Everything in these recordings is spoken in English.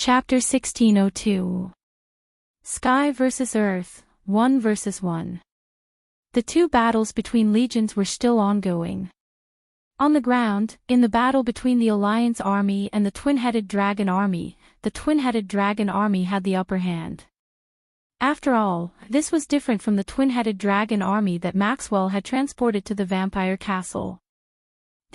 Chapter 1602. Sky vs. Earth, 1 vs. 1. The two battles between legions were still ongoing. On the ground, in the battle between the Alliance army and the twin-headed dragon army, the twin-headed dragon army had the upper hand. After all, this was different from the twin-headed dragon army that Maxwell had transported to the vampire castle.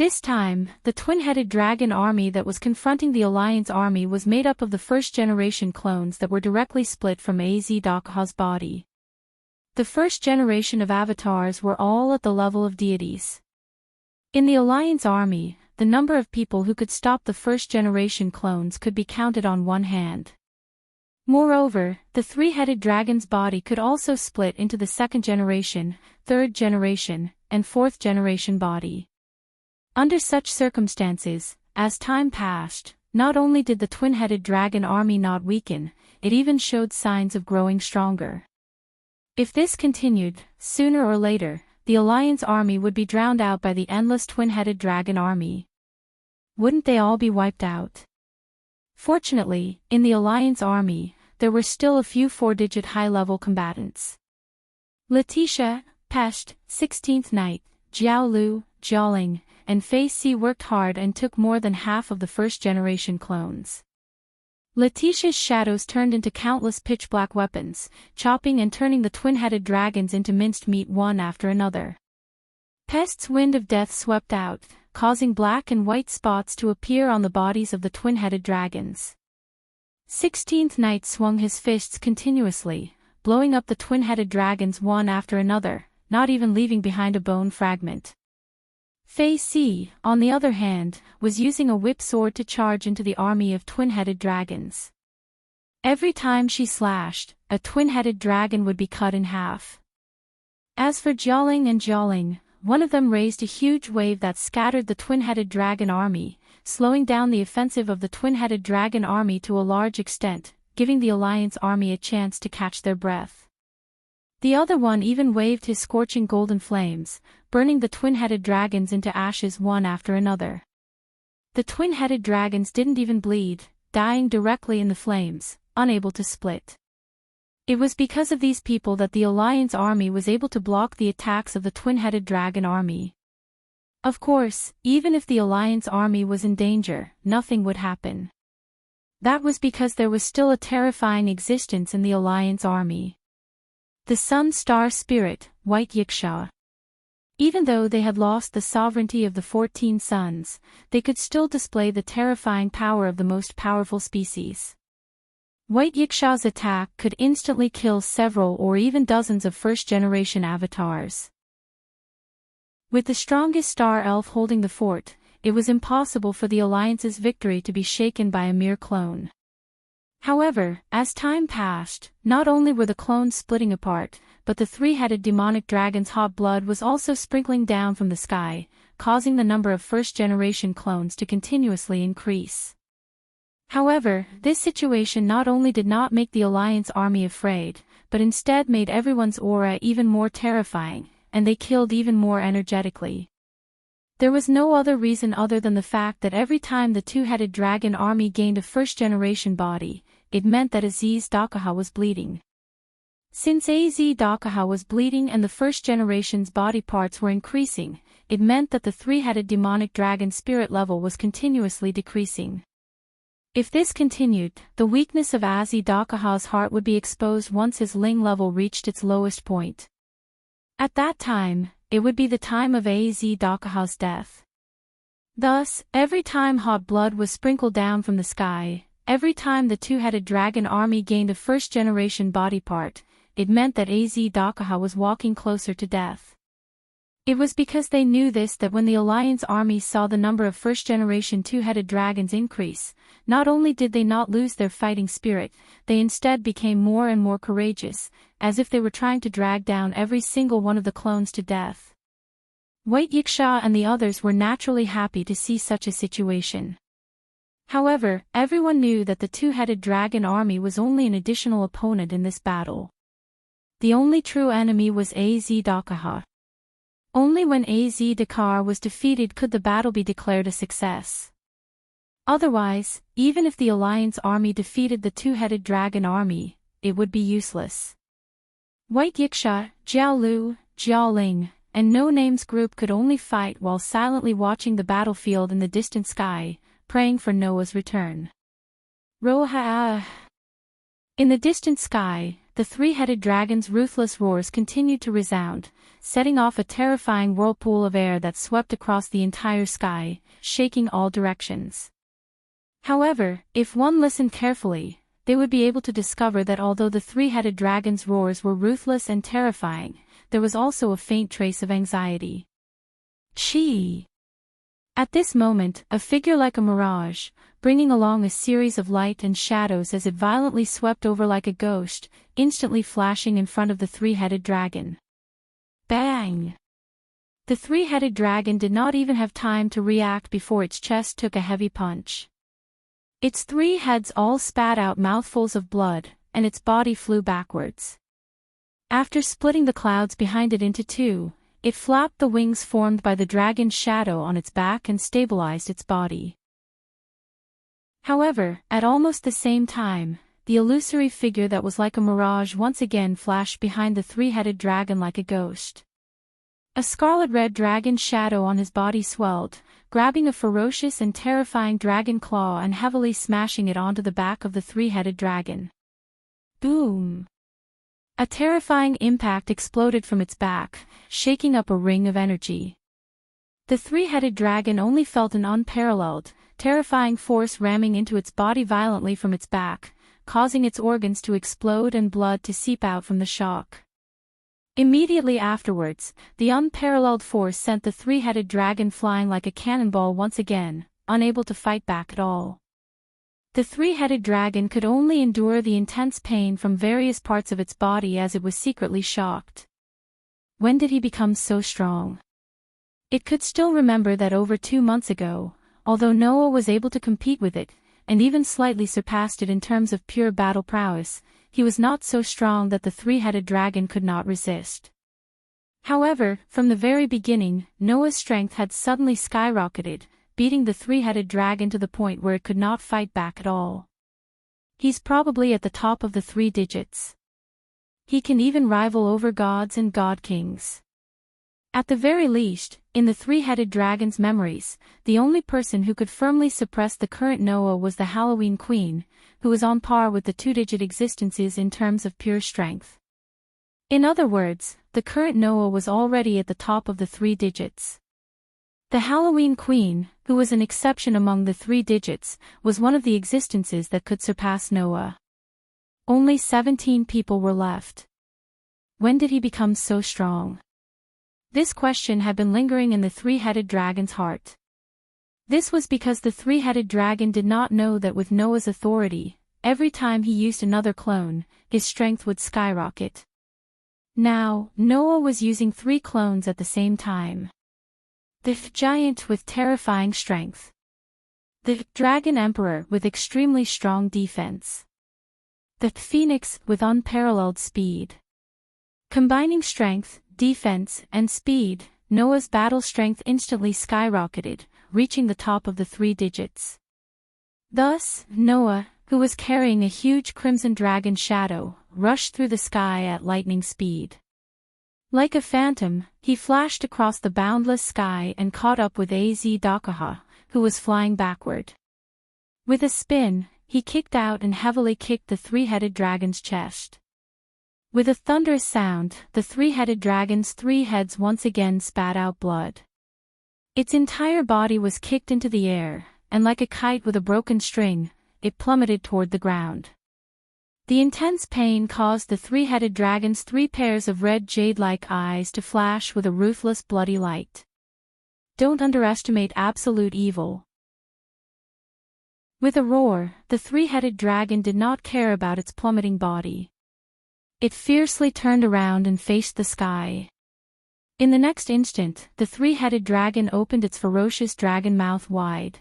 This time, the twin-headed dragon army that was confronting the Alliance army was made up of the first-generation clones that were directly split from Az Dakaha's body. The first generation of avatars were all at the level of deities. In the Alliance army, the number of people who could stop the first-generation clones could be counted on one hand. Moreover, the three-headed dragon's body could also split into the second-generation, third-generation, and fourth-generation body. Under such circumstances, as time passed, not only did the twin-headed dragon army not weaken, it even showed signs of growing stronger. If this continued, sooner or later, the Alliance army would be drowned out by the endless twin-headed dragon army. Wouldn't they all be wiped out? Fortunately, in the Alliance army, there were still a few four-digit high-level combatants. Letitia, Pesht, 16th Knight, Jiaolu, Jialing, and Fei Si worked hard and took more than half of the first-generation clones. Letitia's shadows turned into countless pitch-black weapons, chopping and turning the twin-headed dragons into minced meat one after another. Pest's wind of death swept out, causing black and white spots to appear on the bodies of the twin-headed dragons. 16th Knight swung his fists continuously, blowing up the twin-headed dragons one after another, not even leaving behind a bone fragment. Fei Si, on the other hand, was using a whip sword to charge into the army of twin-headed dragons. Every time she slashed, a twin-headed dragon would be cut in half. As for Jialing and Jialing, one of them raised a huge wave that scattered the twin-headed dragon army, slowing down the offensive of the twin-headed dragon army to a large extent, giving the Alliance army a chance to catch their breath. The other one even waved his scorching golden flames, burning the twin-headed dragons into ashes one after another. The twin-headed dragons didn't even bleed, dying directly in the flames, unable to split. It was because of these people that the Alliance army was able to block the attacks of the twin-headed dragon army. Of course, even if the Alliance army was in danger, nothing would happen. That was because there was still a terrifying existence in the Alliance army. The Sun Star Spirit, White Yiksha. Even though they had lost the sovereignty of the 14 suns, they could still display the terrifying power of the most powerful species. White Yiksha's attack could instantly kill several or even dozens of first-generation avatars. With the strongest star elf holding the fort, it was impossible for the Alliance's victory to be shaken by a mere clone. However, as time passed, not only were the clones splitting apart, but the three-headed demonic dragon's hot blood was also sprinkling down from the sky, causing the number of first-generation clones to continuously increase. However, this situation not only did not make the Alliance army afraid, but instead made everyone's aura even more terrifying, and they killed even more energetically. There was no other reason other than the fact that every time the two-headed dragon army gained a first-generation body, it meant that Az Dakaha was bleeding. Since Az Dakaha was bleeding and the first generation's body parts were increasing, it meant that the three-headed demonic dragon spirit level was continuously decreasing. If this continued, the weakness of Az Dakaha's heart would be exposed once his Ling level reached its lowest point. At that time, it would be the time of Az Dakaha's death. Thus, every time hot blood was sprinkled down from the sky, every time the two-headed dragon army gained a first-generation body part, it meant that Az Dakaha was walking closer to death. It was because they knew this that when the Alliance army saw the number of first-generation two-headed dragons increase, not only did they not lose their fighting spirit, they instead became more and more courageous, as if they were trying to drag down every single one of the clones to death. White Yiksha and the others were naturally happy to see such a situation. However, everyone knew that the two-headed dragon army was only an additional opponent in this battle. The only true enemy was Az Dakaha. Only when Az Dakar was defeated could the battle be declared a success. Otherwise, even if the Alliance army defeated the two-headed dragon army, it would be useless. White Yiksha, Jiaolu, Jiaoling, and No Name's group could only fight while silently watching the battlefield in the distant sky, praying for Noah's return. Roha. In the distant sky, the three-headed dragon's ruthless roars continued to resound, setting off a terrifying whirlpool of air that swept across the entire sky, shaking all directions. However, if one listened carefully, they would be able to discover that although the three-headed dragon's roars were ruthless and terrifying, there was also a faint trace of anxiety. Chi! At this moment, a figure like a mirage, bringing along a series of light and shadows as it violently swept over like a ghost, instantly flashing in front of the three-headed dragon. Bang! The three-headed dragon did not even have time to react before its chest took a heavy punch. Its three heads all spat out mouthfuls of blood, and its body flew backwards. After splitting the clouds behind it into two, it flapped the wings formed by the dragon's shadow on its back and stabilized its body. However, at almost the same time, the illusory figure that was like a mirage once again flashed behind the three-headed dragon like a ghost. A scarlet-red dragon shadow on his body swelled, grabbing a ferocious and terrifying dragon claw and heavily smashing it onto the back of the three-headed dragon. Boom! A terrifying impact exploded from its back, shaking up a ring of energy. The three-headed dragon only felt an unparalleled, terrifying force ramming into its body violently from its back, causing its organs to explode and blood to seep out from the shock. Immediately afterwards, the unparalleled force sent the three-headed dragon flying like a cannonball once again, unable to fight back at all. The three-headed dragon could only endure the intense pain from various parts of its body as it was secretly shocked. When did he become so strong? It could still remember that over 2 months ago, although Noah was able to compete with it, and even slightly surpassed it in terms of pure battle prowess, he was not so strong that the three-headed dragon could not resist. However, from the very beginning, Noah's strength had suddenly skyrocketed, beating the three-headed dragon to the point where it could not fight back at all. He's probably at the top of the 3 digits. He can even rival over gods and god-kings. At the very least, in the three-headed dragon's memories, the only person who could firmly suppress the current Noah was the Halloween Queen, who was on par with the 2-digit existences in terms of pure strength. In other words, the current Noah was already at the top of the 3 digits. The Halloween Queen, who was an exception among the 3 digits, was one of the existences that could surpass Noah. Only 17 people were left. When did he become so strong? This question had been lingering in the three-headed dragon's heart. This was because the three-headed dragon did not know that with Noah's authority, every time he used another clone, his strength would skyrocket. Now, Noah was using 3 clones at the same time. The giant with terrifying strength. The dragon emperor with extremely strong defense. The phoenix with unparalleled speed. Combining strength, defense, and speed, Noah's battle strength instantly skyrocketed, reaching the top of the 3 digits. Thus, Noah, who was carrying a huge crimson dragon shadow, rushed through the sky at lightning speed. Like a phantom, he flashed across the boundless sky and caught up with Az Dakaha, who was flying backward. With a spin, he kicked out and heavily kicked the three-headed dragon's chest. With a thunderous sound, the three-headed dragon's 3 heads once again spat out blood. Its entire body was kicked into the air, and like a kite with a broken string, it plummeted toward the ground. The intense pain caused the three-headed dragon's 3 pairs of red jade-like eyes to flash with a ruthless bloody light. Don't underestimate absolute evil. With a roar, the three-headed dragon did not care about its plummeting body. It fiercely turned around and faced the sky. In the next instant, the three-headed dragon opened its ferocious dragon mouth wide.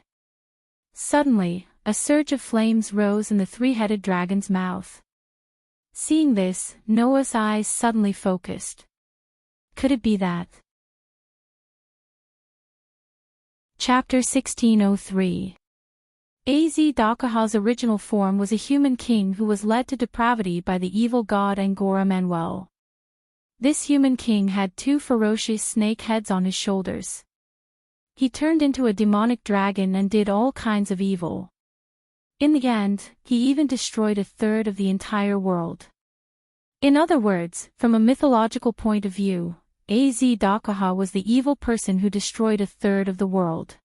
Suddenly, a surge of flames rose in the three-headed dragon's mouth. Seeing this, Noah's eyes suddenly focused. Could it be that? Chapter 1603. Azkaha's original form was a human king who was led to depravity by the evil god Angora Manuel. This human king had 2 ferocious snake heads on his shoulders. He turned into a demonic dragon and did all kinds of evil. In the end, he even destroyed a third of the entire world. In other words, from a mythological point of view, Azkaha was the evil person who destroyed a third of the world.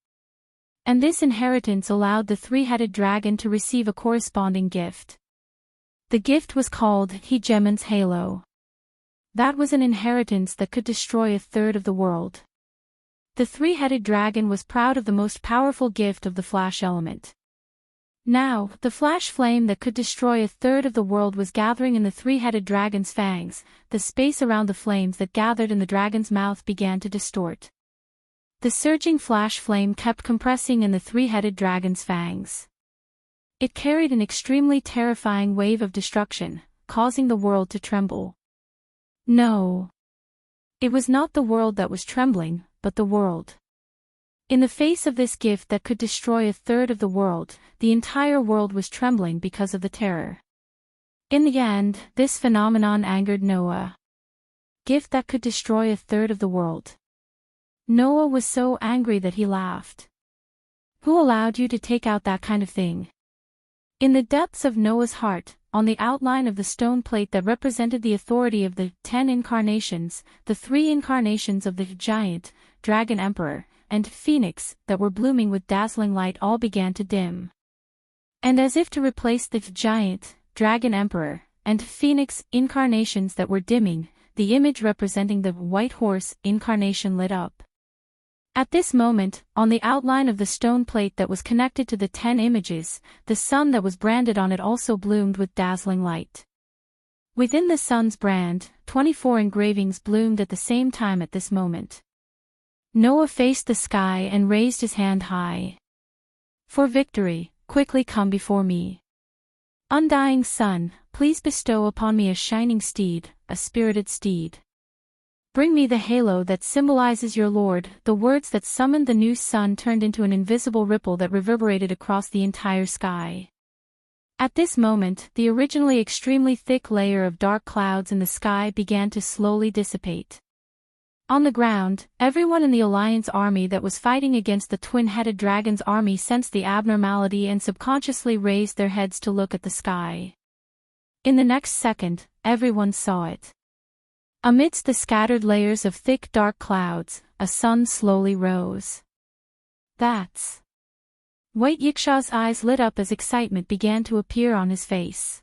And this inheritance allowed the 3-headed dragon to receive a corresponding gift. The gift was called Hegemon's Halo. That was an inheritance that could destroy a third of the world. The 3-headed dragon was proud of the most powerful gift of the flash element. Now, the flash flame that could destroy a third of the world was gathering in the 3-headed dragon's fangs. The space around the flames that gathered in the dragon's mouth began to distort. The surging flash flame kept compressing in the 3-headed dragon's fangs. It carried an extremely terrifying wave of destruction, causing the world to tremble. No. It was not the world that was trembling, but the world. In the face of this gift that could destroy a third of the world, the entire world was trembling because of the terror. In the end, this phenomenon angered Noah. Gift that could destroy a third of the world. Noah was so angry that he laughed. Who allowed you to take out that kind of thing? In the depths of Noah's heart, on the outline of the stone plate that represented the authority of the 10 incarnations, the 3 incarnations of the giant, dragon emperor, and phoenix that were blooming with dazzling light all began to dim. And as if to replace the giant, dragon emperor, and phoenix incarnations that were dimming, the image representing the white horse incarnation lit up. At this moment, on the outline of the stone plate that was connected to the 10 images, the sun that was branded on it also bloomed with dazzling light. Within the sun's brand, 24 engravings bloomed at the same time at this moment. Noah faced the sky and raised his hand high. For victory, quickly come before me. Undying sun, please bestow upon me a shining steed, a spirited steed. Bring me the halo that symbolizes your Lord. The words that summoned the new sun turned into an invisible ripple that reverberated across the entire sky. At this moment, the originally extremely thick layer of dark clouds in the sky began to slowly dissipate. On the ground, everyone in the Alliance army that was fighting against the twin-headed dragon's army sensed the abnormality and subconsciously raised their heads to look at the sky. In the next second, everyone saw it. Amidst the scattered layers of thick dark clouds, a sun slowly rose. That's... White Yiksha's eyes lit up as excitement began to appear on his face.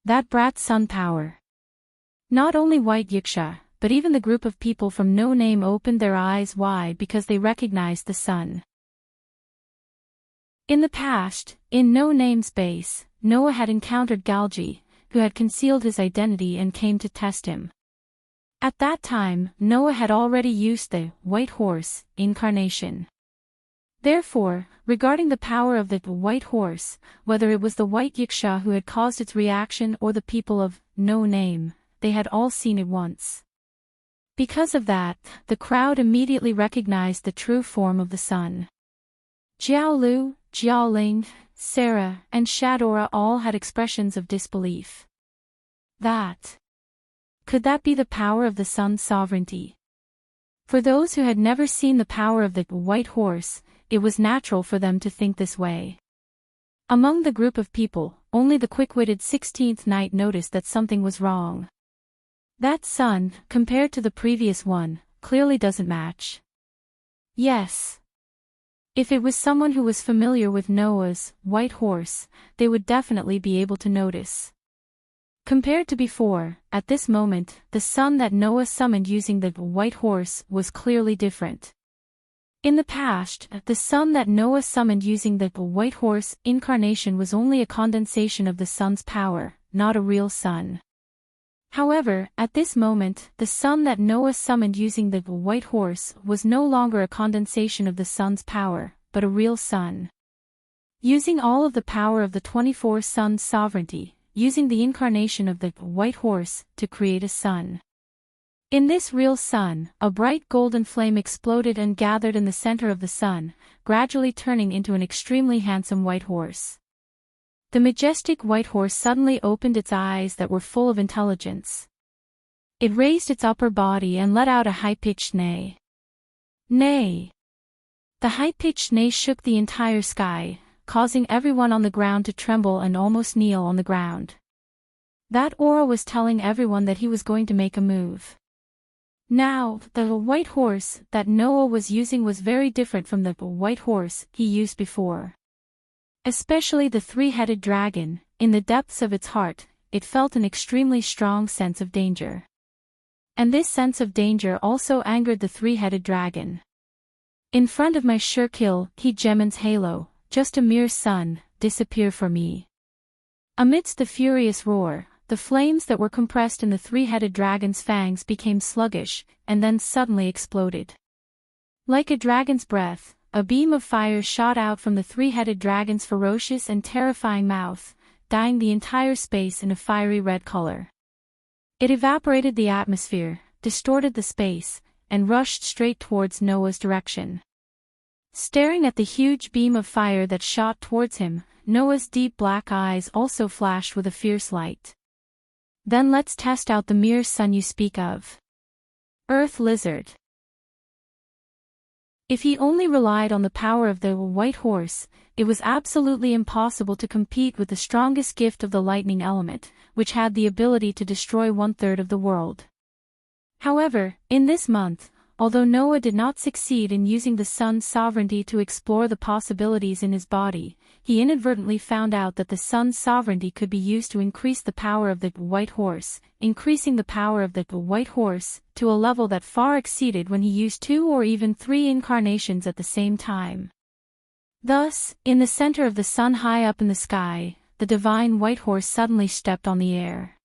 That brat sun power. Not only White Yiksha, but even the group of people from No Name opened their eyes wide because they recognized the sun. In the past, in No Name's base, Noah had encountered Galgi, who had concealed his identity and came to test him. At that time, Noah had already used the white horse incarnation. Therefore, regarding the power of the white horse, whether it was the White Yiksha who had caused its reaction or the people of No Name, they had all seen it once. Because of that, the crowd immediately recognized the true form of the sun. Jiaolu, Jiaoling, Sarah, and Shadora all had expressions of disbelief. Could that be the power of the sun's sovereignty? For those who had never seen the power of the white horse, it was natural for them to think this way. Among the group of people, only the quick-witted 16th Knight noticed that something was wrong. That sun, compared to the previous one, clearly doesn't match. Yes. If it was someone who was familiar with Noah's white horse, they would definitely be able to notice. Compared to before, at this moment, the sun that Noah summoned using the white horse was clearly different. In the past, the sun that Noah summoned using the white horse incarnation was only a condensation of the sun's power, not a real sun. However, at this moment, the sun that Noah summoned using the white horse was no longer a condensation of the sun's power, but a real sun. Using all of the power of the 24 sun's sovereignty, using the incarnation of the white horse to create a sun. In this real sun, a bright golden flame exploded and gathered in the center of the sun, gradually turning into an extremely handsome white horse. The majestic white horse suddenly opened its eyes that were full of intelligence. It raised its upper body and let out a high-pitched neigh. Neigh! The high-pitched neigh shook the entire sky, causing everyone on the ground to tremble and almost kneel on the ground. That aura was telling everyone that he was going to make a move. Now, the white horse that Noah was using was very different from the white horse he used before. Especially the three-headed dragon, in the depths of its heart, it felt an extremely strong sense of danger. And this sense of danger also angered the three-headed dragon. In front of my sure kill, he Gemin's halo, just a mere sun, disappear for me. Amidst the furious roar, the flames that were compressed in the three-headed dragon's fangs became sluggish, and then suddenly exploded. Like a dragon's breath, a beam of fire shot out from the three-headed dragon's ferocious and terrifying mouth, dyeing the entire space in a fiery red color. It evaporated the atmosphere, distorted the space, and rushed straight towards Noah's direction. Staring at the huge beam of fire that shot towards him, Noah's deep black eyes also flashed with a fierce light. Then let's test out the mere sun you speak of. Earth Lizard. If he only relied on the power of the white horse, it was absolutely impossible to compete with the strongest gift of the lightning element, which had the ability to destroy 1/3 of the world. However, in this month, although Noah did not succeed in using the sun's sovereignty to explore the possibilities in his body, he inadvertently found out that the sun's sovereignty could be used to increase the power of the white horse, increasing the power of the white horse to a level that far exceeded when he used 2 or even 3 incarnations at the same time. Thus, in the center of the sun high up in the sky, the divine white horse suddenly stepped on the air.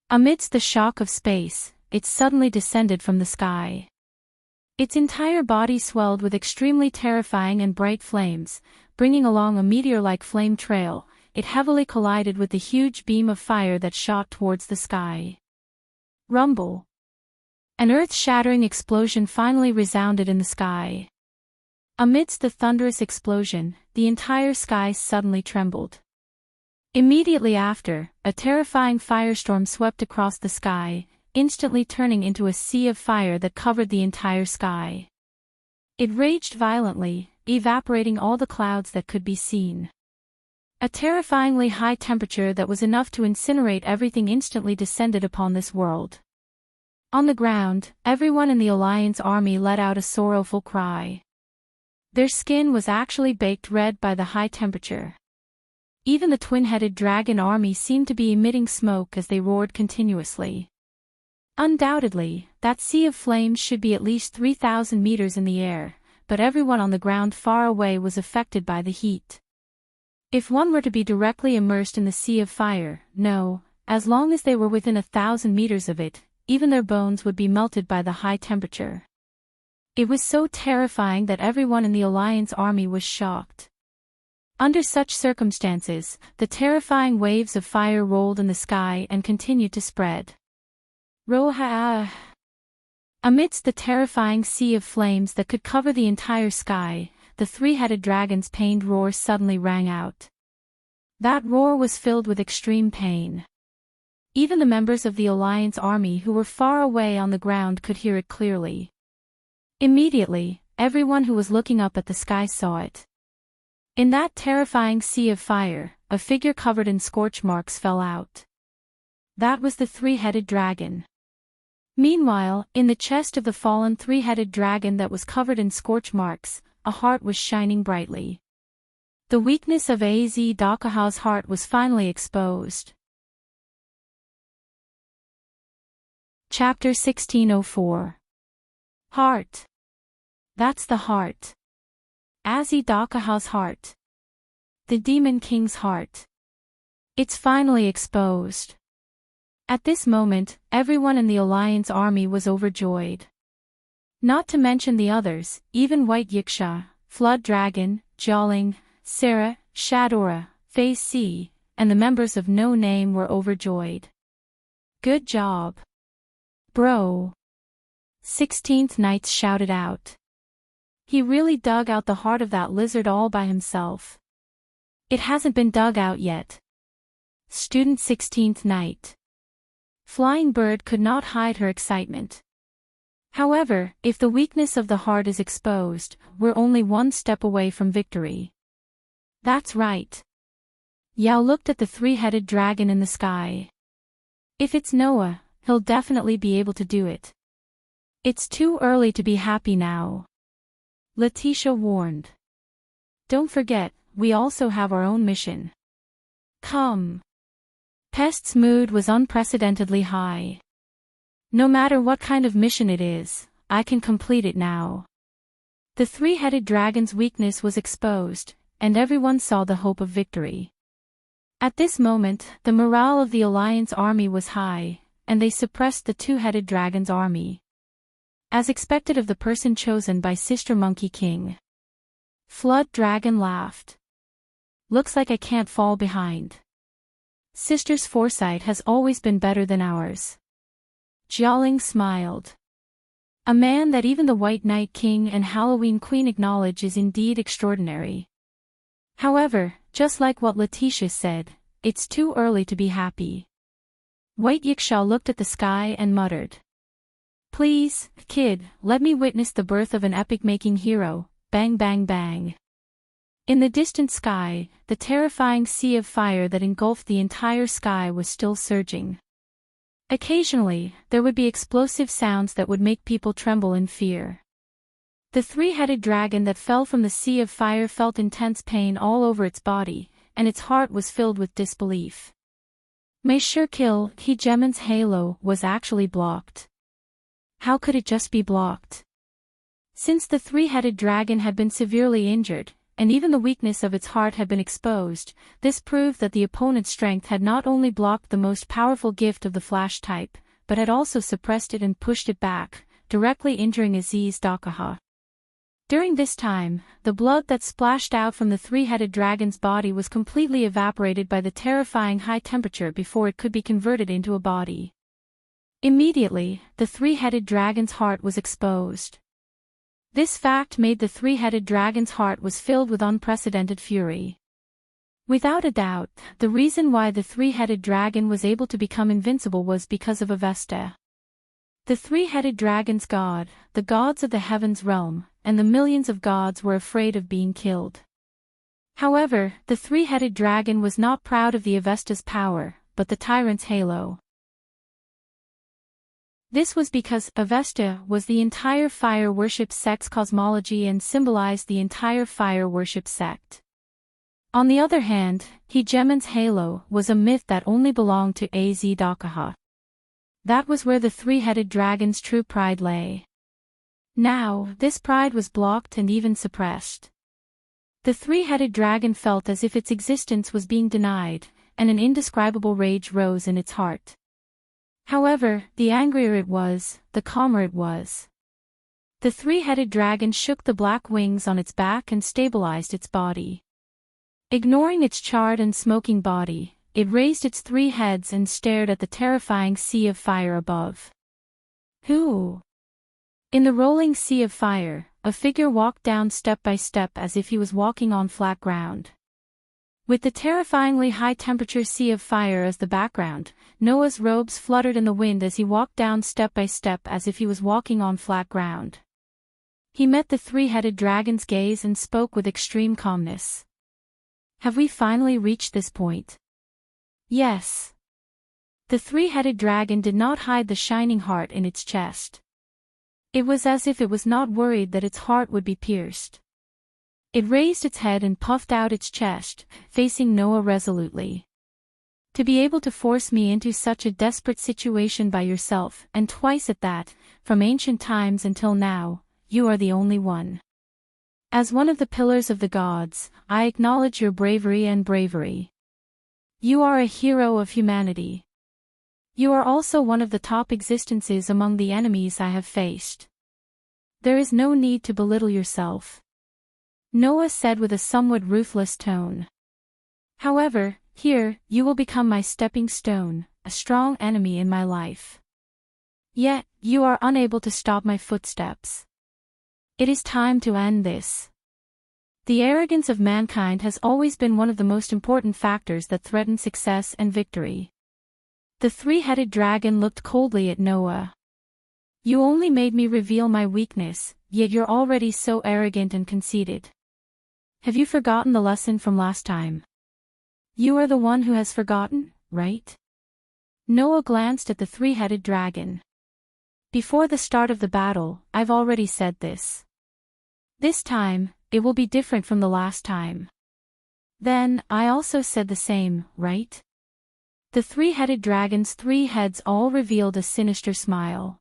Amidst the shock of space, it suddenly descended from the sky. Its entire body swelled with extremely terrifying and bright flames, bringing along a meteor-like flame trail. It heavily collided with the huge beam of fire that shot towards the sky. Rumble! An earth-shattering explosion finally resounded in the sky. Amidst the thunderous explosion, the entire sky suddenly trembled. Immediately after, a terrifying firestorm swept across the sky, instantly turning into a sea of fire that covered the entire sky. It raged violently, evaporating all the clouds that could be seen. A terrifyingly high temperature that was enough to incinerate everything instantly descended upon this world. On the ground, everyone in the Alliance army let out a sorrowful cry. Their skin was actually baked red by the high temperature. Even the twin-headed dragon army seemed to be emitting smoke as they roared continuously. Undoubtedly, that sea of flames should be at least 3,000 meters in the air, but everyone on the ground far away was affected by the heat. If one were to be directly immersed in the sea of fire, no, as long as they were within 1,000 meters of it, even their bones would be melted by the high temperature. It was so terrifying that everyone in the Alliance army was shocked. Under such circumstances, the terrifying waves of fire rolled in the sky and continued to spread. Roha! Amidst the terrifying sea of flames that could cover the entire sky, the three-headed dragon's pained roar suddenly rang out. That roar was filled with extreme pain. Even the members of the Alliance army who were far away on the ground could hear it clearly. Immediately, everyone who was looking up at the sky saw it. In that terrifying sea of fire, a figure covered in scorch marks fell out. That was the three-headed dragon. Meanwhile, in the chest of the fallen three-headed dragon that was covered in scorch marks, a heart was shining brightly. The weakness of Az Dakaha's heart was finally exposed. Chapter 1604. Heart. That's the heart. Az Dakaha's heart. The Demon King's heart. It's finally exposed. At this moment, everyone in the Alliance army was overjoyed. Not to mention the others, even White Yiksha, Flood Dragon, Jawling, Sarah, Shadora, Phase C, and the members of No Name were overjoyed. Good job. Bro. 16th Knight shouted out. He really dug out the heart of that lizard all by himself. It hasn't been dug out yet. Student 16th Knight. Flying Bird could not hide her excitement. However, if the weakness of the heart is exposed, we're only one step away from victory. That's right. Yao looked at the three-headed dragon in the sky. If it's Noah, he'll definitely be able to do it. It's too early to be happy now. Letitia warned. Don't forget, we also have our own mission. Come. Pest's mood was unprecedentedly high. No matter what kind of mission it is, I can complete it now. The three-headed dragon's weakness was exposed, and everyone saw the hope of victory. At this moment, the morale of the Alliance army was high, and they suppressed the two-headed dragon's army. As expected of the person chosen by Sister Monkey King. Flood Dragon laughed. Looks like I can't fall behind. Sister's foresight has always been better than ours. Jialing smiled. A man that even the White Knight King and Halloween Queen acknowledge is indeed extraordinary. However, just like what Letitia said, it's too early to be happy. White Yikshaw looked at the sky and muttered. Please, kid, let me witness the birth of an epic-making hero, bang bang bang. In the distant sky, the terrifying sea of fire that engulfed the entire sky was still surging. Occasionally, there would be explosive sounds that would make people tremble in fear. The three-headed dragon that fell from the sea of fire felt intense pain all over its body, and its heart was filled with disbelief. May sure kill, Hegemon's halo was actually blocked. How could it just be blocked? Since the three-headed dragon had been severely injured, and even the weakness of its heart had been exposed, this proved that the opponent's strength had not only blocked the most powerful gift of the flash type, but had also suppressed it and pushed it back, directly injuring Aziz Dakaha. During this time, the blood that splashed out from the three-headed dragon's body was completely evaporated by the terrifying high temperature before it could be converted into a body. Immediately, the three-headed dragon's heart was exposed. This fact made the three-headed dragon's heart was filled with unprecedented fury. Without a doubt, the reason why the three-headed dragon was able to become invincible was because of Avesta. The three-headed dragon's god, the gods of the heavens realm, and the millions of gods were afraid of being killed. However, the three-headed dragon was not proud of the Avesta's power, but the tyrant's halo. This was because Avesta was the entire fire worship sect's cosmology and symbolized the entire fire worship sect. On the other hand, Hegemon's halo was a myth that only belonged to Az Dakaha. That was where the three-headed dragon's true pride lay. Now, this pride was blocked and even suppressed. The three-headed dragon felt as if its existence was being denied, and an indescribable rage rose in its heart. However, the angrier it was, the calmer it was. The three-headed dragon shook the black wings on its back and stabilized its body. Ignoring its charred and smoking body, it raised its three heads and stared at the terrifying sea of fire above. Who? In the rolling sea of fire, a figure walked down step by step as if he was walking on flat ground. With the terrifyingly high-temperature sea of fire as the background, Noah's robes fluttered in the wind as he walked down step by step as if he was walking on flat ground. He met the three-headed dragon's gaze and spoke with extreme calmness. Have we finally reached this point? Yes. The three-headed dragon did not hide the shining heart in its chest. It was as if it was not worried that its heart would be pierced. It raised its head and puffed out its chest, facing Noah resolutely. To be able to force me into such a desperate situation by yourself, and twice at that, from ancient times until now, you are the only one. As one of the pillars of the gods, I acknowledge your bravery and bravery. You are a hero of humanity. You are also one of the top existences among the enemies I have faced. There is no need to belittle yourself. Noah said with a somewhat ruthless tone. However, here, you will become my stepping stone, a strong enemy in my life. Yet, you are unable to stop my footsteps. It is time to end this. The arrogance of mankind has always been one of the most important factors that threaten success and victory. The three-headed dragon looked coldly at Noah. You only made me reveal my weakness, yet you're already so arrogant and conceited. Have you forgotten the lesson from last time? You are the one who has forgotten, right? Noah glanced at the three-headed dragon. Before the start of the battle, I've already said this. This time, it will be different from the last time. Then, I also said the same, right? The three-headed dragon's three heads all revealed a sinister smile.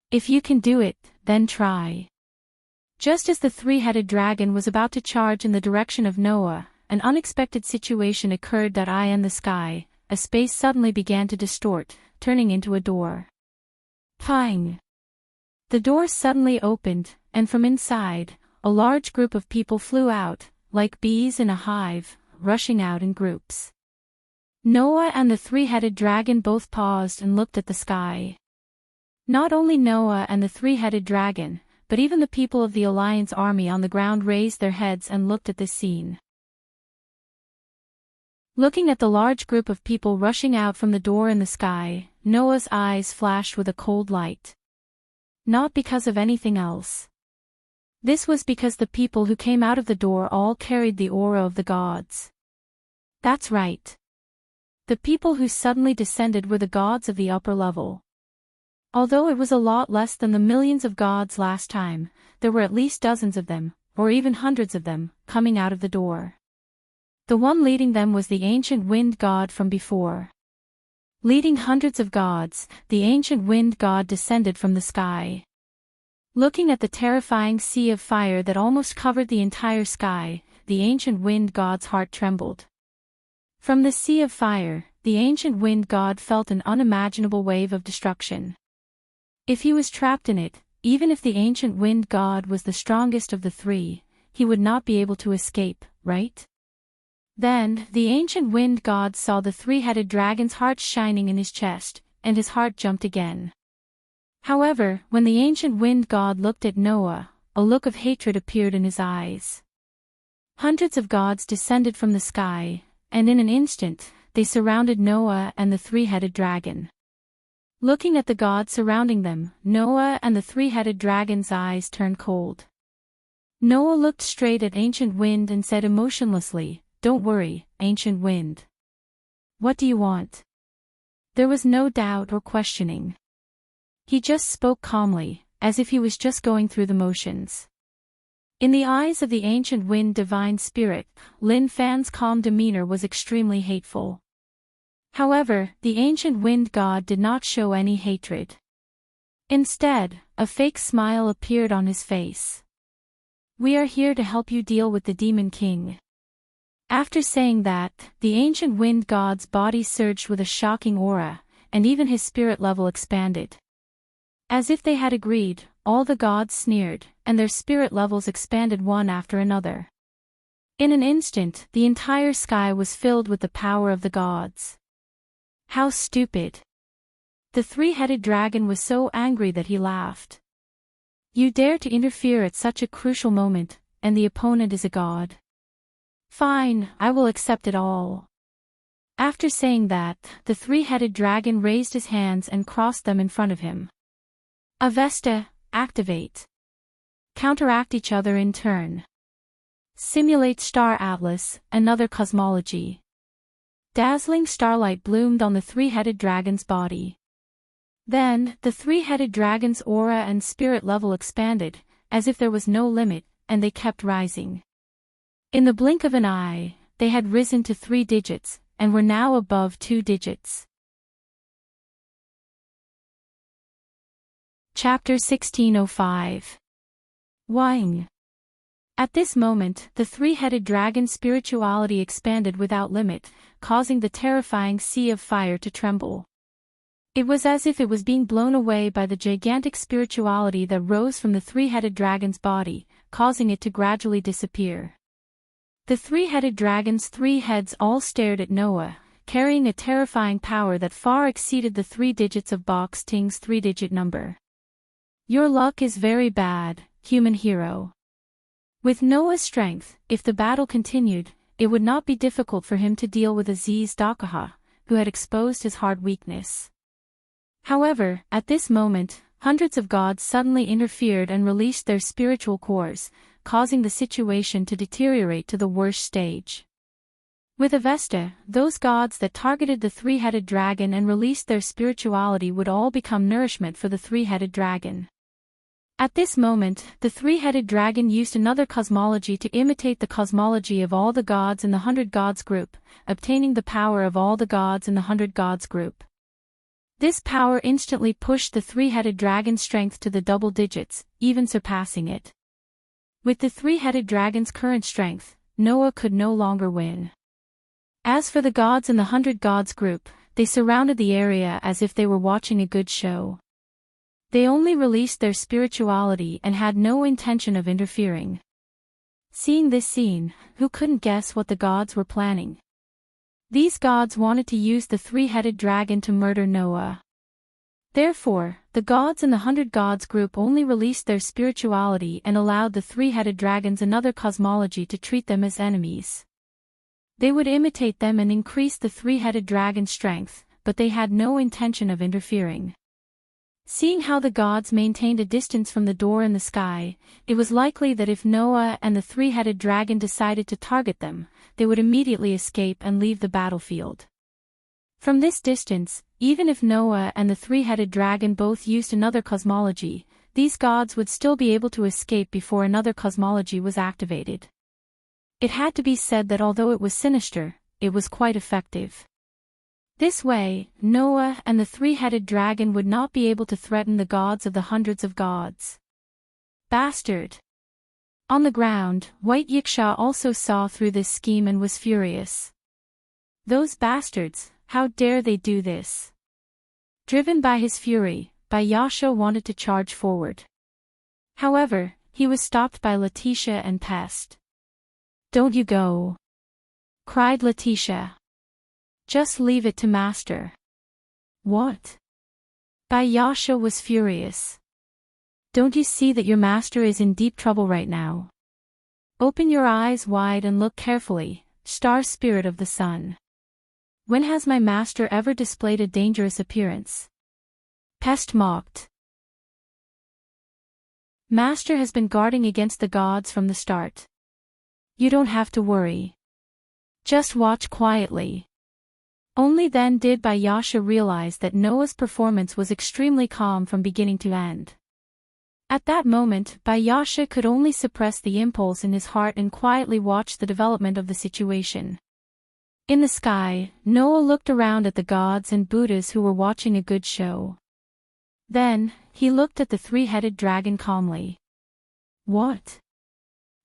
If you can do it, then try. Just as the three-headed dragon was about to charge in the direction of Noah, an unexpected situation occurred that eye in the sky, a space suddenly began to distort, turning into a door. Pang! The door suddenly opened, and from inside, a large group of people flew out, like bees in a hive, rushing out in groups. Noah and the three-headed dragon both paused and looked at the sky. Not only Noah and the three-headed dragon, but even the people of the Alliance army on the ground raised their heads and looked at this scene. Looking at the large group of people rushing out from the door in the sky, Noah's eyes flashed with a cold light. Not because of anything else. This was because the people who came out of the door all carried the aura of the gods. That's right. The people who suddenly descended were the gods of the upper level. Although it was a lot less than the millions of gods last time, there were at least dozens of them, or even hundreds of them, coming out of the door. The one leading them was the ancient wind god from before. Leading hundreds of gods, the ancient wind god descended from the sky. Looking at the terrifying sea of fire that almost covered the entire sky, the ancient wind god's heart trembled. From the sea of fire, the ancient wind god felt an unimaginable wave of destruction. If he was trapped in it, even if the ancient wind god was the strongest of the three, he would not be able to escape, right? Then, the ancient wind god saw the three-headed dragon's heart shining in his chest, and his heart jumped again. However, when the ancient wind god looked at Noah, a look of hatred appeared in his eyes. Hundreds of gods descended from the sky, and in an instant, they surrounded Noah and the three-headed dragon. Looking at the gods surrounding them, Noah and the three-headed dragon's eyes turned cold. Noah looked straight at Ancient Wind and said emotionlessly, "Don't worry, Ancient Wind. What do you want?" There was no doubt or questioning. He just spoke calmly, as if he was just going through the motions. In the eyes of the Ancient Wind divine spirit, Lin Fan's calm demeanor was extremely hateful. However, the Ancient Wind god did not show any hatred. Instead, a fake smile appeared on his face. "We are here to help you deal with the Demon King." After saying that, the Ancient Wind god's body surged with a shocking aura, and even his spirit level expanded. As if they had agreed, all the gods sneered, and their spirit levels expanded one after another. In an instant, the entire sky was filled with the power of the gods. How stupid! The three-headed dragon was so angry that he laughed. You dare to interfere at such a crucial moment, and the opponent is a god. Fine, I will accept it all. After saying that, the three-headed dragon raised his hands and crossed them in front of him. Avesta, activate. Counteract each other in turn. Simulate Star Atlas, another cosmology. Dazzling starlight bloomed on the three-headed dragon's body. Then, the three-headed dragon's aura and spirit level expanded, as if there was no limit, and they kept rising. In the blink of an eye, they had risen to 3 digits, and were now above 2 digits. Chapter 1605. Wang. At this moment, the three-headed dragon's spirituality expanded without limit, causing the terrifying sea of fire to tremble. It was as if it was being blown away by the gigantic spirituality that rose from the three-headed dragon's body, causing it to gradually disappear. The three-headed dragon's 3 heads all stared at Noah, carrying a terrifying power that far exceeded the 3 digits of Box Ting's 3-digit number. Your luck is very bad, human hero. With Noah's strength, if the battle continued, it would not be difficult for him to deal with Aziz Dakaha, who had exposed his hard weakness. However, at this moment, hundreds of gods suddenly interfered and released their spiritual cores, causing the situation to deteriorate to the worst stage. With Avesta, those gods that targeted the 3-headed dragon and released their spirituality would all become nourishment for the 3-headed dragon. At this moment, the 3-headed dragon used another cosmology to imitate the cosmology of all the gods in the 100 gods group, obtaining the power of all the gods in the 100 gods group. This power instantly pushed the 3-headed dragon's strength to the double digits, even surpassing it. With the 3-headed dragon's current strength, Noah could no longer win. As for the gods in the 100 gods group, they surrounded the area as if they were watching a good show. They only released their spirituality and had no intention of interfering. Seeing this scene, who couldn't guess what the gods were planning? These gods wanted to use the 3-headed dragon to murder Noah. Therefore, the gods in the 100 gods group only released their spirituality and allowed the 3-headed dragons another cosmology to treat them as enemies. They would imitate them and increase the 3-headed dragon's strength, but they had no intention of interfering. Seeing how the gods maintained a distance from the door in the sky, it was likely that if Noah and the 3-headed dragon decided to target them, they would immediately escape and leave the battlefield. From this distance, even if Noah and the 3-headed dragon both used another cosmology, these gods would still be able to escape before another cosmology was activated. It had to be said that although it was sinister, it was quite effective. This way, Noah and the 3-headed dragon would not be able to threaten the gods of the hundreds of gods. Bastard! On the ground, White Yiksha also saw through this scheme and was furious. Those bastards, how dare they do this? Driven by his fury, Bayasha wanted to charge forward. However, he was stopped by Letitia and Pest. "Don't you go!" cried Letitia. "Just leave it to Master." "What?" Bayasha was furious. "Don't you see that your master is in deep trouble right now? Open your eyes wide and look carefully, star spirit of the sun. When has my master ever displayed a dangerous appearance?" Pest mocked. "Master has been guarding against the gods from the start. You don't have to worry. Just watch quietly." Only then did Bayasha realize that Noah's performance was extremely calm from beginning to end. At that moment, Bayasha could only suppress the impulse in his heart and quietly watch the development of the situation. In the sky, Noah looked around at the gods and Buddhas who were watching a good show. Then, he looked at the 3-headed dragon calmly. "What?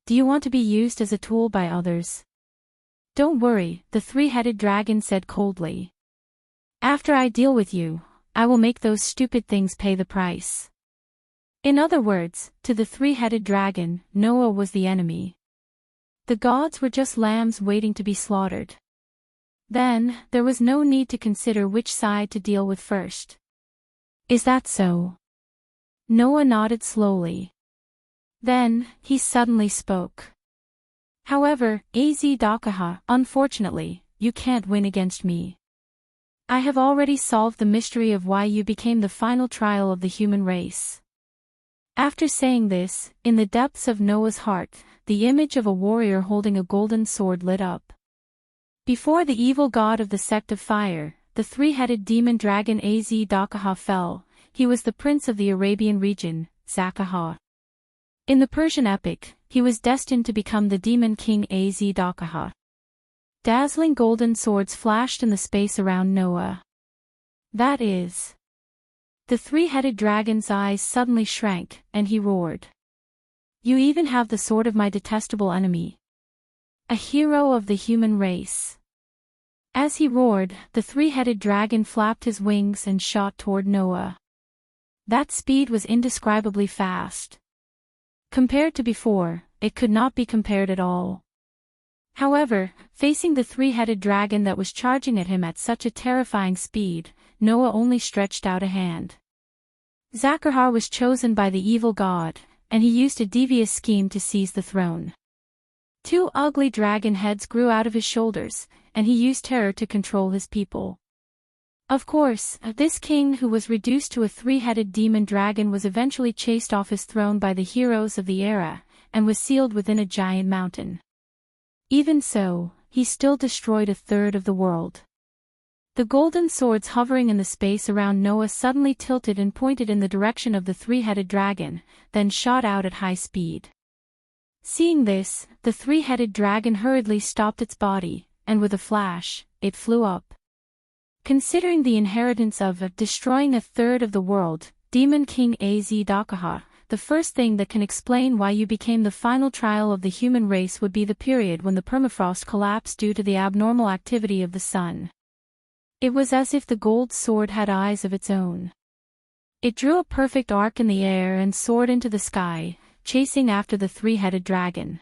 Do you want to be used as a tool by others?" "Don't worry," the 3-headed dragon said coldly. "After I deal with you, I will make those stupid things pay the price." In other words, to the 3-headed dragon, Noah was the enemy. The gods were just lambs waiting to be slaughtered. Then, there was no need to consider which side to deal with first. "Is that so?" Noah nodded slowly. Then, he suddenly spoke. "However, Az Dakaha, unfortunately, you can't win against me. I have already solved the mystery of why you became the final trial of the human race." After saying this, in the depths of Noah's heart, the image of a warrior holding a golden sword lit up. Before the evil god of the sect of fire, the 3-headed demon dragon Az Dakaha fell. He was the prince of the Arabian region, Zakaha. In the Persian epic, he was destined to become the demon king Az Dakaha. Dazzling golden swords flashed in the space around Noah. That is. The 3-headed dragon's eyes suddenly shrank, and he roared. "You even have the sword of my detestable enemy. A hero of the human race." As he roared, the 3-headed dragon flapped his wings and shot toward Noah. That speed was indescribably fast. Compared to before, it could not be compared at all. However, facing the three-headed dragon that was charging at him at such a terrifying speed, Noah only stretched out a hand. Zachar was chosen by the evil god, and he used a devious scheme to seize the throne. Two ugly dragon heads grew out of his shoulders, and he used terror to control his people. Of course, this king who was reduced to a three-headed demon dragon was eventually chased off his throne by the heroes of the era, and was sealed within a giant mountain. Even so, he still destroyed a third of the world. The golden swords hovering in the space around Noah suddenly tilted and pointed in the direction of the three-headed dragon, then shot out at high speed. Seeing this, the three-headed dragon hurriedly stopped its body, and with a flash, it flew up. Considering the inheritance of destroying a third of the world, Demon King Az-Dakaha, the first thing that can explain why you became the final trial of the human race would be the period when the permafrost collapsed due to the abnormal activity of the sun. It was as if the gold sword had eyes of its own. It drew a perfect arc in the air and soared into the sky, chasing after the three-headed dragon.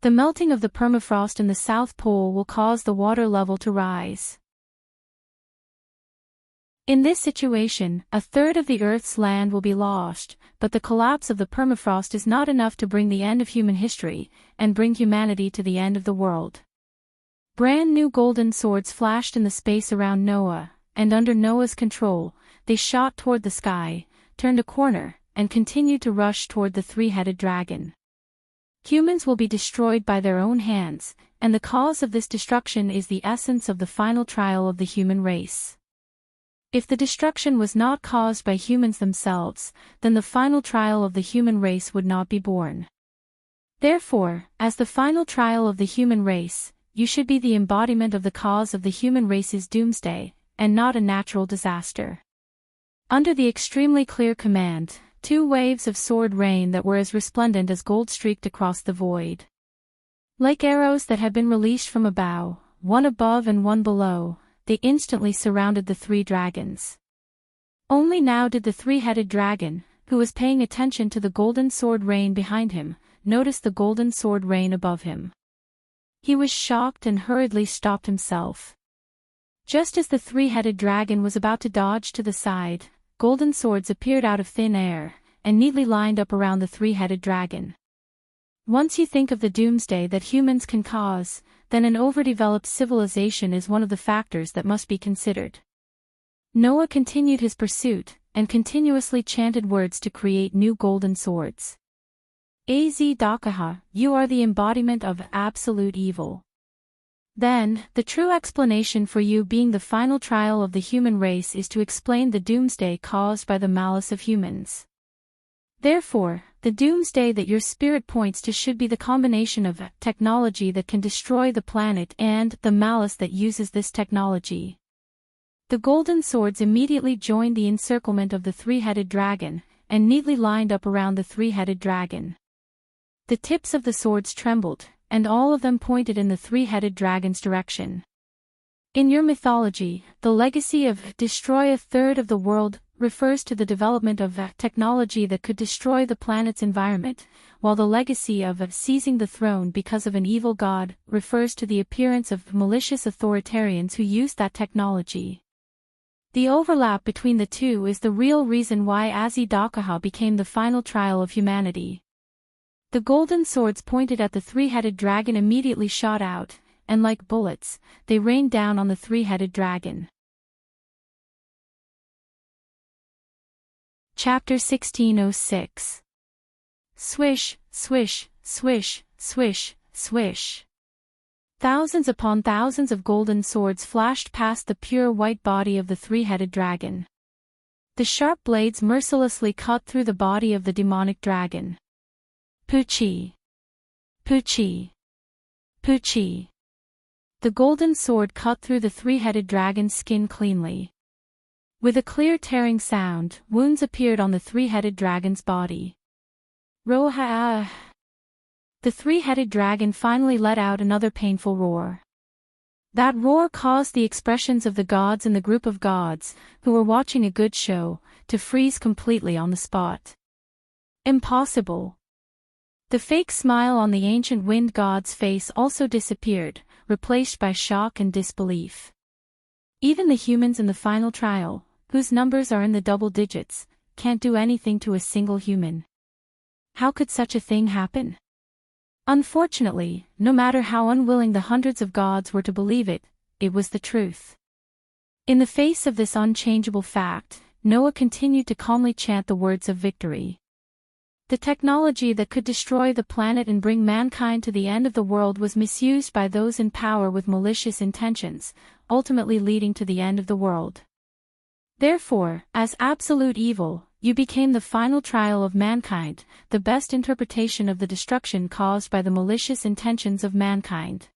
The melting of the permafrost in the South Pole will cause the water level to rise. In this situation, a third of the Earth's land will be lost, but the collapse of the permafrost is not enough to bring the end of human history, and bring humanity to the end of the world. Brand new golden swords flashed in the space around Noah, and under Noah's control, they shot toward the sky, turned a corner, and continued to rush toward the three-headed dragon. Humans will be destroyed by their own hands, and the cause of this destruction is the essence of the final trial of the human race. If the destruction was not caused by humans themselves, then the final trial of the human race would not be born. Therefore, as the final trial of the human race, you should be the embodiment of the cause of the human race's doomsday, and not a natural disaster. Under the extremely clear command, 2 waves of sword rain that were as resplendent as gold streaked across the void. Like arrows that had been released from a bow, one above and one below, they instantly surrounded the 3 dragons. Only now did the three-headed dragon, who was paying attention to the golden sword rain behind him, notice the golden sword rain above him. He was shocked and hurriedly stopped himself. Just as the three-headed dragon was about to dodge to the side, golden swords appeared out of thin air, and neatly lined up around the three-headed dragon. Once you think of the doomsday that humans can cause, then an overdeveloped civilization is one of the factors that must be considered. Noah continued his pursuit, and continuously chanted words to create new golden swords. Az-Dakaha, you are the embodiment of absolute evil. Then, the true explanation for you being the final trial of the human race is to explain the doomsday caused by the malice of humans. Therefore, the doomsday that your spirit points to should be the combination of technology that can destroy the planet and the malice that uses this technology. The golden swords immediately joined the encirclement of the three-headed dragon, and neatly lined up around the three-headed dragon. The tips of the swords trembled, and all of them pointed in the three-headed dragon's direction. In your mythology, the legacy of destroy a third of the world refers to the development of technology that could destroy the planet's environment, while the legacy of seizing the throne because of an evil god refers to the appearance of malicious authoritarians who used that technology. The overlap between the two is the real reason why Az-Dakaha became the final trial of humanity. The golden swords pointed at the three-headed dragon immediately shot out, and like bullets, they rained down on the three-headed dragon. Chapter 1606. Swish, swish, swish, swish, swish. Thousands upon thousands of golden swords flashed past the pure white body of the three-headed dragon. The sharp blades mercilessly cut through the body of the demonic dragon. Poochie. Poochie. Poochie. The golden sword cut through the three-headed dragon's skin cleanly. With a clear tearing sound, wounds appeared on the three-headed dragon's body. Roha! The three-headed dragon finally let out another painful roar. That roar caused the expressions of the gods in the group of gods, who were watching a good show, to freeze completely on the spot. Impossible. The fake smile on the ancient wind god's face also disappeared, replaced by shock and disbelief. Even the humans in the final trial, whose numbers are in the double digits, can't do anything to a single human. How could such a thing happen? Unfortunately, no matter how unwilling the hundreds of gods were to believe it, it was the truth. In the face of this unchangeable fact, Noah continued to calmly chant the words of victory. The technology that could destroy the planet and bring mankind to the end of the world was misused by those in power with malicious intentions, ultimately leading to the end of the world. Therefore, as absolute evil, you became the final trial of mankind, the best interpretation of the destruction caused by the malicious intentions of mankind.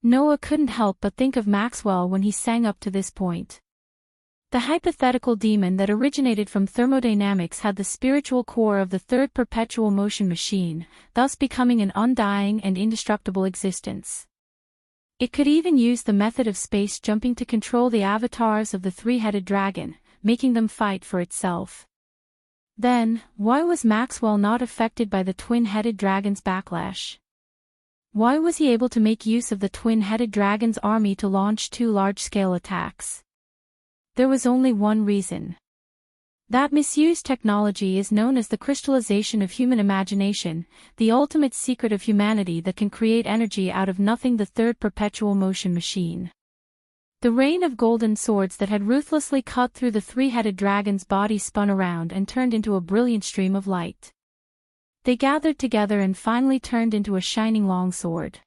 Noah couldn't help but think of Maxwell when he sang up to this point. The hypothetical demon that originated from thermodynamics had the spiritual core of the third perpetual motion machine, thus becoming an undying and indestructible existence. It could even use the method of space jumping to control the avatars of the three-headed dragon, making them fight for itself. Then, why was Maxwell not affected by the twin-headed dragon's backlash? Why was he able to make use of the twin-headed dragon's army to launch two large-scale attacks? There was only one reason. That misused technology is known as the crystallization of human imagination, the ultimate secret of humanity that can create energy out of nothing, the third perpetual motion machine. The rain of golden swords that had ruthlessly cut through the three-headed dragon's body spun around and turned into a brilliant stream of light. They gathered together and finally turned into a shining longsword.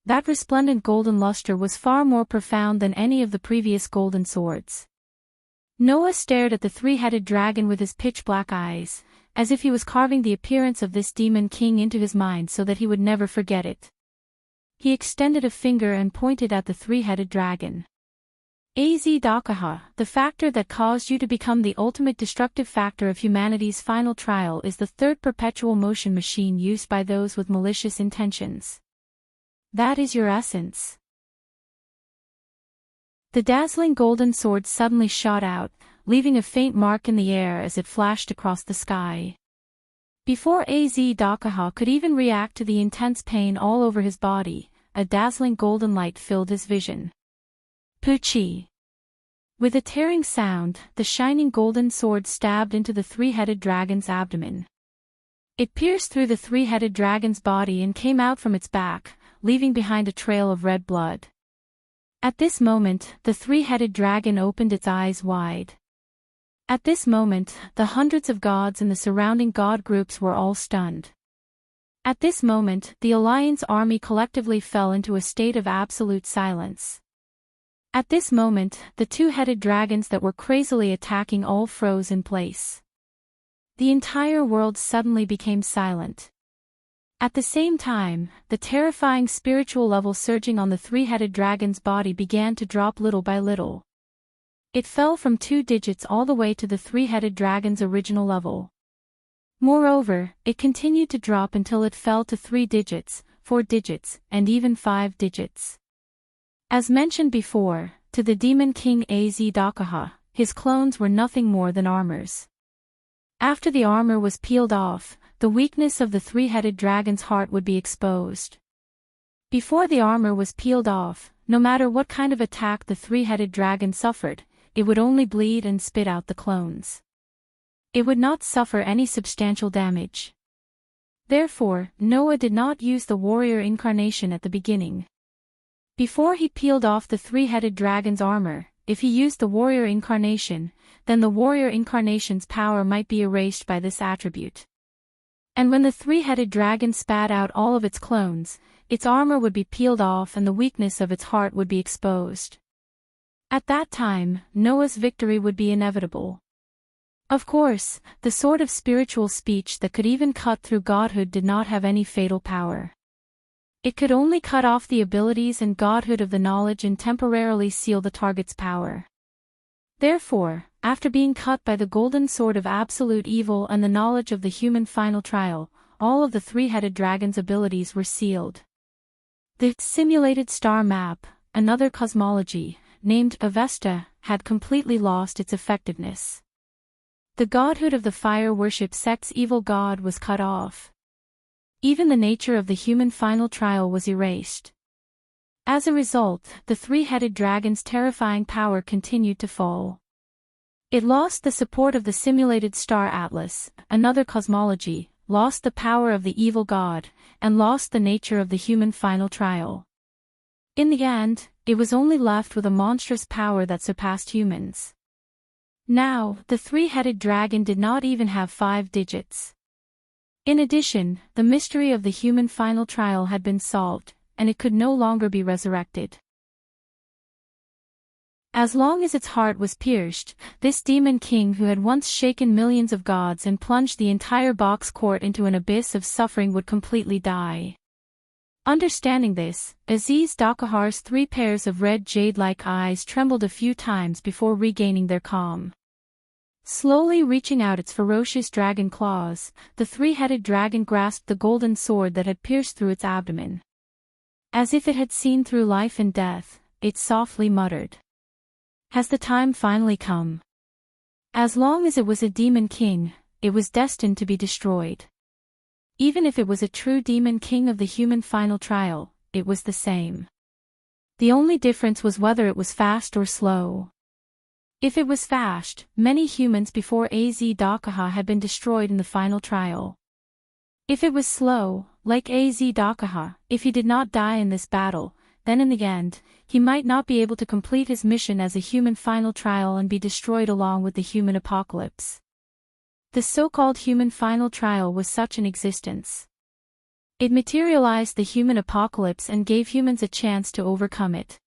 That resplendent golden luster was far more profound than any of the previous golden swords. Noah stared at the three-headed dragon with his pitch-black eyes, as if he was carving the appearance of this demon king into his mind so that he would never forget it. He extended a finger and pointed at the three-headed dragon. Az-Dakaha, the factor that caused you to become the ultimate destructive factor of humanity's final trial is the third perpetual motion machine used by those with malicious intentions. That is your essence. The dazzling golden sword suddenly shot out, leaving a faint mark in the air as it flashed across the sky. Before Az-Dakaha could even react to the intense pain all over his body, a dazzling golden light filled his vision. Puchi! With a tearing sound, the shining golden sword stabbed into the three-headed dragon's abdomen. It pierced through the three-headed dragon's body and came out from its back, leaving behind a trail of red blood. At this moment, the three-headed dragon opened its eyes wide. At this moment, the hundreds of gods in the surrounding god groups were all stunned. At this moment, the Alliance army collectively fell into a state of absolute silence. At this moment, the two-headed dragons that were crazily attacking all froze in place. The entire world suddenly became silent. At the same time, the terrifying spiritual level surging on the three-headed dragon's body began to drop little by little. It fell from 2 digits all the way to the three-headed dragon's original level. Moreover, it continued to drop until it fell to 3 digits, 4 digits, and even 5 digits. As mentioned before, to the demon king Az-Dakaha, his clones were nothing more than armors. After the armor was peeled off, the weakness of the three-headed dragon's heart would be exposed. Before the armor was peeled off, no matter what kind of attack the three-headed dragon suffered, it would only bleed and spit out the clones. It would not suffer any substantial damage. Therefore, Noah did not use the warrior incarnation at the beginning. Before he peeled off the three-headed dragon's armor, if he used the warrior incarnation, then the warrior incarnation's power might be erased by this attribute. And when the three-headed dragon spat out all of its clones, its armor would be peeled off and the weakness of its heart would be exposed. At that time, Noah's victory would be inevitable. Of course, the sort of spiritual speech that could even cut through godhood did not have any fatal power. It could only cut off the abilities and godhood of the knowledge and temporarily seal the target's power. Therefore, after being cut by the golden sword of absolute evil and the knowledge of the human final trial, all of the three-headed dragon's abilities were sealed. The simulated star map, another cosmology, named Avesta, had completely lost its effectiveness. The godhood of the fire worship sect's evil god was cut off. Even the nature of the human final trial was erased. As a result, the three-headed dragon's terrifying power continued to fall. It lost the support of the simulated star Atlas, another cosmology, lost the power of the evil god, and lost the nature of the human final trial. In the end, it was only left with a monstrous power that surpassed humans. Now, the three-headed dragon did not even have 5 digits. In addition, the mystery of the human final trial had been solved, and it could no longer be resurrected. As long as its heart was pierced, this demon king who had once shaken millions of gods and plunged the entire box court into an abyss of suffering would completely die. Understanding this, Aziz Dakahar's 3 pairs of red jade-like eyes trembled a few times before regaining their calm. Slowly reaching out its ferocious dragon claws, the three-headed dragon grasped the golden sword that had pierced through its abdomen. As if it had seen through life and death, it softly muttered. Has the time finally come? As long as it was a demon king, it was destined to be destroyed. Even if it was a true demon king of the human final trial, it was the same. The only difference was whether it was fast or slow. If it was fast, many humans before AZ Dakaha had been destroyed in the final trial. If it was slow, like AZ Dakaha, if he did not die in this battle, then in the end, he might not be able to complete his mission as a human final trial and be destroyed along with the human apocalypse. The so-called human final trial was such an existence. It materialized the human apocalypse and gave humans a chance to overcome it.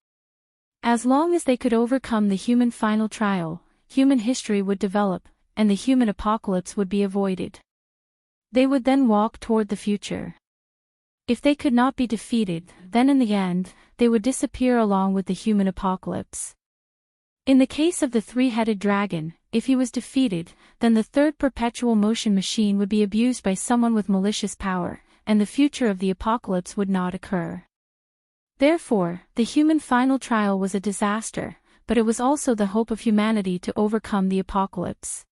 As long as they could overcome the human final trial, human history would develop, and the human apocalypse would be avoided. They would then walk toward the future. If they could not be defeated, then in the end, they would disappear along with the human apocalypse. In the case of the three-headed dragon, if he was defeated, then the third perpetual motion machine would be abused by someone with malicious power, and the future of the apocalypse would not occur. Therefore, the human final trial was a disaster, but it was also the hope of humanity to overcome the apocalypse.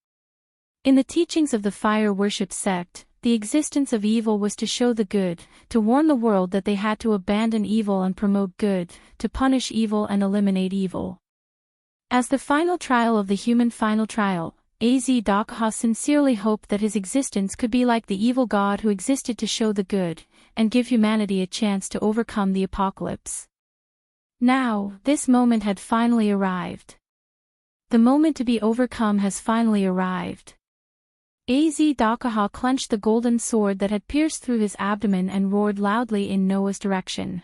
In the teachings of the fire worship sect, the existence of evil was to show the good, to warn the world that they had to abandon evil and promote good, to punish evil and eliminate evil. As the final trial of the human final trial, AZ Dakaha sincerely hoped that his existence could be like the evil god who existed to show the good, and give humanity a chance to overcome the apocalypse. Now, this moment had finally arrived. The moment to be overcome has finally arrived. AZ Dakaha clenched the golden sword that had pierced through his abdomen and roared loudly in Noah's direction.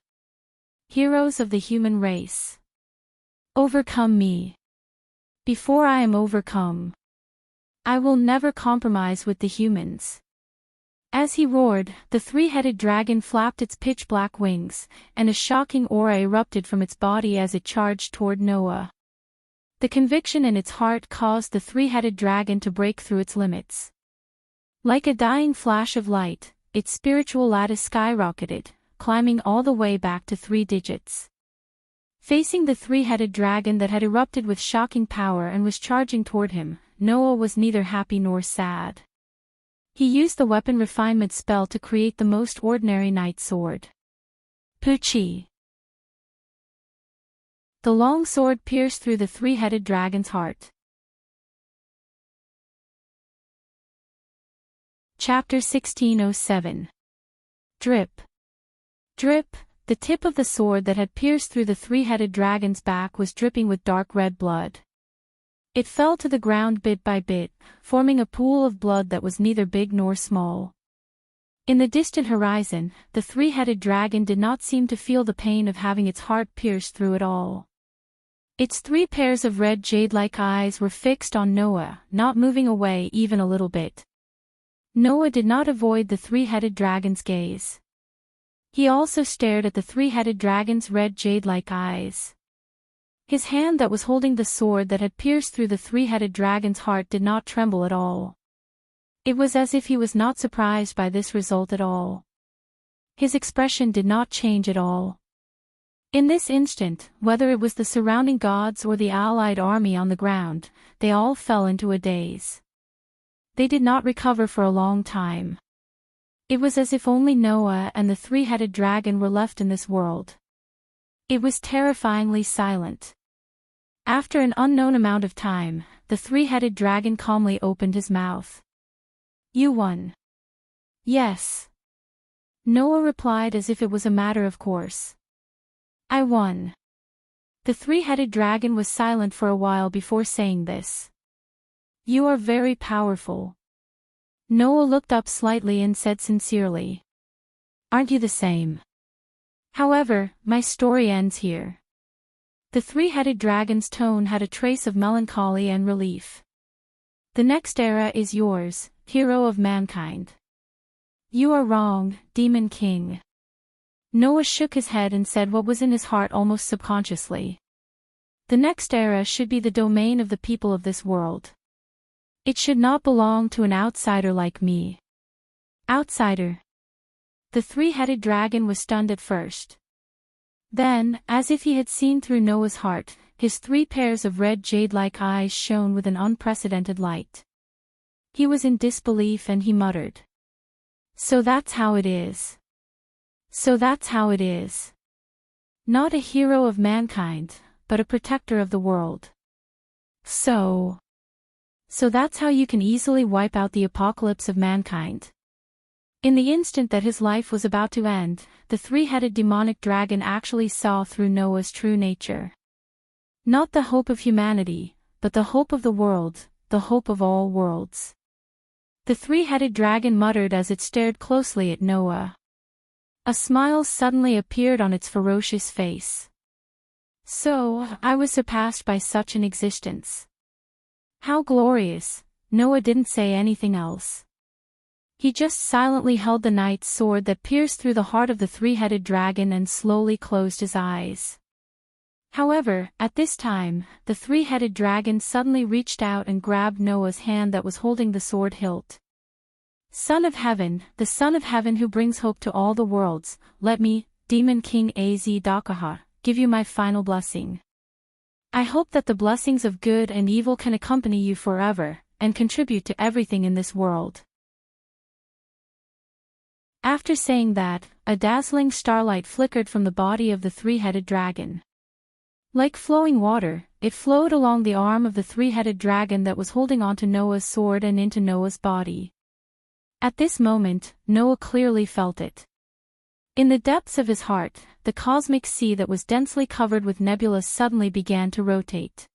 Heroes of the human race! Overcome me! Before I am overcome, I will never compromise with the humans. As he roared, the three-headed dragon flapped its pitch-black wings, and a shocking aura erupted from its body as it charged toward Noah. The conviction in its heart caused the three-headed dragon to break through its limits. Like a dying flash of light, its spiritual lattice skyrocketed, climbing all the way back to 3 digits. Facing the three-headed dragon that had erupted with shocking power and was charging toward him, Noah was neither happy nor sad. He used the weapon refinement spell to create the most ordinary knight sword. Puchi! The long sword pierced through the three-headed dragon's heart. Chapter 1607. Drip. Drip. The tip of the sword that had pierced through the three-headed dragon's back was dripping with dark red blood. It fell to the ground bit by bit, forming a pool of blood that was neither big nor small. In the distant horizon, the three-headed dragon did not seem to feel the pain of having its heart pierced through at all. Its 3 pairs of red jade-like eyes were fixed on Noah, not moving away even a little bit. Noah did not avoid the three-headed dragon's gaze. He also stared at the three-headed dragon's red jade-like eyes. His hand that was holding the sword that had pierced through the three-headed dragon's heart did not tremble at all. It was as if he was not surprised by this result at all. His expression did not change at all. In this instant, whether it was the surrounding gods or the allied army on the ground, they all fell into a daze. They did not recover for a long time. It was as if only Noah and the three-headed dragon were left in this world. It was terrifyingly silent. After an unknown amount of time, the three-headed dragon calmly opened his mouth. "You won." "Yes." Noah replied as if it was a matter of course. "I won." The three-headed dragon was silent for a while before saying this. "You are very powerful." Noah looked up slightly and said sincerely, "Aren't you the same? However, my story ends here." The three-headed dragon's tone had a trace of melancholy and relief. "The next era is yours, hero of mankind." "You are wrong, Demon King." Noah shook his head and said what was in his heart almost subconsciously. "The next era should be the domain of the people of this world. It should not belong to an outsider like me." "Outsider?" The three-headed dragon was stunned at first. Then, as if he had seen through Noah's heart, his 3 pairs of red jade-like eyes shone with an unprecedented light. He was in disbelief and he muttered, "So that's how it is. So that's how it is. Not a hero of mankind, but a protector of the world. So that's how you can easily wipe out the apocalypse of mankind." In the instant that his life was about to end, the three-headed demonic dragon actually saw through Noah's true nature. Not the hope of humanity, but the hope of the world, the hope of all worlds. The three-headed dragon muttered as it stared closely at Noah. A smile suddenly appeared on its ferocious face. "So, I was surpassed by such an existence. How glorious." Noah didn't say anything else. He just silently held the knight's sword that pierced through the heart of the three-headed dragon and slowly closed his eyes. However, at this time, the three-headed dragon suddenly reached out and grabbed Noah's hand that was holding the sword hilt. "Son of Heaven, the Son of Heaven who brings hope to all the worlds, let me, Demon King Az-Dakaha, give you my final blessing. I hope that the blessings of good and evil can accompany you forever, and contribute to everything in this world." After saying that, a dazzling starlight flickered from the body of the three-headed dragon. Like flowing water, it flowed along the arm of the three-headed dragon that was holding onto Noah's sword and into Noah's body. At this moment, Noah clearly felt it. In the depths of his heart, the cosmic sea that was densely covered with nebulas suddenly began to rotate.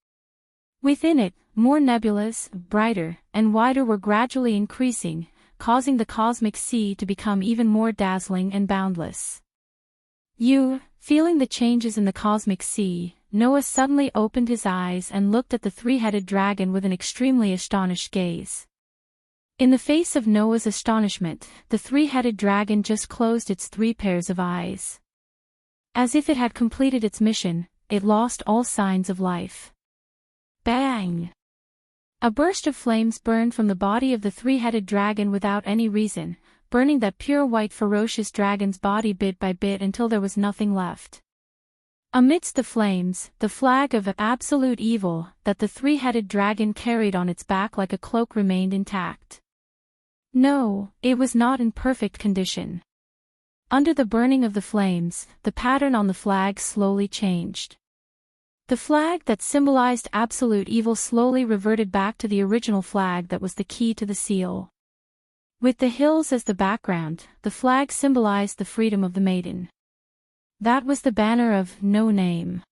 Within it, more nebulas, brighter and wider, were gradually increasing, causing the cosmic sea to become even more dazzling and boundless. Feeling the changes in the cosmic sea, Noah suddenly opened his eyes and looked at the three-headed dragon with an extremely astonished gaze. In the face of Noah's astonishment, the three-headed dragon just closed its 3 pairs of eyes. As if it had completed its mission, it lost all signs of life. Bang! A burst of flames burned from the body of the three-headed dragon without any reason, burning that pure white ferocious dragon's body bit by bit until there was nothing left. Amidst the flames, the flag of absolute evil that the three-headed dragon carried on its back like a cloak remained intact. No, it was not in perfect condition. Under the burning of the flames, the pattern on the flag slowly changed. The flag that symbolized absolute evil slowly reverted back to the original flag that was the key to the seal. With the hills as the background, the flag symbolized the freedom of the Maiden. That was the banner of No Name.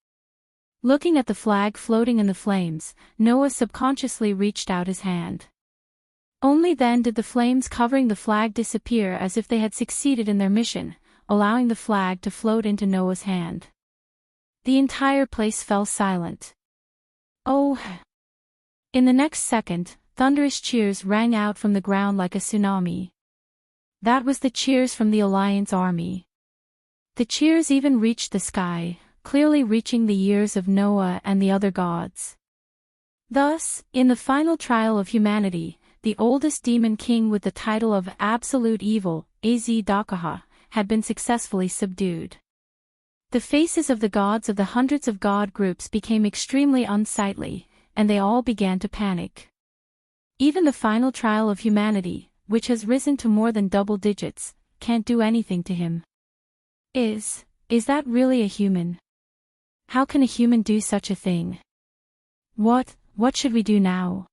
Looking at the flag floating in the flames, Noah subconsciously reached out his hand. Only then did the flames covering the flag disappear as if they had succeeded in their mission, allowing the flag to float into Noah's hand. The entire place fell silent. Oh! In the next second, thunderous cheers rang out from the ground like a tsunami. That was the cheers from the Alliance army. The cheers even reached the sky, clearly reaching the ears of Noah and the other gods. Thus, in the final trial of humanity, the oldest demon king with the title of Absolute Evil, Az-Dakaha, had been successfully subdued. The faces of the gods of the hundreds of god groups became extremely unsightly, and they all began to panic. Even the final trial of humanity, which has risen to more than double digits, can't do anything to him. Is that really a human? How can a human do such a thing? What should we do now?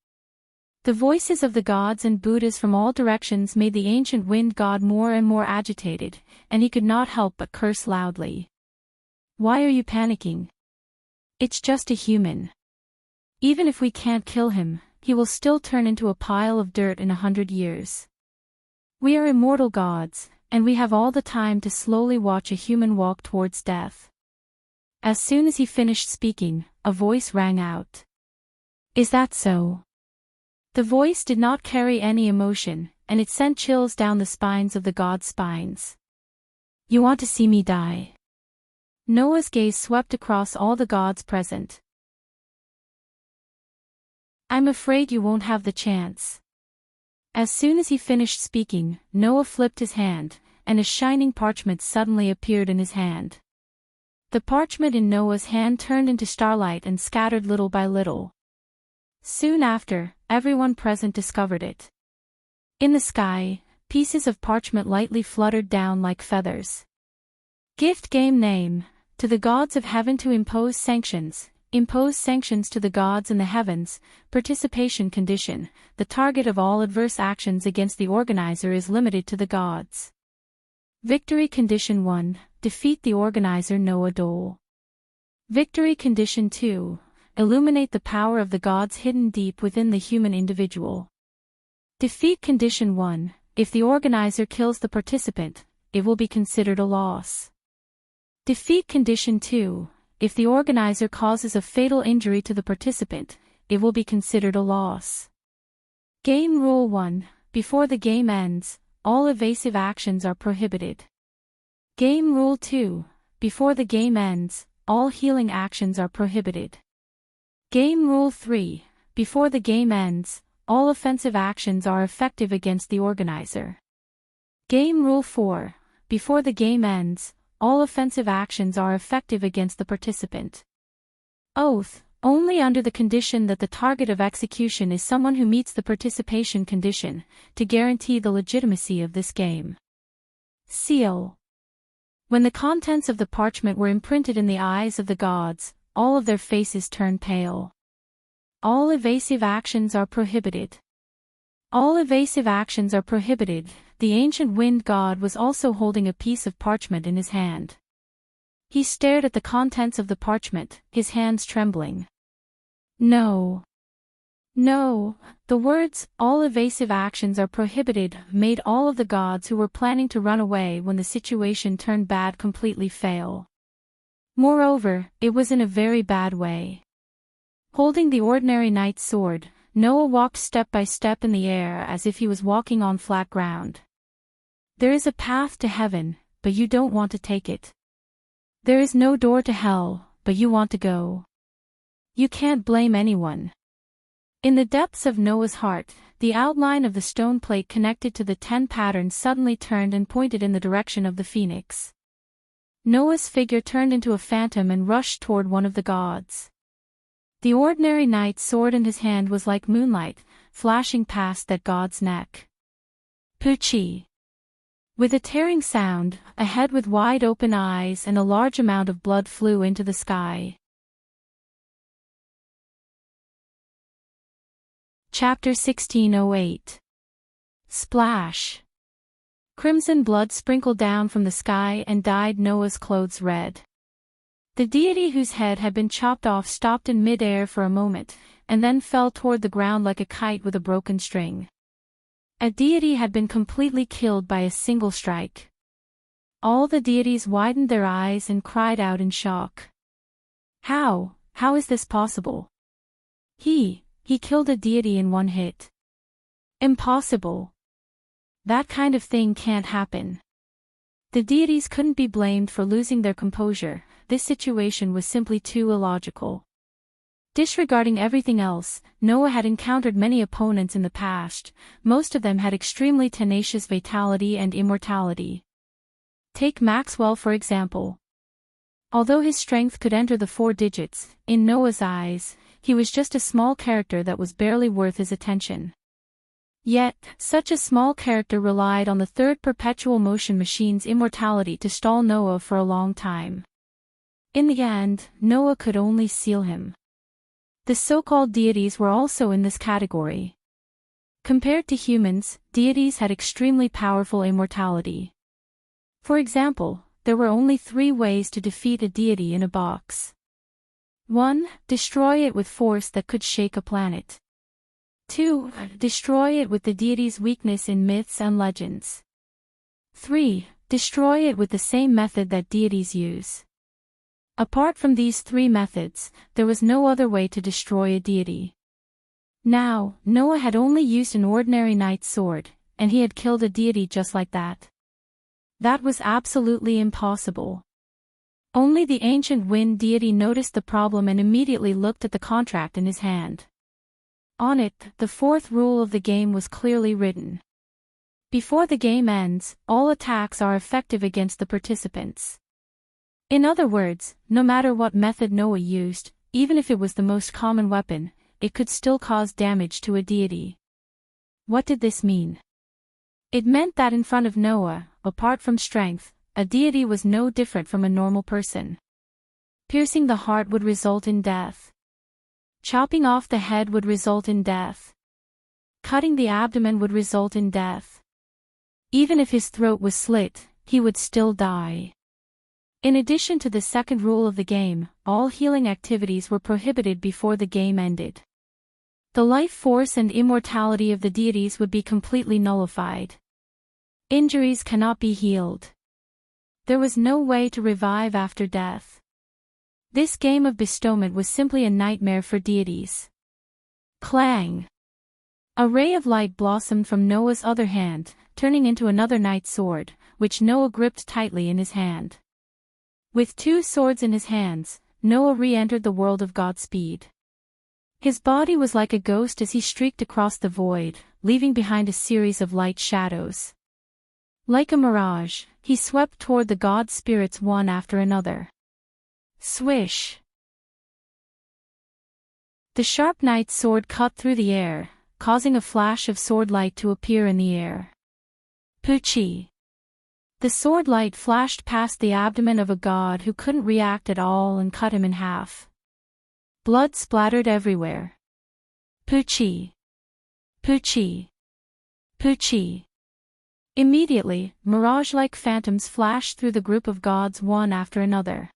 The voices of the gods and Buddhas from all directions made the ancient wind god more and more agitated, and he could not help but curse loudly. Why are you panicking? It's just a human. Even if we can't kill him, he will still turn into a pile of dirt in 100 years. We are immortal gods, and we have all the time to slowly watch a human walk towards death. As soon as he finished speaking, a voice rang out. Is that so? The voice did not carry any emotion, and it sent chills down the spines of the gods' spines. You want to see me die? Noah's gaze swept across all the gods present. I'm afraid you won't have the chance. As soon as he finished speaking, Noah flipped his hand, and a shining parchment suddenly appeared in his hand. The parchment in Noah's hand turned into starlight and scattered little by little. Soon after, everyone present discovered it. In the sky, pieces of parchment lightly fluttered down like feathers. Gift game name: to the gods of heaven to impose sanctions to the gods in the heavens. Participation condition: the target of all adverse actions against the organizer is limited to the gods. Victory condition 1: defeat the organizer Noah Dole. Victory condition 2: illuminate the power of the gods hidden deep within the human individual. Defeat condition 1: if the organizer kills the participant, it will be considered a loss. Defeat condition 2: if the organizer causes a fatal injury to the participant, it will be considered a loss. Game Rule 1: before the game ends, all evasive actions are prohibited. Game Rule 2: before the game ends, all healing actions are prohibited. Game Rule 3: before the game ends, all offensive actions are effective against the organizer. Game Rule 4: before the game ends, all offensive actions are effective against the participant. Oath: only under the condition that the target of execution is someone who meets the participation condition, to guarantee the legitimacy of this game. Seal: when the contents of the parchment were imprinted in the eyes of the gods, all of their faces turned pale. All evasive actions are prohibited. All evasive actions are prohibited. The ancient wind god was also holding a piece of parchment in his hand. He stared at the contents of the parchment, his hands trembling. No. The words, all evasive actions are prohibited, made all of the gods who were planning to run away when the situation turned bad completely fail. Moreover, it was in a very bad way. Holding the ordinary knight's sword, Noah walked step by step in the air as if he was walking on flat ground. There is a path to heaven, but you don't want to take it. There is no door to hell, but you want to go. You can't blame anyone. In the depths of Noah's heart, the outline of the stone plate connected to the 10 patterns suddenly turned and pointed in the direction of the phoenix. Noah's figure turned into a phantom and rushed toward one of the gods. The ordinary knight's sword in his hand was like moonlight, flashing past that god's neck. Poochie! With a tearing sound, a head with wide open eyes and a large amount of blood flew into the sky. Chapter 1608. Splash! Crimson blood sprinkled down from the sky and dyed Noah's clothes red. The deity whose head had been chopped off stopped in mid-air for a moment, and then fell toward the ground like a kite with a broken string. A deity had been completely killed by a single strike. All the deities widened their eyes and cried out in shock. How is this possible? He killed a deity in one hit. Impossible. That kind of thing can't happen. The deities couldn't be blamed for losing their composure. This situation was simply too illogical. Disregarding everything else, Noah had encountered many opponents in the past. Most of them had extremely tenacious vitality and immortality. Take Maxwell for example. Although his strength could enter the 4 digits, in Noah's eyes, he was just a small character that was barely worth his attention. Yet, such a small character relied on the third perpetual motion machine's immortality to stall Noah for a long time. In the end, Noah could only seal him. The so-called deities were also in this category. Compared to humans, deities had extremely powerful immortality. For example, there were only 3 ways to defeat a deity in a box. 1. Destroy it with force that could shake a planet. 2. Destroy it with the deity's weakness in myths and legends. 3. Destroy it with the same method that deities use. Apart from these 3 methods, there was no other way to destroy a deity. Now, Noah had only used an ordinary knight's sword, and he had killed a deity just like that. That was absolutely impossible. Only the ancient wind deity noticed the problem and immediately looked at the contract in his hand. On it, the 4th rule of the game was clearly written. Before the game ends, all attacks are effective against the participants. In other words, no matter what method Noah used, even if it was the most common weapon, it could still cause damage to a deity. What did this mean? It meant that in front of Noah, apart from strength, a deity was no different from a normal person. Piercing the heart would result in death. Chopping off the head would result in death. Cutting the abdomen would result in death. Even if his throat was slit, he would still die. In addition to the 2nd rule of the game, all healing activities were prohibited before the game ended. The life force and immortality of the deities would be completely nullified. Injuries cannot be healed. There was no way to revive after death. This game of bestowment was simply a nightmare for deities. Clang! A ray of light blossomed from Noah's other hand, turning into another knight's sword, which Noah gripped tightly in his hand. With 2 swords in his hands, Noah re-entered the world of Godspeed. His body was like a ghost as he streaked across the void, leaving behind a series of light shadows. Like a mirage, he swept toward the god spirits one after another. Swish! The sharp knight's sword cut through the air, causing a flash of sword light to appear in the air. Poochie! The sword light flashed past the abdomen of a god who couldn't react at all and cut him in half. Blood splattered everywhere. Poochie! Poochie! Poochie! Immediately, mirage-like phantoms flashed through the group of gods one after another.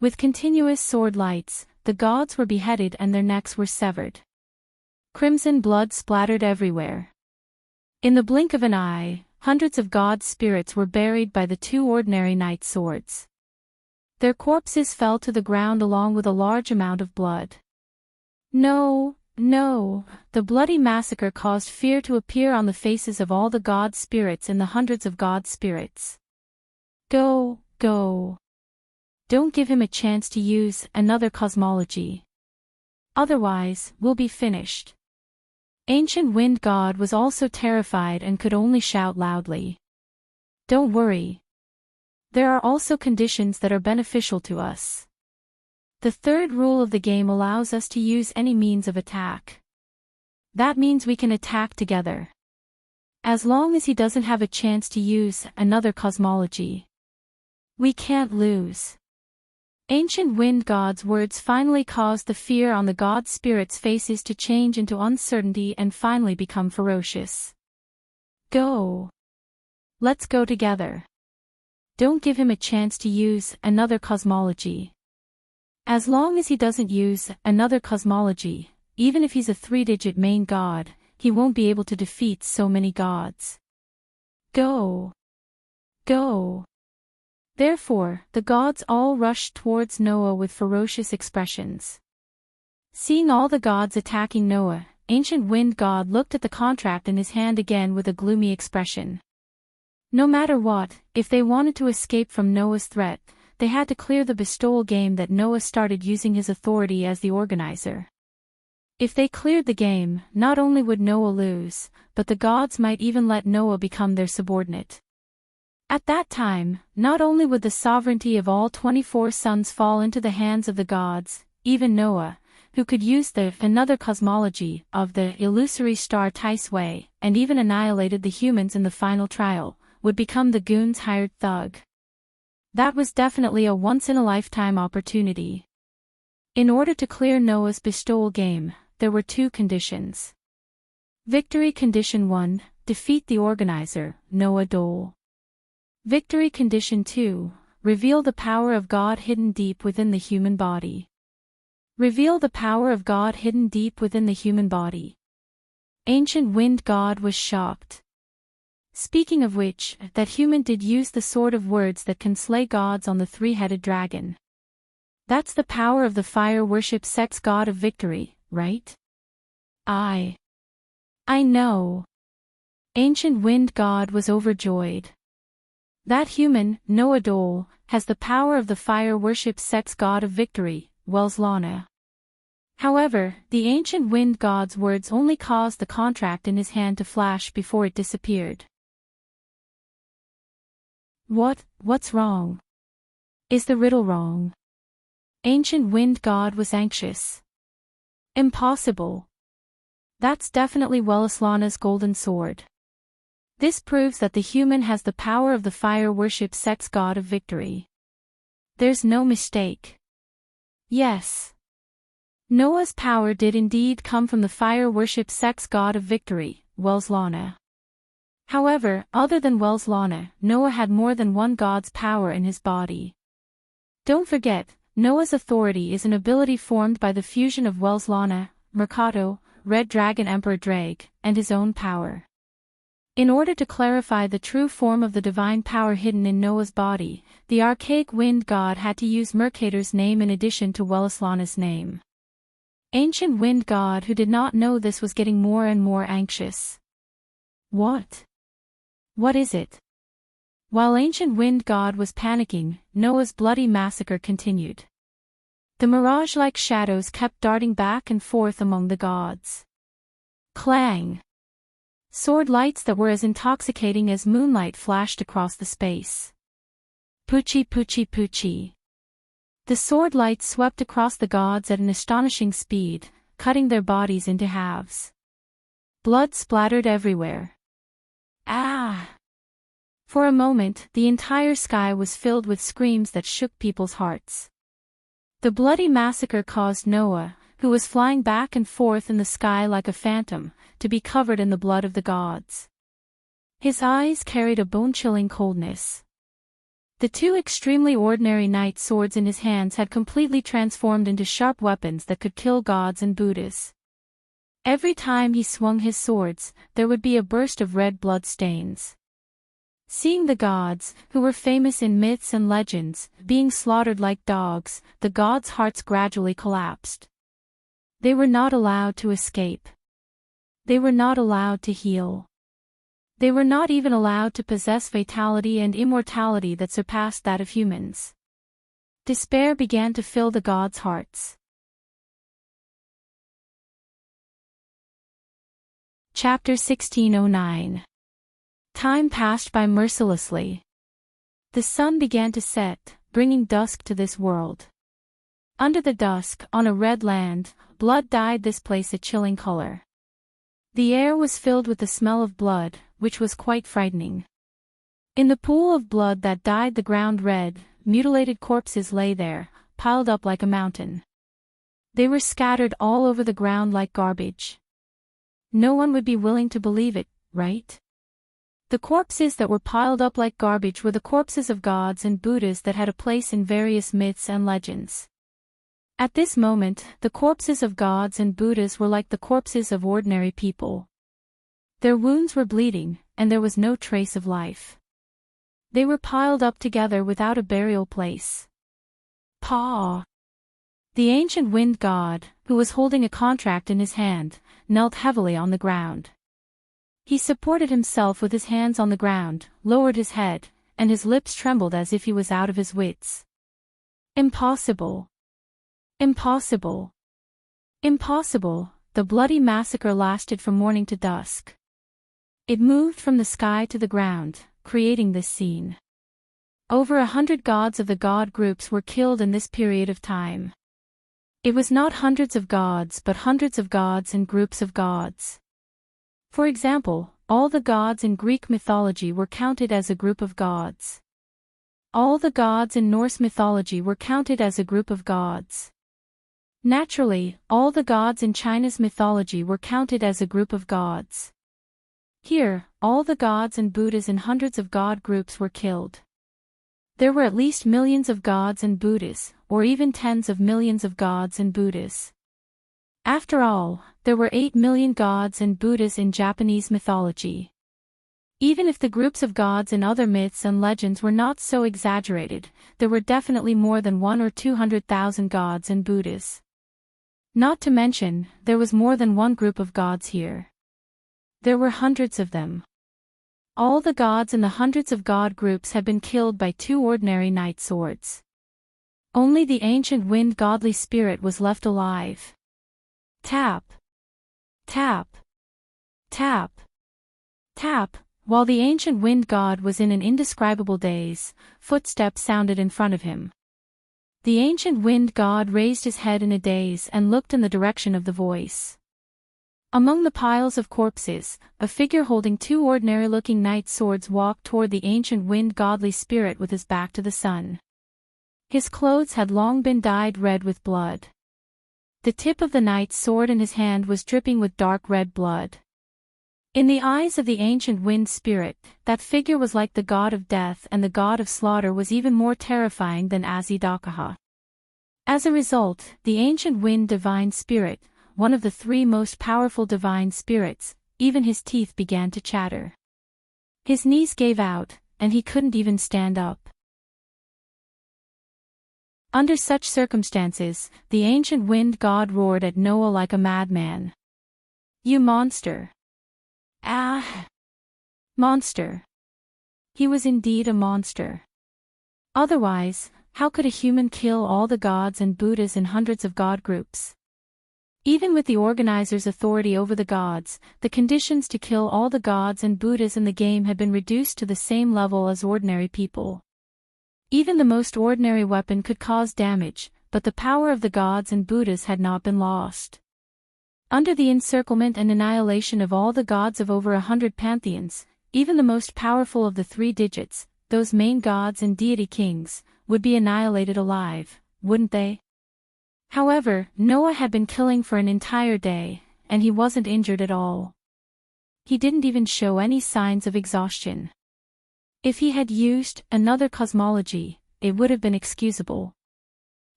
With continuous sword lights, the gods were beheaded and their necks were severed. Crimson blood splattered everywhere. In the blink of an eye, hundreds of god spirits were buried by the 2 ordinary knight swords. Their corpses fell to the ground along with a large amount of blood. No, no, the bloody massacre caused fear to appear on the faces of all the god spirits and the hundreds of god spirits. Go, go. Don't give him a chance to use another cosmology. Otherwise, we'll be finished. Ancient Wind God was also terrified and could only shout loudly. Don't worry. There are also conditions that are beneficial to us. The 3rd rule of the game allows us to use any means of attack. That means we can attack together. As long as he doesn't have a chance to use another cosmology. We can't lose. Ancient Wind God's words finally caused the fear on the god spirits' faces to change into uncertainty and finally become ferocious. Go. Let's go together. Don't give him a chance to use another cosmology. As long as he doesn't use another cosmology, even if he's a 3-digit main god, he won't be able to defeat so many gods. Go. Go. Therefore, the gods all rushed towards Noah with ferocious expressions. Seeing all the gods attacking Noah, Ancient Wind God looked at the contract in his hand again with a gloomy expression. No matter what, if they wanted to escape from Noah's threat, they had to clear the bestowal game that Noah started using his authority as the organizer. If they cleared the game, not only would Noah lose, but the gods might even let Noah become their subordinate. At that time, not only would the sovereignty of all 24 sons fall into the hands of the gods, even Noah, who could use the another cosmology of the illusory star Ticeway, and even annihilated the humans in the final trial, would become the goon's hired thug. That was definitely a once-in-a-lifetime opportunity. In order to clear Noah's bestowal game, there were two conditions. Victory Condition 1, defeat the organizer, Noah Dole. Victory Condition 2, reveal the power of God hidden deep within the human body. Reveal the power of God hidden deep within the human body. Ancient Wind God was shocked. Speaking of which, that human did use the sword of words that can slay gods on the three-headed dragon. That's the power of the fire worship sex god of victory, right? I know. Ancient Wind God was overjoyed. That human, Noah Dole, has the power of the fire worship sex god of victory, Wells Lana. However, the Ancient Wind God's words only caused the contract in his hand to flash before it disappeared. What's wrong? Is the riddle wrong? Ancient Wind God was anxious. Impossible. That's definitely Wellislana's golden sword. This proves that the human has the power of the fire worship sex god of victory. There's no mistake. Yes. Noah's power did indeed come from the fire worship sex god of victory, Wells Lana. However, other than Wells Lana, Noah had more than one god's power in his body. Don't forget, Noah's authority is an ability formed by the fusion of Wells Lana, Mercato, Red Dragon Emperor Drake, and his own power. In order to clarify the true form of the divine power hidden in Noah's body, the archaic wind god had to use Mercator's name in addition to Wellislana's name. Ancient Wind God who did not know this was getting more and more anxious. What is it? While Ancient Wind God was panicking, Noah's bloody massacre continued. The mirage-like shadows kept darting back and forth among the gods. Clang! Sword lights that were as intoxicating as moonlight flashed across the space. Poochie poochie poochie. The sword lights swept across the gods at an astonishing speed, cutting their bodies into halves. Blood splattered everywhere. Ah! For a moment, the entire sky was filled with screams that shook people's hearts. The bloody massacre caused Noah, who was flying back and forth in the sky like a phantom, to be covered in the blood of the gods. His eyes carried a bone-chilling coldness. The two extremely ordinary knight swords in his hands had completely transformed into sharp weapons that could kill gods and Buddhas. Every time he swung his swords, there would be a burst of red blood stains. Seeing the gods, who were famous in myths and legends, being slaughtered like dogs, the gods' hearts gradually collapsed. They were not allowed to escape. They were not allowed to heal. They were not even allowed to possess vitality and immortality that surpassed that of humans. Despair began to fill the gods' hearts. Chapter 1609. Time passed by mercilessly. The sun began to set, bringing dusk to this world. Under the dusk, on a red land, blood dyed this place a chilling color. The air was filled with the smell of blood, which was quite frightening. In the pool of blood that dyed the ground red, mutilated corpses lay there, piled up like a mountain. They were scattered all over the ground like garbage. No one would be willing to believe it, right? The corpses that were piled up like garbage were the corpses of gods and Buddhas that had a place in various myths and legends. At this moment, the corpses of gods and Buddhas were like the corpses of ordinary people. Their wounds were bleeding, and there was no trace of life. They were piled up together without a burial place. Paw! The ancient wind god, who was holding a contract in his hand, knelt heavily on the ground. He supported himself with his hands on the ground, lowered his head, and his lips trembled as if he was out of his wits. Impossible! Impossible! Impossible! The bloody massacre lasted from morning to dusk. It moved from the sky to the ground, creating this scene. Over 100 gods of the god groups were killed in this period of time. It was not hundreds of gods but hundreds of gods and groups of gods. For example, all the gods in Greek mythology were counted as a group of gods. All the gods in Norse mythology were counted as a group of gods. Naturally, all the gods in China's mythology were counted as a group of gods. Here, all the gods and Buddhas in hundreds of god groups were killed. There were at least millions of gods and Buddhas, or even tens of millions of gods and Buddhas. After all, there were 8 million gods and Buddhas in Japanese mythology. Even if the groups of gods in other myths and legends were not so exaggerated, there were definitely more than 1 or 200,000 gods and Buddhas. Not to mention, there was more than one group of gods here. There were hundreds of them. All the gods in the hundreds of god groups had been killed by 2 ordinary night swords. Only the ancient wind godly spirit was left alive. Tap. Tap. Tap. Tap. While the ancient wind god was in an indescribable daze, footsteps sounded in front of him. The ancient wind god raised his head in a daze and looked in the direction of the voice. Among the piles of corpses, a figure holding 2 ordinary-looking night swords walked toward the ancient wind godly spirit with his back to the sun. His clothes had long been dyed red with blood. The tip of the knight's sword in his hand was dripping with dark red blood. In the eyes of the ancient wind spirit, that figure was like the god of death, and the god of slaughter was even more terrifying than Azidakaha. As a result, the ancient wind divine spirit, one of the 3 most powerful divine spirits, even his teeth began to chatter. His knees gave out, and he couldn't even stand up. Under such circumstances, the ancient wind god roared at Noah like a madman. "You monster! Ah! Monster!" He was indeed a monster. Otherwise, how could a human kill all the gods and Buddhas in hundreds of god groups? Even with the organizers' authority over the gods, the conditions to kill all the gods and Buddhas in the game had been reduced to the same level as ordinary people. Even the most ordinary weapon could cause damage, but the power of the gods and Buddhas had not been lost. Under the encirclement and annihilation of all the gods of over 100 pantheons, even the most powerful of the 3 digits, those main gods and deity kings, would be annihilated alive, wouldn't they? However, Noah had been killing for an entire day, and he wasn't injured at all. He didn't even show any signs of exhaustion. If he had used another cosmology, it would have been excusable.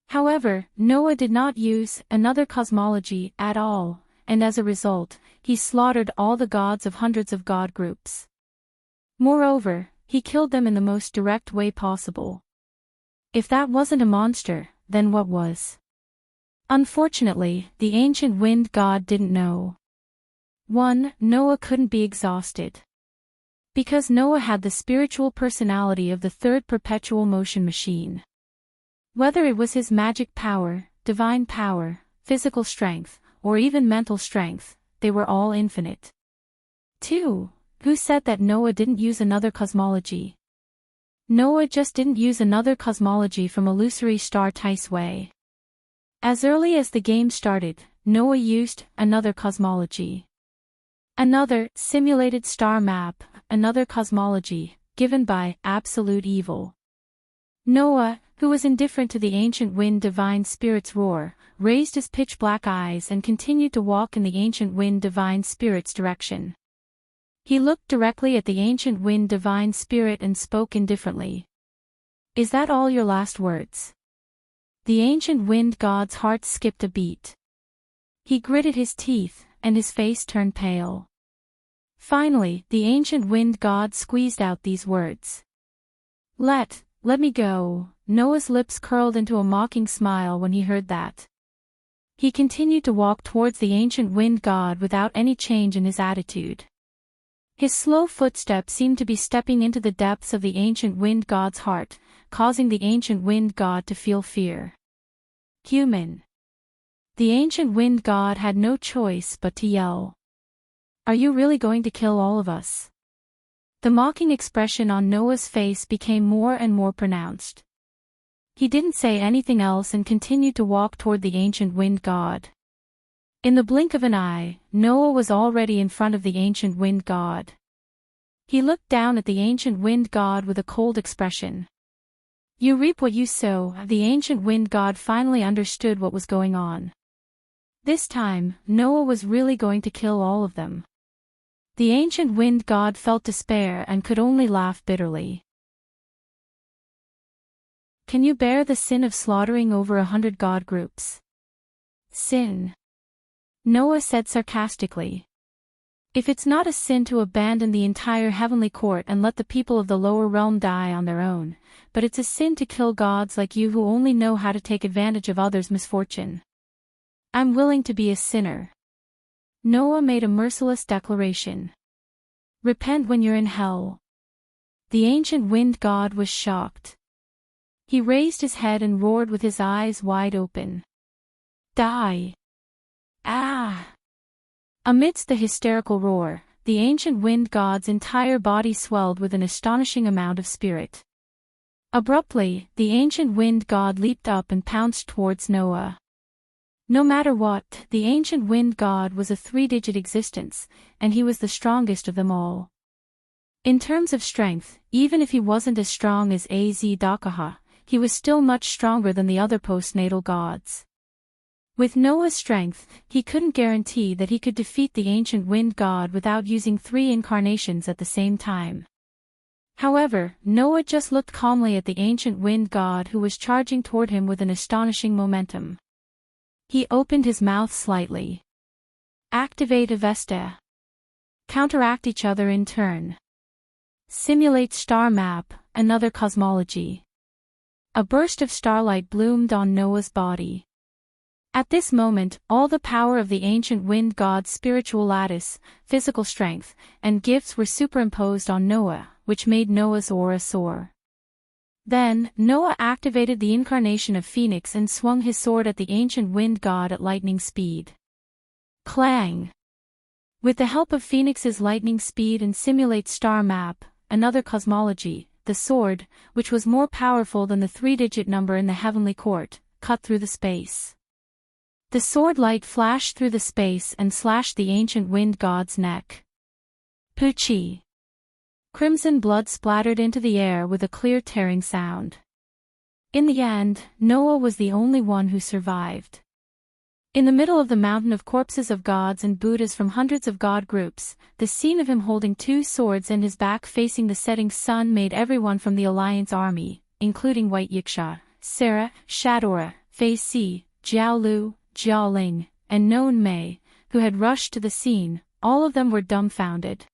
However, Noah did not use another cosmology at all, and as a result, he slaughtered all the gods of hundreds of god groups. Moreover, he killed them in the most direct way possible. If that wasn't a monster, then what was? Unfortunately, the ancient wind god didn't know. 1. Noah couldn't be exhausted. Because Noah had the spiritual personality of the 3rd perpetual motion machine. Whether it was his magic power, divine power, physical strength, or even mental strength, they were all infinite. 2. Who said that Noah didn't use another cosmology? Noah just didn't use another cosmology from illusory star Tice way. As early as the game started, Noah used another cosmology. Another simulated star map, another cosmology, given by absolute evil. Noah, who was indifferent to the ancient wind divine spirit's roar, raised his pitch-black eyes and continued to walk in the ancient wind divine spirit's direction. He looked directly at the ancient wind divine spirit and spoke indifferently. "Is that all your last words?" The ancient wind god's heart skipped a beat. He gritted his teeth, and his face turned pale. Finally, the ancient wind god squeezed out these words. Let me go." Noah's lips curled into a mocking smile when he heard that. He continued to walk towards the ancient wind god without any change in his attitude. His slow footsteps seemed to be stepping into the depths of the ancient wind god's heart, causing the ancient wind god to feel fear. Human. The ancient wind god had no choice but to yell. "Are you really going to kill all of us?" The mocking expression on Noah's face became more and more pronounced. He didn't say anything else and continued to walk toward the ancient wind god. In the blink of an eye, Noah was already in front of the ancient wind god. He looked down at the ancient wind god with a cold expression. You reap what you sow. The ancient wind god finally understood what was going on. This time, Noah was really going to kill all of them. The ancient wind god felt despair and could only laugh bitterly. Can you bear the sin of slaughtering over 100 god groups? Sin? Noah said sarcastically. If it's not a sin to abandon the entire heavenly court and let the people of the lower realm die on their own, but it's a sin to kill gods like you who only know how to take advantage of others' misfortune. I'm willing to be a sinner. Noah made a merciless declaration. Repent when you're in hell. The ancient wind god was shocked. He raised his head and roared with his eyes wide open. Die! Ah! Amidst the hysterical roar, the ancient wind god's entire body swelled with an astonishing amount of spirit. Abruptly, the ancient wind god leaped up and pounced towards Noah. No matter what, the ancient wind god was a three-digit existence, and he was the strongest of them all. In terms of strength, even if he wasn't as strong as Az-Dakaha, he was still much stronger than the other postnatal gods. With Noah's strength, he couldn't guarantee that he could defeat the ancient wind god without using 3 incarnations at the same time. However, Noah just looked calmly at the ancient wind god who was charging toward him with an astonishing momentum. He opened his mouth slightly. Activate Avesta. Counteract each other in turn. Simulate star map, another cosmology. A burst of starlight bloomed on Noah's body. At this moment, all the power of the ancient wind god's spiritual lattice, physical strength, and gifts were superimposed on Noah, which made Noah's aura soar. Then, Noah activated the incarnation of Phoenix and swung his sword at the ancient wind god at lightning speed. Clang! With the help of Phoenix's lightning speed and simulate star map, another cosmology, the sword, which was more powerful than the 3-digit number in the heavenly court, cut through the space. The sword light flashed through the space and slashed the ancient wind god's neck. Poochie! Crimson blood splattered into the air with a clear tearing sound. In the end, Noah was the only one who survived. In the middle of the mountain of corpses of gods and Buddhas from hundreds of god groups, the scene of him holding 2 swords and his back facing the setting sun made everyone from the Alliance army, including White Yiksha, Sarah, Shadora, Fei Si, Jiao Lu, Jiao Ling, and Non Mei, who had rushed to the scene, all of them were dumbfounded.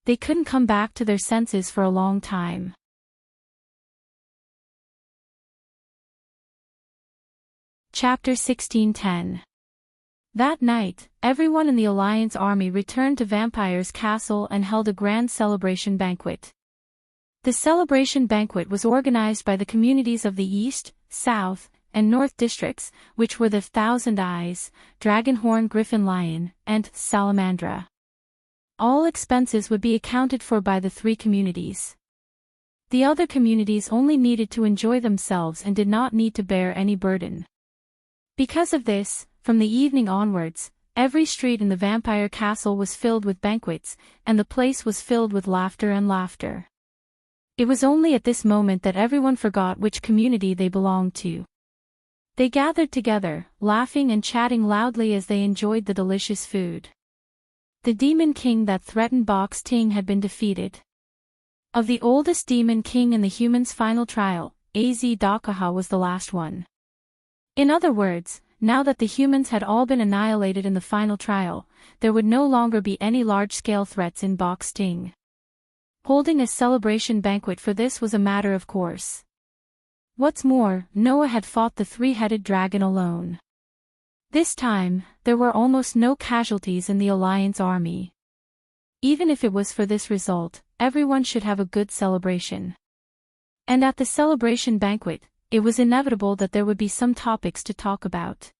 They couldn't come back to their senses for a long time. Chapter 16:10. That night, everyone in the Alliance army returned to Vampire's castle and held a grand celebration banquet. The celebration banquet was organized by the communities of the East, South, and North districts, which were the Thousand Eyes, Dragonhorn Griffin Lion, and Salamandra. All expenses would be accounted for by the 3 communities. The other communities only needed to enjoy themselves and did not need to bear any burden. Because of this, from the evening onwards, every street in the vampire castle was filled with banquets, and the place was filled with laughter and laughter. It was only at this moment that everyone forgot which community they belonged to. They gathered together, laughing and chatting loudly as they enjoyed the delicious food. The demon king that threatened Box Ting had been defeated. Of the oldest demon king in the humans' final trial, Az-Dakaha was the last one. In other words, now that the humans had all been annihilated in the final trial, there would no longer be any large-scale threats in Box Ting. Holding a celebration banquet for this was a matter of course. What's more, Noah had fought the 3-headed dragon alone. This time, there were almost no casualties in the Alliance army. Even if it was for this result, everyone should have a good celebration. And at the celebration banquet, it was inevitable that there would be some topics to talk about.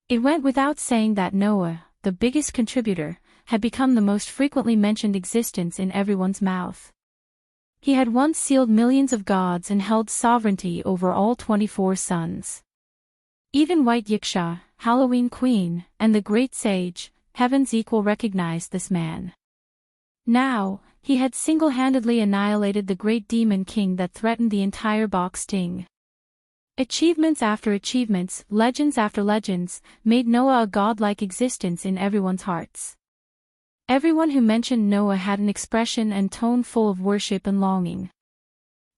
It went without saying that Noah, the biggest contributor, had become the most frequently mentioned existence in everyone's mouth. He had once sealed millions of gods and held sovereignty over all 24 suns. Even White Yiksha, Halloween Queen, and the Great Sage, Heaven's equal, recognized this man. Now, he had single-handedly annihilated the great demon king that threatened the entire box ting. Achievements after achievements, legends after legends, made Noah a godlike existence in everyone's hearts. Everyone who mentioned Noah had an expression and tone full of worship and longing.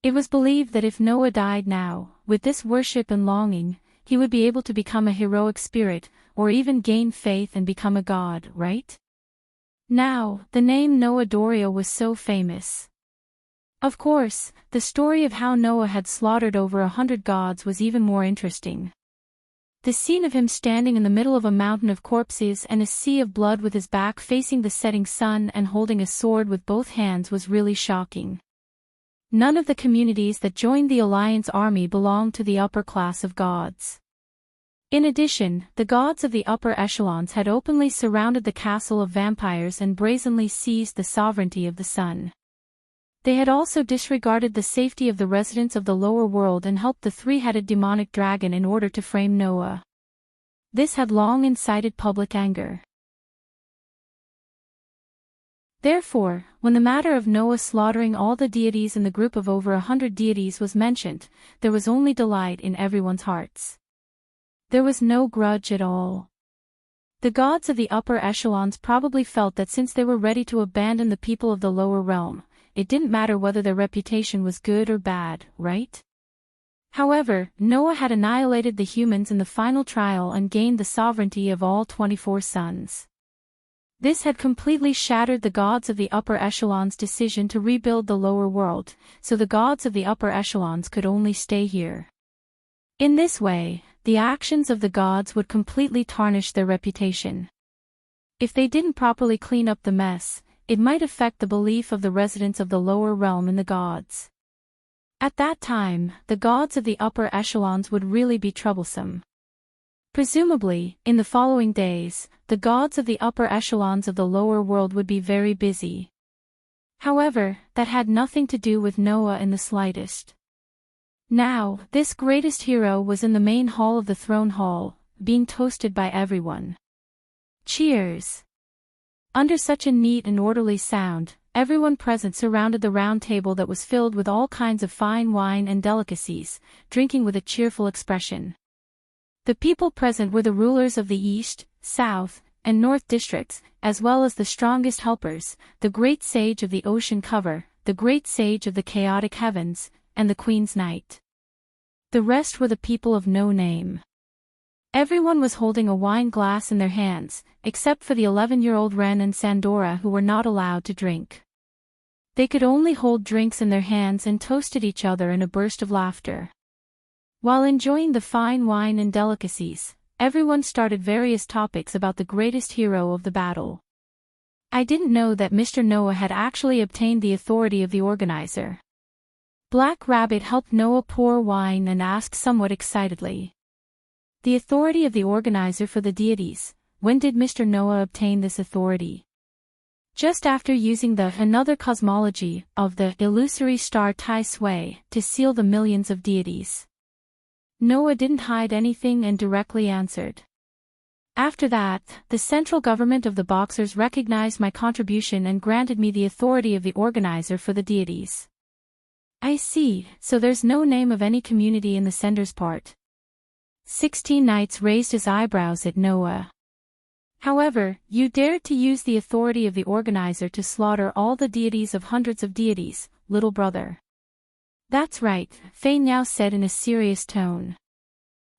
It was believed that if Noah died now, with this worship and longing, he would be able to become a heroic spirit, or even gain faith and become a god, right? Now, the name Noah Dorio was so famous. Of course, the story of how Noah had slaughtered over 100 gods was even more interesting. The scene of him standing in the middle of a mountain of corpses and a sea of blood with his back facing the setting sun and holding a sword with both hands was really shocking. None of the communities that joined the Alliance army belonged to the upper class of gods. In addition, the gods of the upper echelons had openly surrounded the castle of vampires and brazenly seized the sovereignty of the sun. They had also disregarded the safety of the residents of the lower world and helped the three-headed demonic dragon in order to frame Noah. This had long incited public anger. Therefore, when the matter of Noah slaughtering all the deities in the group of over 100 deities was mentioned, there was only delight in everyone's hearts. There was no grudge at all. The gods of the upper echelons probably felt that since they were ready to abandon the people of the lower realm, it didn't matter whether their reputation was good or bad, right? However, Noah had annihilated the humans in the final trial and gained the sovereignty of all 24 suns. This had completely shattered the gods of the upper echelons' decision to rebuild the lower world, so the gods of the upper echelons could only stay here. In this way, the actions of the gods would completely tarnish their reputation. If they didn't properly clean up the mess, it might affect the belief of the residents of the lower realm in the gods. At that time, the gods of the upper echelons would really be troublesome. Presumably, in the following days, the gods of the upper echelons of the lower world would be very busy. However, that had nothing to do with Noah in the slightest. Now, this greatest hero was in the main hall of the throne hall, being toasted by everyone. Cheers! Under such a neat and orderly sound, everyone present surrounded the round table that was filled with all kinds of fine wine and delicacies, drinking with a cheerful expression. The people present were the rulers of the East, South, and North districts, as well as the strongest helpers, the great sage of the ocean cover, the great sage of the chaotic heavens, and the Queen's Knight. The rest were the people of no name. Everyone was holding a wine glass in their hands, except for the 11-year-old Ren and Sandora, who were not allowed to drink. They could only hold drinks in their hands and toasted each other in a burst of laughter. While enjoying the fine wine and delicacies, everyone started various topics about the greatest hero of the battle. I didn't know that Mr. Noah had actually obtained the authority of the organizer. Black Rabbit helped Noah pour wine and asked somewhat excitedly. The authority of the organizer for the deities, when did Mr. Noah obtain this authority? Just after using the another cosmology of the illusory star Tai Sui to seal the millions of deities. Noah didn't hide anything and directly answered. After that, the central government of the Boxers recognized my contribution and granted me the authority of the organizer for the deities. I see, so there's no name of any community in the sender's part. 16 Knights raised his eyebrows at Noah. However, you dared to use the authority of the organizer to slaughter all the deities of hundreds of deities, little brother. That's right, Fei Niao said in a serious tone.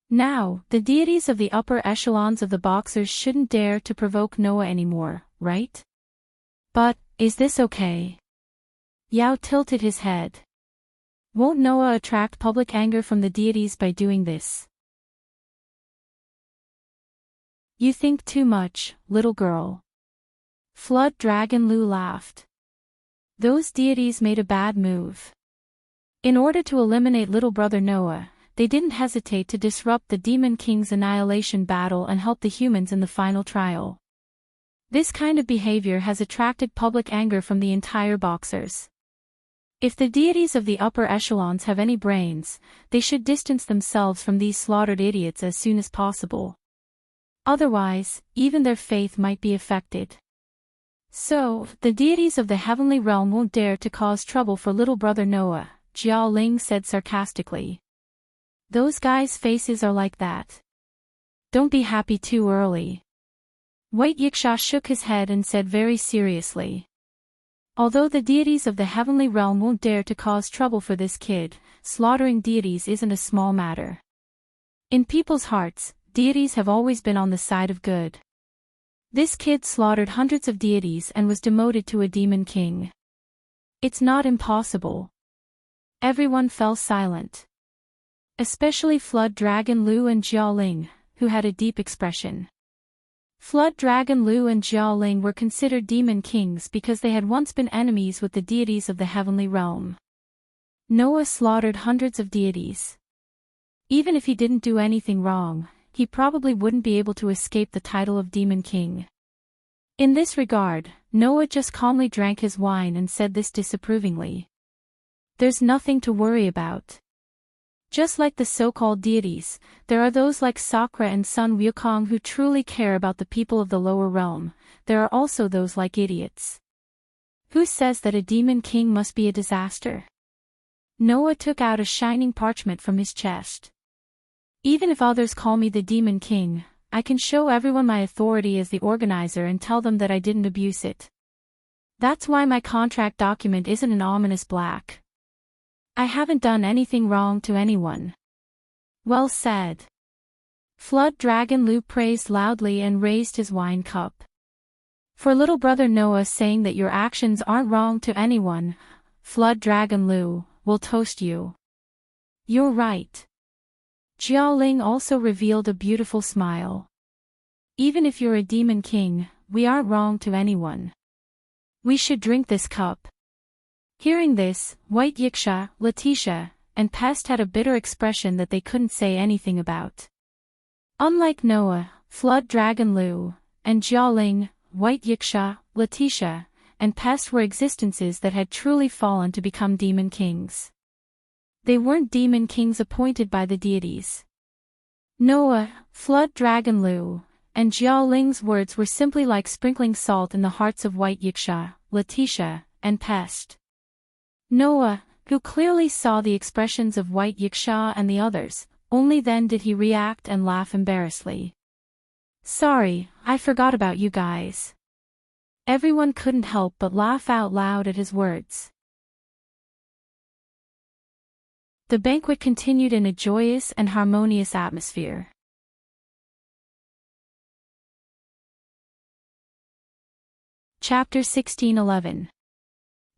Now, the deities of the upper echelons of the Boxers shouldn't dare to provoke Noah anymore, right? But, is this okay? Yao tilted his head. Won't Noah attract public anger from the deities by doing this? You think too much, little girl. Flood Dragon Lu laughed. Those deities made a bad move. In order to eliminate little brother Noah, they didn't hesitate to disrupt the Demon King's annihilation battle and help the humans in the final trial. This kind of behavior has attracted public anger from the entire Boxers. If the deities of the upper echelons have any brains, they should distance themselves from these slaughtered idiots as soon as possible. Otherwise, even their faith might be affected. So, the deities of the heavenly realm won't dare to cause trouble for little brother Noah, Jiao Ling said sarcastically. Those guys' faces are like that. Don't be happy too early. White Yiksha shook his head and said very seriously. Although the deities of the heavenly realm won't dare to cause trouble for this kid, slaughtering deities isn't a small matter. In people's hearts, deities have always been on the side of good. This kid slaughtered hundreds of deities and was demoted to a demon king. It's not impossible. Everyone fell silent. Especially Flood Dragon Lu and Jiao Ling, who had a deep expression. Flood Dragon Lu and Jiao Ling were considered demon kings because they had once been enemies with the deities of the heavenly realm. Noah slaughtered hundreds of deities. Even if he didn't do anything wrong, he probably wouldn't be able to escape the title of demon king. In this regard, Noah just calmly drank his wine and said this disapprovingly. There's nothing to worry about. Just like the so-called deities, there are those like Sakra and Sun Wukong who truly care about the people of the lower realm. There are also those like idiots. Who says that a demon king must be a disaster? Noah took out a shining parchment from his chest. Even if others call me the demon king, I can show everyone my authority as the organizer and tell them that I didn't abuse it. That's why my contract document isn't an ominous black. I haven't done anything wrong to anyone. Well said. Flood Dragon Lu praised loudly and raised his wine cup. For little brother Noah saying that your actions aren't wrong to anyone, Flood Dragon Lu, will toast you. You're right. Jiao Ling also revealed a beautiful smile. Even if you're a demon king, we aren't wrong to anyone. We should drink this cup. Hearing this, White Yiksha, Letitia, and Pest had a bitter expression that they couldn't say anything about. Unlike Noah, Flood Dragon Lu, and Jiao Ling, White Yiksha, Letitia, and Pest were existences that had truly fallen to become demon kings. They weren't demon kings appointed by the deities. Noah, Flood Dragon Lu, and Jiao Ling's words were simply like sprinkling salt in the hearts of White Yiksha, Letitia, and Pest. Noah, who clearly saw the expressions of White Yiksha and the others, only then did he react and laugh embarrassedly. Sorry, I forgot about you guys. Everyone couldn't help but laugh out loud at his words. The banquet continued in a joyous and harmonious atmosphere. Chapter 16:11.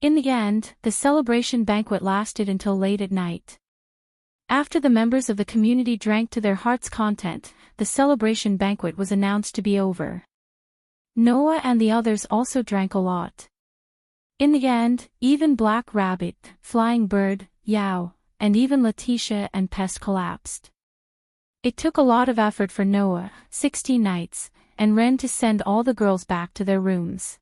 In the end, the celebration banquet lasted until late at night. After the members of the community drank to their heart's content, the celebration banquet was announced to be over. Noah and the others also drank a lot. In the end, even Black Rabbit, Flying Bird, Yao, and even Letitia and Pest collapsed. It took a lot of effort for Noah, 16 nights, and Ren to send all the girls back to their rooms.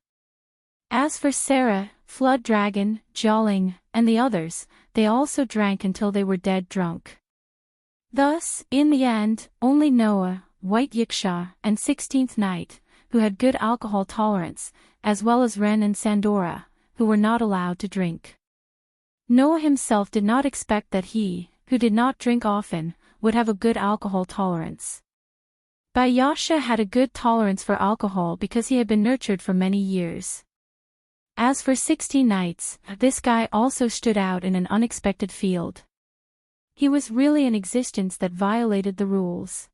As for Sarah, Flood Dragon, Jiao Ling, and the others, they also drank until they were dead drunk. Thus, in the end, only Noah, White Yiksha, and 16th Night, who had good alcohol tolerance, as well as Ren and Sandora, who were not allowed to drink. Noah himself did not expect that he, who did not drink often, would have a good alcohol tolerance. Bayasha had a good tolerance for alcohol because he had been nurtured for many years. As for 16 Nights, this guy also stood out in an unexpected field. He was really an existence that violated the rules.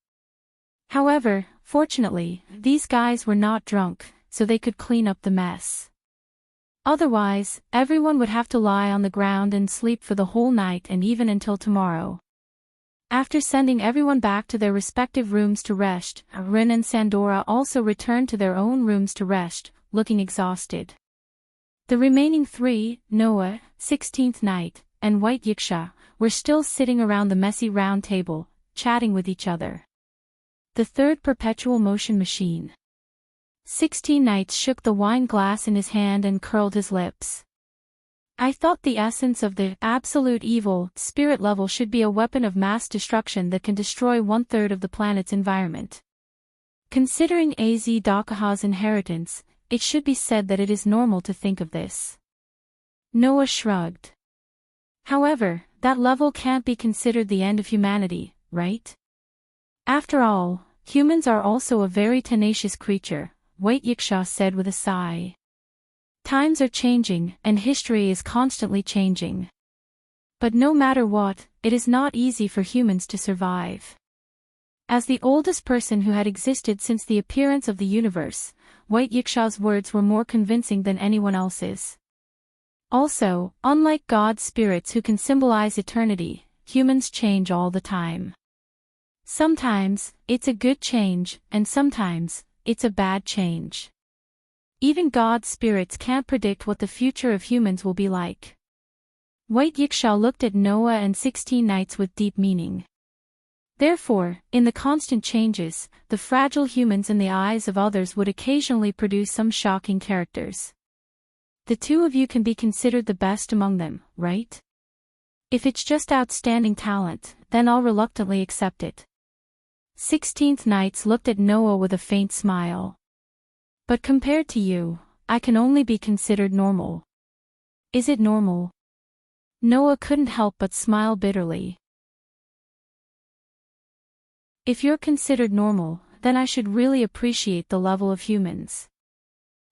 However, fortunately, these guys were not drunk, so they could clean up the mess. Otherwise, everyone would have to lie on the ground and sleep for the whole night and even until tomorrow. After sending everyone back to their respective rooms to rest, Rin and Sandora also returned to their own rooms to rest, looking exhausted. The remaining three, Noah, 16th Night, and White Yiksha, were still sitting around the messy round table, chatting with each other. The third perpetual motion machine. 16 Nights shook the wine glass in his hand and curled his lips. I thought the essence of the absolute evil spirit level should be a weapon of mass destruction that can destroy 1/3 of the planet's environment. Considering Az Dakaha's inheritance, it should be said that it is normal to think of this. Noah shrugged. However, that level can't be considered the end of humanity, right? After all, humans are also a very tenacious creature, White Yiksha said with a sigh. Times are changing, and history is constantly changing. But no matter what, it is not easy for humans to survive. As the oldest person who had existed since the appearance of the universe, White Yiksha's words were more convincing than anyone else's. Also, unlike God's spirits who can symbolize eternity, humans change all the time. Sometimes, it's a good change, and sometimes, it's a bad change. Even God's spirits can't predict what the future of humans will be like. White Yiksha looked at Noah and 16 Nights with deep meaning. Therefore, in the constant changes, the fragile humans in the eyes of others would occasionally produce some shocking characters. The two of you can be considered the best among them, right? If it's just outstanding talent, then I'll reluctantly accept it. 16th Nights looked at Noah with a faint smile. But compared to you, I can only be considered normal. Is it normal? Noah couldn't help but smile bitterly. If you're considered normal, then I should really appreciate the level of humans.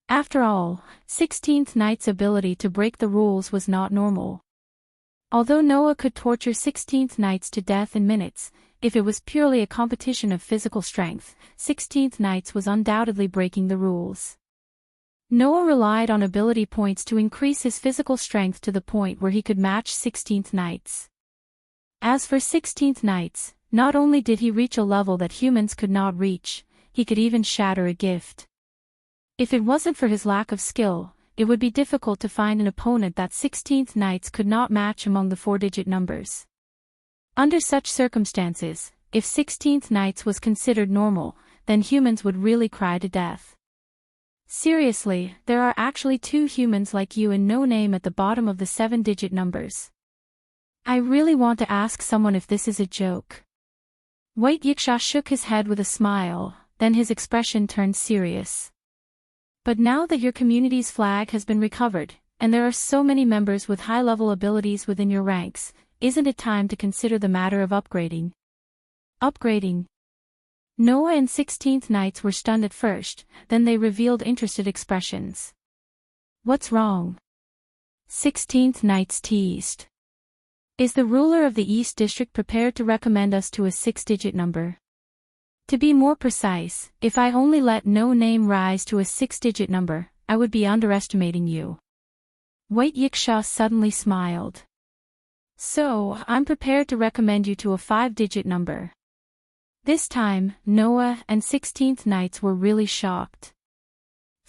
After all, 16th Night's ability to break the rules was not normal. Although Noah could torture 16th Nights to death in minutes, if it was purely a competition of physical strength, 16th Nights was undoubtedly breaking the rules. Noah relied on ability points to increase his physical strength to the point where he could match 16th Nights. As for 16th Nights, not only did he reach a level that humans could not reach, he could even shatter a gift. If it wasn't for his lack of skill, it would be difficult to find an opponent that 16th Nights could not match among the 4-digit numbers. Under such circumstances, if 16th Nights was considered normal, then humans would really cry to death. Seriously, there are actually 2 humans like you and no name at the bottom of the 7-digit numbers. I really want to ask someone if this is a joke. White Yiksha shook his head with a smile, then his expression turned serious. But now that your community's flag has been recovered, and there are so many members with high-level abilities within your ranks, isn't it time to consider the matter of upgrading? Upgrading? Noah and 16th Nights were stunned at first, then they revealed interested expressions. What's wrong? 16th Nights teased. Is the ruler of the East District prepared to recommend us to a 6-digit number? To be more precise, if I only let no name rise to a 6-digit number, I would be underestimating you. White Yiksha suddenly smiled. So, I'm prepared to recommend you to a 5-digit number. This time, Noah and 16th Nights were really shocked.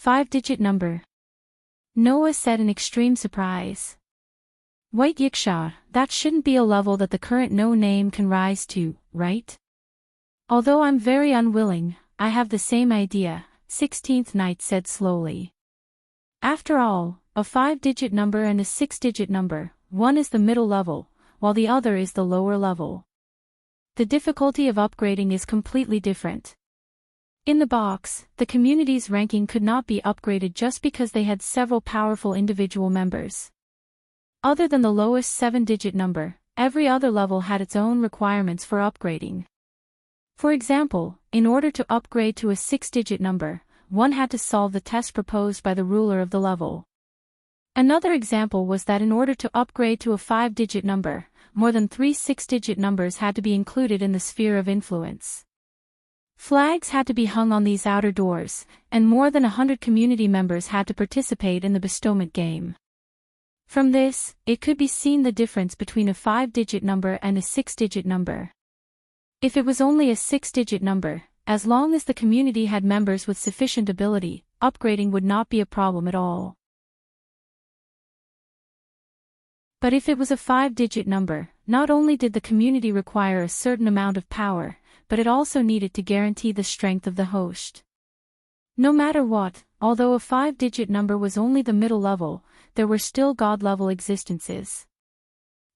5-digit number. Noah said in extreme surprise. White Yiksha, that shouldn't be a level that the current no name can rise to, right? Although I'm very unwilling, I have the same idea, 16th Night said slowly. After all, a 5-digit number and a 6-digit number, one is the middle level, while the other is the lower level. The difficulty of upgrading is completely different. In the box, the community's ranking could not be upgraded just because they had several powerful individual members. Other than the lowest 7-digit number, every other level had its own requirements for upgrading. For example, in order to upgrade to a 6-digit number, one had to solve the test proposed by the ruler of the level. Another example was that in order to upgrade to a 5-digit number, more than 3 6-digit numbers had to be included in the sphere of influence. Flags had to be hung on these outer doors, and more than 100 community members had to participate in the bestowment game. From this, it could be seen the difference between a 5-digit number and a 6-digit number. If it was only a 6-digit number, as long as the community had members with sufficient ability, upgrading would not be a problem at all. But if it was a 5-digit number, not only did the community require a certain amount of power, but it also needed to guarantee the strength of the host. No matter what, although a 5-digit number was only the middle level, there were still God-level existences.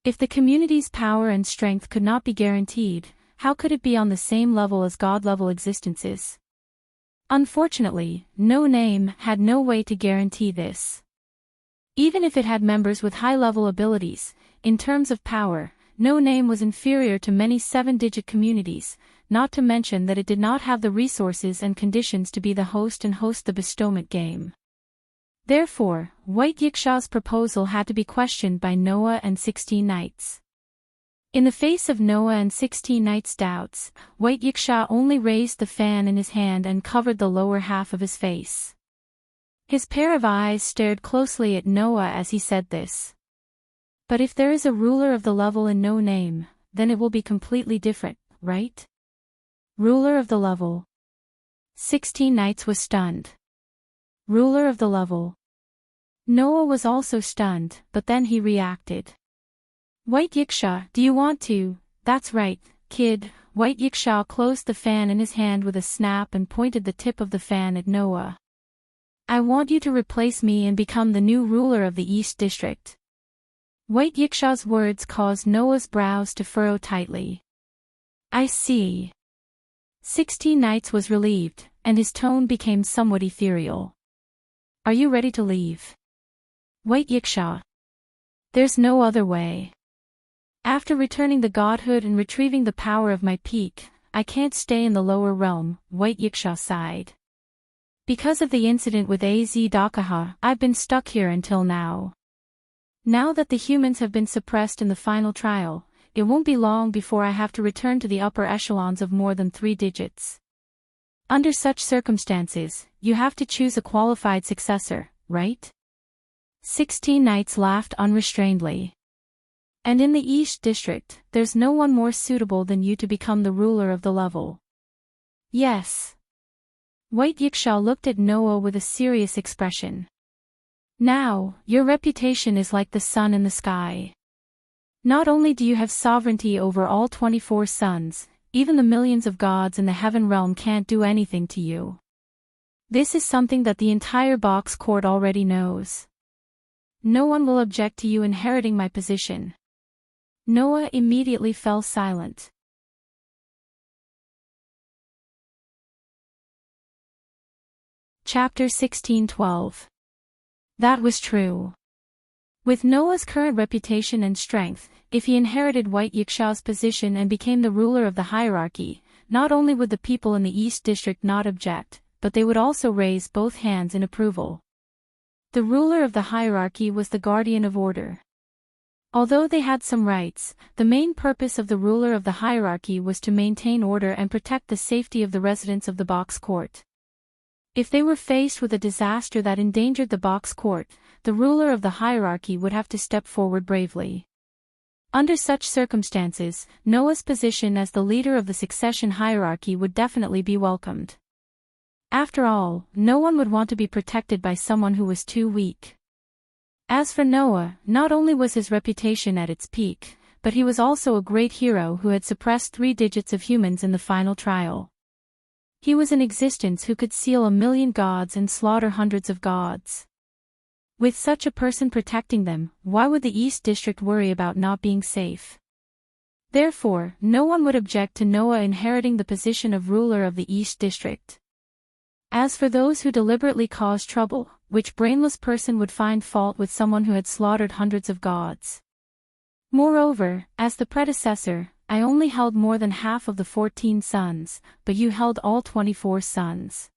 If the community's power and strength could not be guaranteed, how could it be on the same level as God-level existences? Unfortunately, No Name had no way to guarantee this. Even if it had members with high-level abilities, in terms of power, No Name was inferior to many 7-digit communities, not to mention that it did not have the resources and conditions to be the host and host the bestowment game. Therefore, White Yiksha's proposal had to be questioned by Noah and 16 Knights. In the face of Noah and 16 Knights' doubts, White Yiksha only raised the fan in his hand and covered the lower half of his face. His pair of eyes stared closely at Noah as he said this. But if there is a ruler of the level in No Name, then it will be completely different, right? Ruler of the level. 16 Knights was stunned. Ruler of the level. Noah was also stunned, but then he reacted. White Yiksha, do you want to? That's right, kid. White Yiksha closed the fan in his hand with a snap and pointed the tip of the fan at Noah. I want you to replace me and become the new ruler of the East District. White Yiksha's words caused Noah's brows to furrow tightly. I see. 16 Knights was relieved, and his tone became somewhat ethereal. Are you ready to leave? White Yiksha. There's no other way. After returning the godhood and retrieving the power of my peak, I can't stay in the lower realm, White Yiksha sighed. Because of the incident with Az Dakaha, I've been stuck here until now. Now that the humans have been suppressed in the final trial, it won't be long before I have to return to the upper echelons of more than 3 digits. Under such circumstances, you have to choose a qualified successor, right? 16 Knights laughed unrestrainedly. And in the East District, there's no one more suitable than you to become the ruler of the level. Yes. White Yiksha looked at Noah with a serious expression. Now, your reputation is like the sun in the sky. Not only do you have sovereignty over all 24 suns, even the millions of gods in the heaven realm can't do anything to you. This is something that the entire box court already knows. No one will object to you inheriting my position. Noah immediately fell silent. Chapter 16:12. That was true. With Noah's current reputation and strength, if he inherited White Yiksha's position and became the ruler of the hierarchy, not only would the people in the East District not object, but they would also raise both hands in approval. The ruler of the hierarchy was the guardian of order. Although they had some rights, the main purpose of the ruler of the hierarchy was to maintain order and protect the safety of the residents of the box court. If they were faced with a disaster that endangered the box court, the ruler of the hierarchy would have to step forward bravely. Under such circumstances, Noah's position as the leader of the succession hierarchy would definitely be welcomed. After all, no one would want to be protected by someone who was too weak. As for Noah, not only was his reputation at its peak, but he was also a great hero who had suppressed 3 digits of humans in the final trial. He was an existence who could seal 1,000,000 gods and slaughter hundreds of gods. With such a person protecting them, why would the East District worry about not being safe? Therefore, no one would object to Noah inheriting the position of ruler of the East District. As for those who deliberately caused trouble, which brainless person would find fault with someone who had slaughtered hundreds of gods? Moreover, as the predecessor, I only held more than half of the 14 suns, but you held all 24 suns.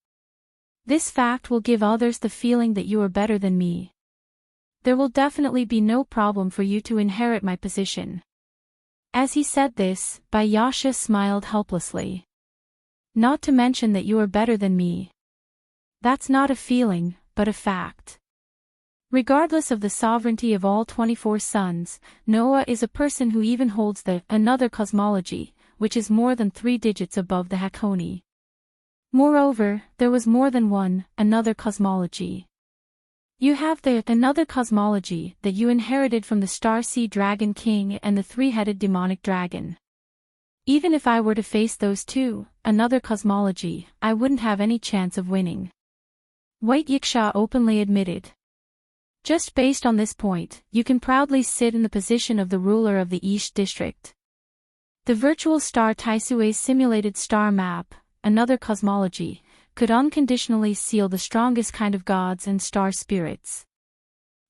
This fact will give others the feeling that you are better than me. There will definitely be no problem for you to inherit my position. As he said this, Bayasha smiled helplessly. Not to mention that you are better than me. That's not a feeling, but a fact. Regardless of the sovereignty of all 24 suns, Noah is a person who even holds the another cosmology, which is more than 3 digits above the Hakoni. Moreover, there was more than one another cosmology. You have the another cosmology that you inherited from the Star Sea Dragon King and the 3-headed demonic dragon. Even if I were to face those two, another cosmology, I wouldn't have any chance of winning. White Yiksha openly admitted. Just based on this point, you can proudly sit in the position of the ruler of the East District. The virtual star Taisue's simulated star map, another cosmology, could unconditionally seal the strongest kind of gods and star spirits.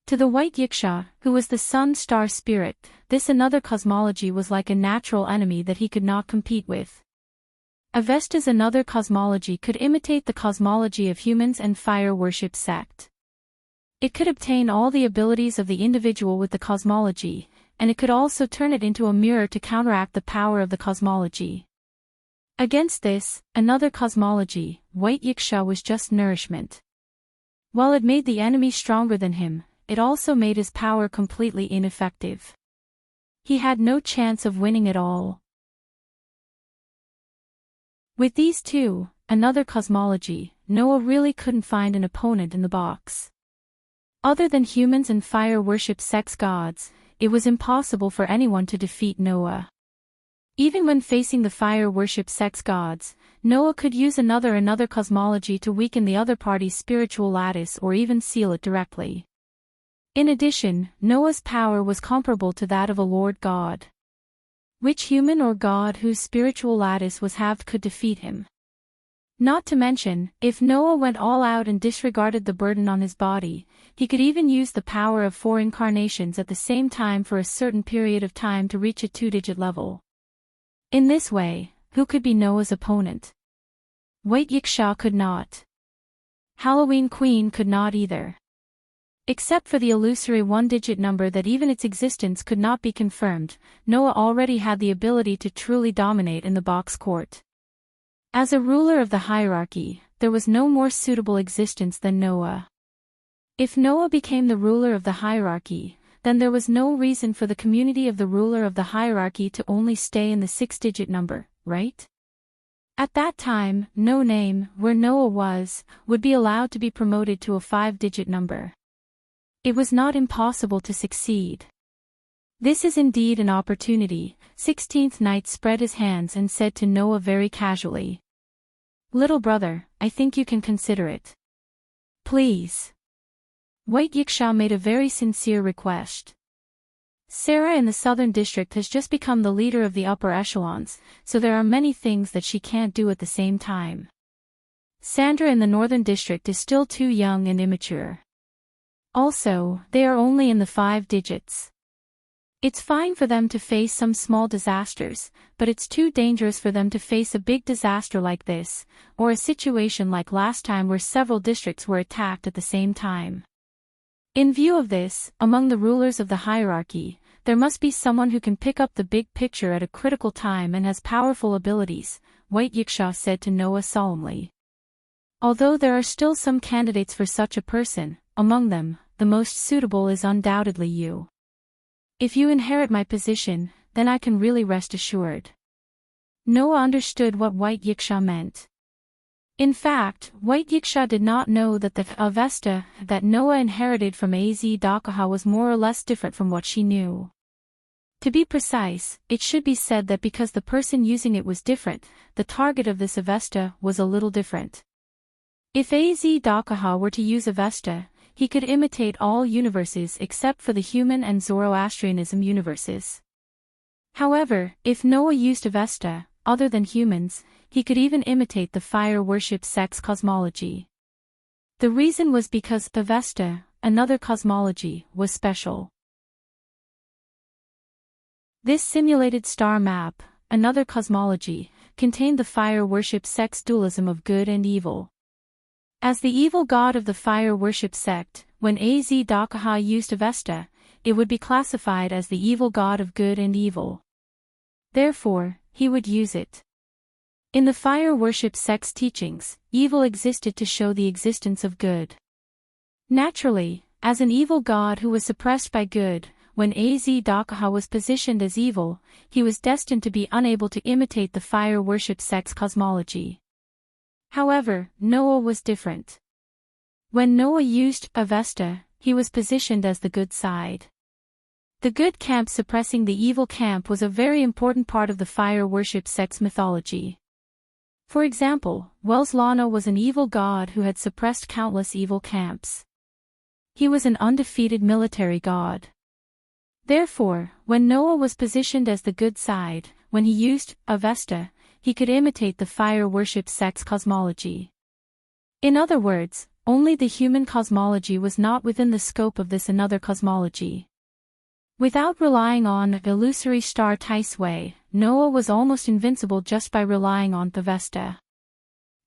To the White Yiksha, who was the sun star spirit, this another cosmology was like a natural enemy that he could not compete with. Avesta's another cosmology could imitate the cosmology of humans and fire worship sect. It could obtain all the abilities of the individual with the cosmology, and it could also turn it into a mirror to counteract the power of the cosmology. Against this, another cosmology, White Yiksha, was just nourishment. While it made the enemy stronger than him, it also made his power completely ineffective. He had no chance of winning at all. With these two, another cosmology, Noah really couldn't find an opponent in the box. Other than humans and fire worship sex gods, it was impossible for anyone to defeat Noah. Even when facing the fire worship sex gods, Noah could use another cosmology to weaken the other party's spiritual lattice or even seal it directly. In addition, Noah's power was comparable to that of a Lord God. Which human or god whose spiritual lattice was halved could defeat him? Not to mention, if Noah went all out and disregarded the burden on his body, he could even use the power of 4 incarnations at the same time for a certain period of time to reach a 2-digit level. In this way, who could be Noah's opponent? White Yiksha could not. Halloween Queen could not either. Except for the illusory 1-digit number that even its existence could not be confirmed, Noah already had the ability to truly dominate in the box court. As a ruler of the hierarchy, there was no more suitable existence than Noah. If Noah became the ruler of the hierarchy, then there was no reason for the community of the ruler of the hierarchy to only stay in the 6-digit number, right? At that time, no name, where Noah was, would be allowed to be promoted to a 5-digit number. It was not impossible to succeed. This is indeed an opportunity. 16th Night spread his hands and said to Noah very casually, "Little brother, I think you can consider it. Please." White Yiksha made a very sincere request. Sarah in the Southern District has just become the leader of the upper echelons, so there are many things that she can't do at the same time. Sandra in the Northern District is still too young and immature. Also, they are only in the 5 digits. It's fine for them to face some small disasters, but it's too dangerous for them to face a big disaster like this, or a situation like last time where several districts were attacked at the same time. In view of this, among the rulers of the hierarchy, there must be someone who can pick up the big picture at a critical time and has powerful abilities, White Yiksha said to Noah solemnly. Although there are still some candidates for such a person, among them, the most suitable is undoubtedly you. If you inherit my position, then I can really rest assured. Noah understood what White Yiksha meant. In fact, White Yiksha did not know that the Avesta that Noah inherited from Az Dakaha was more or less different from what she knew. To be precise, it should be said that because the person using it was different, the target of this Avesta was a little different. If Az Dakaha were to use Avesta, he could imitate all universes except for the human and Zoroastrianism universes. However, if Noah used Avesta, other than humans, he could even imitate the fire worship sex cosmology. The reason was because Avesta, another cosmology, was special. This simulated star map, another cosmology, contained the fire worship sex dualism of good and evil. As the evil god of the fire worship sect, when Az Dakaha used Avesta, it would be classified as the evil god of good and evil. Therefore, he would use it. In the fire worship sect's teachings, evil existed to show the existence of good. Naturally, as an evil god who was suppressed by good, when Az Dakaha was positioned as evil, he was destined to be unable to imitate the fire worship sect's cosmology. However, Noah was different. When Noah used Avesta, he was positioned as the good side. The good camp suppressing the evil camp was a very important part of the fire worship sect's mythology. For example, Wells Lana was an evil god who had suppressed countless evil camps. He was an undefeated military god. Therefore, when Noah was positioned as the good side, when he used Avesta, he could imitate the fire worship sect's cosmology. In other words, only the human cosmology was not within the scope of this another cosmology. Without relying on illusory star Tisway, Noah was almost invincible just by relying on Avesta.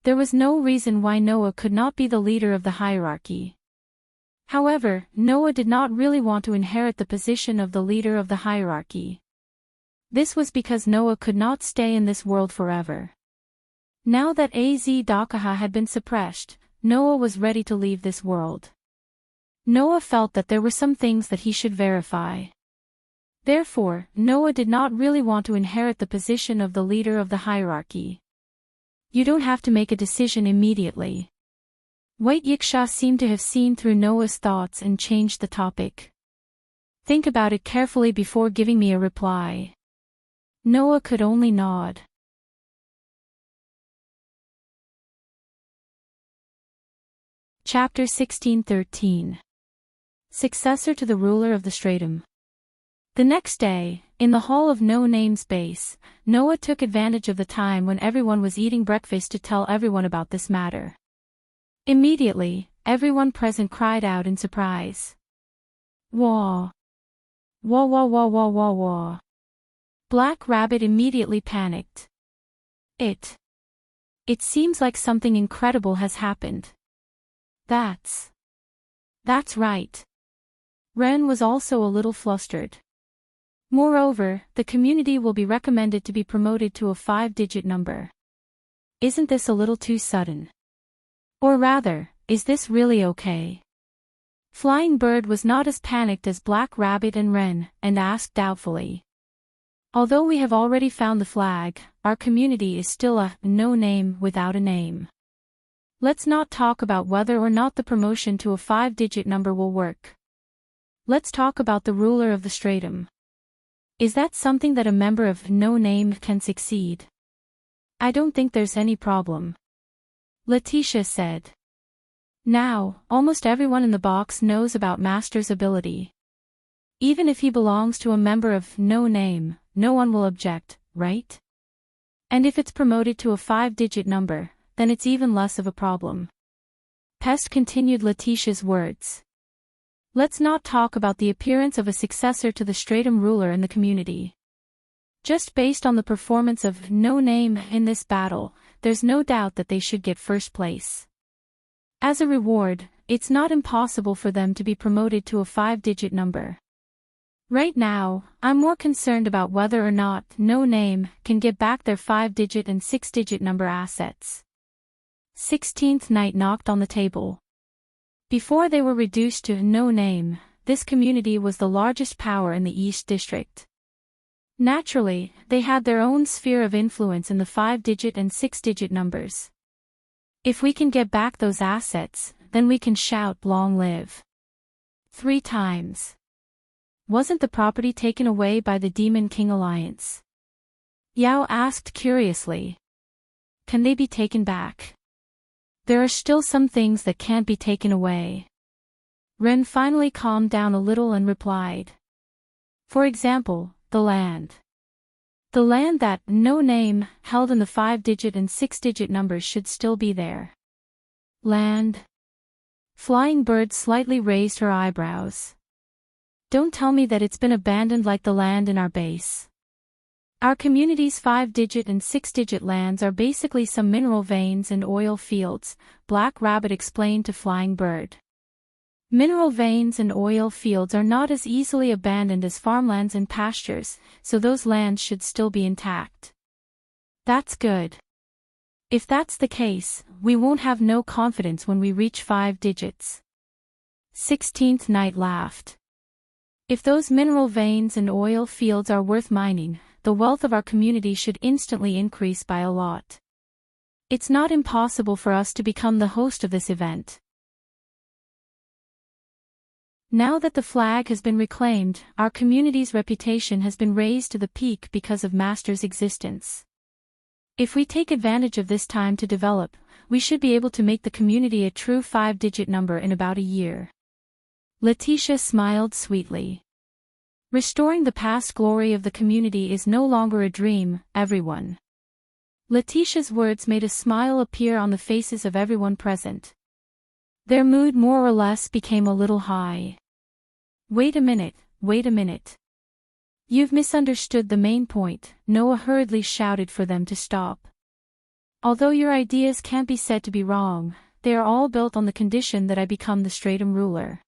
There was no reason why Noah could not be the leader of the hierarchy. However, Noah did not really want to inherit the position of the leader of the hierarchy. This was because Noah could not stay in this world forever. Now that Az-Dakaha had been suppressed, Noah was ready to leave this world. Noah felt that there were some things that he should verify. Therefore, Noah did not really want to inherit the position of the leader of the hierarchy. You don't have to make a decision immediately. White Yiksha seemed to have seen through Noah's thoughts and changed the topic. Think about it carefully before giving me a reply. Noah could only nod. Chapter 16:13. Successor to the ruler of the stratum. The next day, in the hall of No Name's base, Noah took advantage of the time when everyone was eating breakfast to tell everyone about this matter. Immediately, everyone present cried out in surprise. Wah! Wah wah wah wah wah wah! Black Rabbit immediately panicked. It seems like something incredible has happened. That's right. Ren was also a little flustered. Moreover, the community will be recommended to be promoted to a 5-digit number. Isn't this a little too sudden? Or rather, is this really okay? Flying Bird was not as panicked as Black Rabbit and Ren, and asked doubtfully. Although we have already found the flag, our community is still a no name without a name. Let's not talk about whether or not the promotion to a 5-digit number will work. Let's talk about the ruler of the stratum. Is that something that a member of no name can succeed? I don't think there's any problem. Letitia said. Now, almost everyone in the box knows about Master's ability. Even if he belongs to a member of no name, no one will object, right? And if it's promoted to a 5-digit number, then it's even less of a problem. Pest continued Letitia's words. Let's not talk about the appearance of a successor to the stratum ruler in the community. Just based on the performance of no name in this battle, there's no doubt that they should get first place. As a reward, it's not impossible for them to be promoted to a 5-digit number. Right now, I'm more concerned about whether or not no name can get back their 5-digit and 6-digit number assets. 16th Night knocked on the table. Before they were reduced to no name, this community was the largest power in the East District. Naturally, they had their own sphere of influence in the 5-digit and 6-digit numbers. If we can get back those assets, then we can shout long live 3 times. Wasn't the property taken away by the Demon King Alliance? Yao asked curiously. Can they be taken back? There are still some things that can't be taken away. Ren finally calmed down a little and replied. For example, the land. The land that no name held in the 5-digit and 6-digit numbers should still be there. Land? Flying Bird slightly raised her eyebrows. Don't tell me that it's been abandoned like the land in our base. Our community's 5-digit and 6-digit lands are basically some mineral veins and oil fields, Black Rabbit explained to Flying Bird. Mineral veins and oil fields are not as easily abandoned as farmlands and pastures, so those lands should still be intact. That's good. If that's the case, we won't have no confidence when we reach 5 digits. 16th Night laughed. If those mineral veins and oil fields are worth mining, the wealth of our community should instantly increase by a lot. It's not impossible for us to become the host of this event. Now that the flag has been reclaimed, our community's reputation has been raised to the peak because of Master's existence. If we take advantage of this time to develop, we should be able to make the community a true 5-digit number in about a year. Letitia smiled sweetly. Restoring the past glory of the community is no longer a dream, everyone. Letitia's words made a smile appear on the faces of everyone present. Their mood more or less became a little high. Wait a minute, wait a minute. You've misunderstood the main point, Noah hurriedly shouted for them to stop. Although your ideas can't be said to be wrong, they are all built on the condition that I become the Stratum ruler.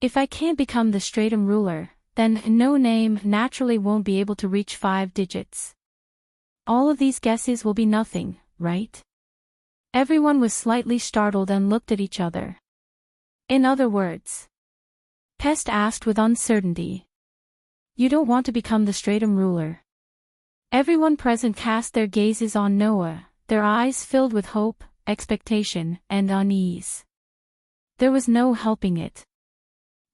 If I can't become the Stratum ruler, then no name naturally won't be able to reach 5 digits. All of these guesses will be nothing, right? Everyone was slightly startled and looked at each other. In other words, Pest asked with uncertainty. You don't want to become the Stratum ruler. Everyone present cast their gazes on Noah, their eyes filled with hope, expectation, and unease. There was no helping it.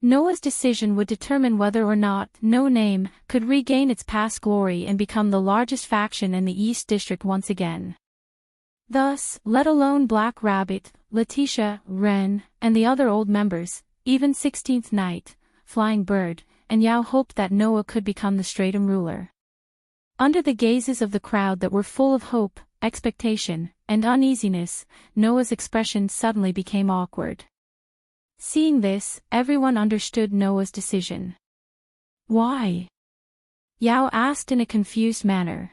Noah's decision would determine whether or not No Name could regain its past glory and become the largest faction in the East District once again. Thus, let alone Black Rabbit, Letitia, Wren, and the other old members, even 16th Night, Flying Bird, and Yao hoped that Noah could become the Stratum ruler. Under the gazes of the crowd that were full of hope, expectation, and uneasiness, Noah's expression suddenly became awkward. Seeing this, everyone understood Noah's decision. Why? Yao asked in a confused manner.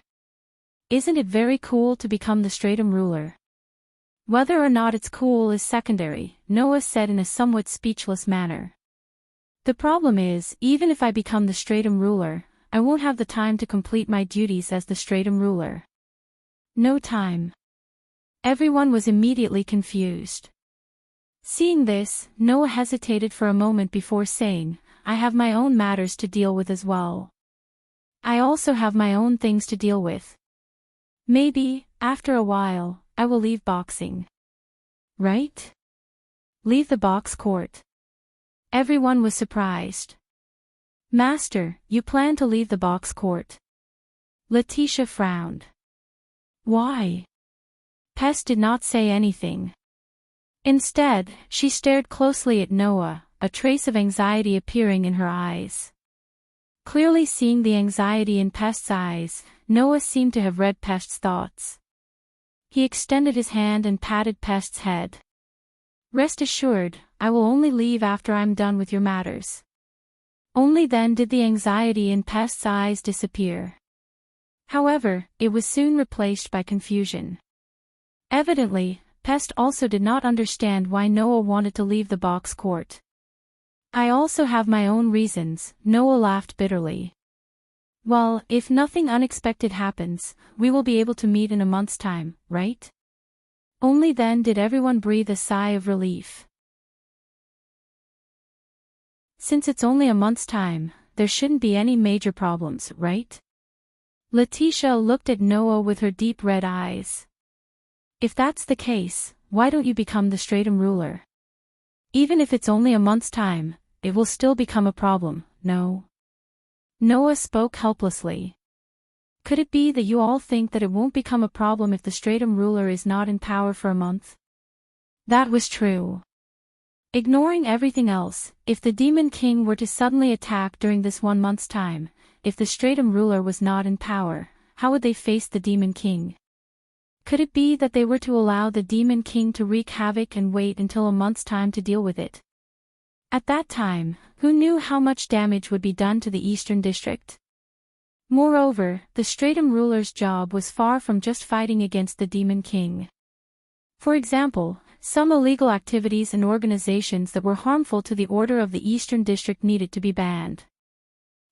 Isn't it very cool to become the Stratum ruler? Whether or not it's cool is secondary, Noah said in a somewhat speechless manner. The problem is, even if I become the Stratum ruler, I won't have the time to complete my duties as the Stratum ruler. No time. Everyone was immediately confused. Seeing this, Noah hesitated for a moment before saying, I have my own matters to deal with as well. I also have my own things to deal with. Maybe, after a while, I will leave boxing. Right? Leave the box court. Everyone was surprised. Master, you plan to leave the box court? Letitia frowned. Why? Pest did not say anything. Instead, she stared closely at Noah, a trace of anxiety appearing in her eyes. Clearly seeing the anxiety in Pest's eyes, Noah seemed to have read Pest's thoughts. He extended his hand and patted Pest's head. Rest assured, I will only leave after I'm done with your matters. Only then did the anxiety in Pest's eyes disappear. However, it was soon replaced by confusion. Evidently, Pest also did not understand why Noah wanted to leave the box court. I also have my own reasons, Noah laughed bitterly. Well, if nothing unexpected happens, we will be able to meet in a month's time, right? Only then did everyone breathe a sigh of relief. Since it's only a month's time, there shouldn't be any major problems, right? Letitia looked at Noah with her deep red eyes. If that's the case, why don't you become the Stratum ruler? Even if it's only a month's time, it will still become a problem, no? Noah spoke helplessly. Could it be that you all think that it won't become a problem if the Stratum ruler is not in power for a month? That was true. Ignoring everything else, if the Demon King were to suddenly attack during this 1 month's time, if the Stratum ruler was not in power, how would they face the Demon King? Could it be that they were to allow the Demon King to wreak havoc and wait until a month's time to deal with it? At that time, who knew how much damage would be done to the Eastern District? Moreover, the Stratum ruler's job was far from just fighting against the Demon King. For example, some illegal activities and organizations that were harmful to the order of the Eastern District needed to be banned.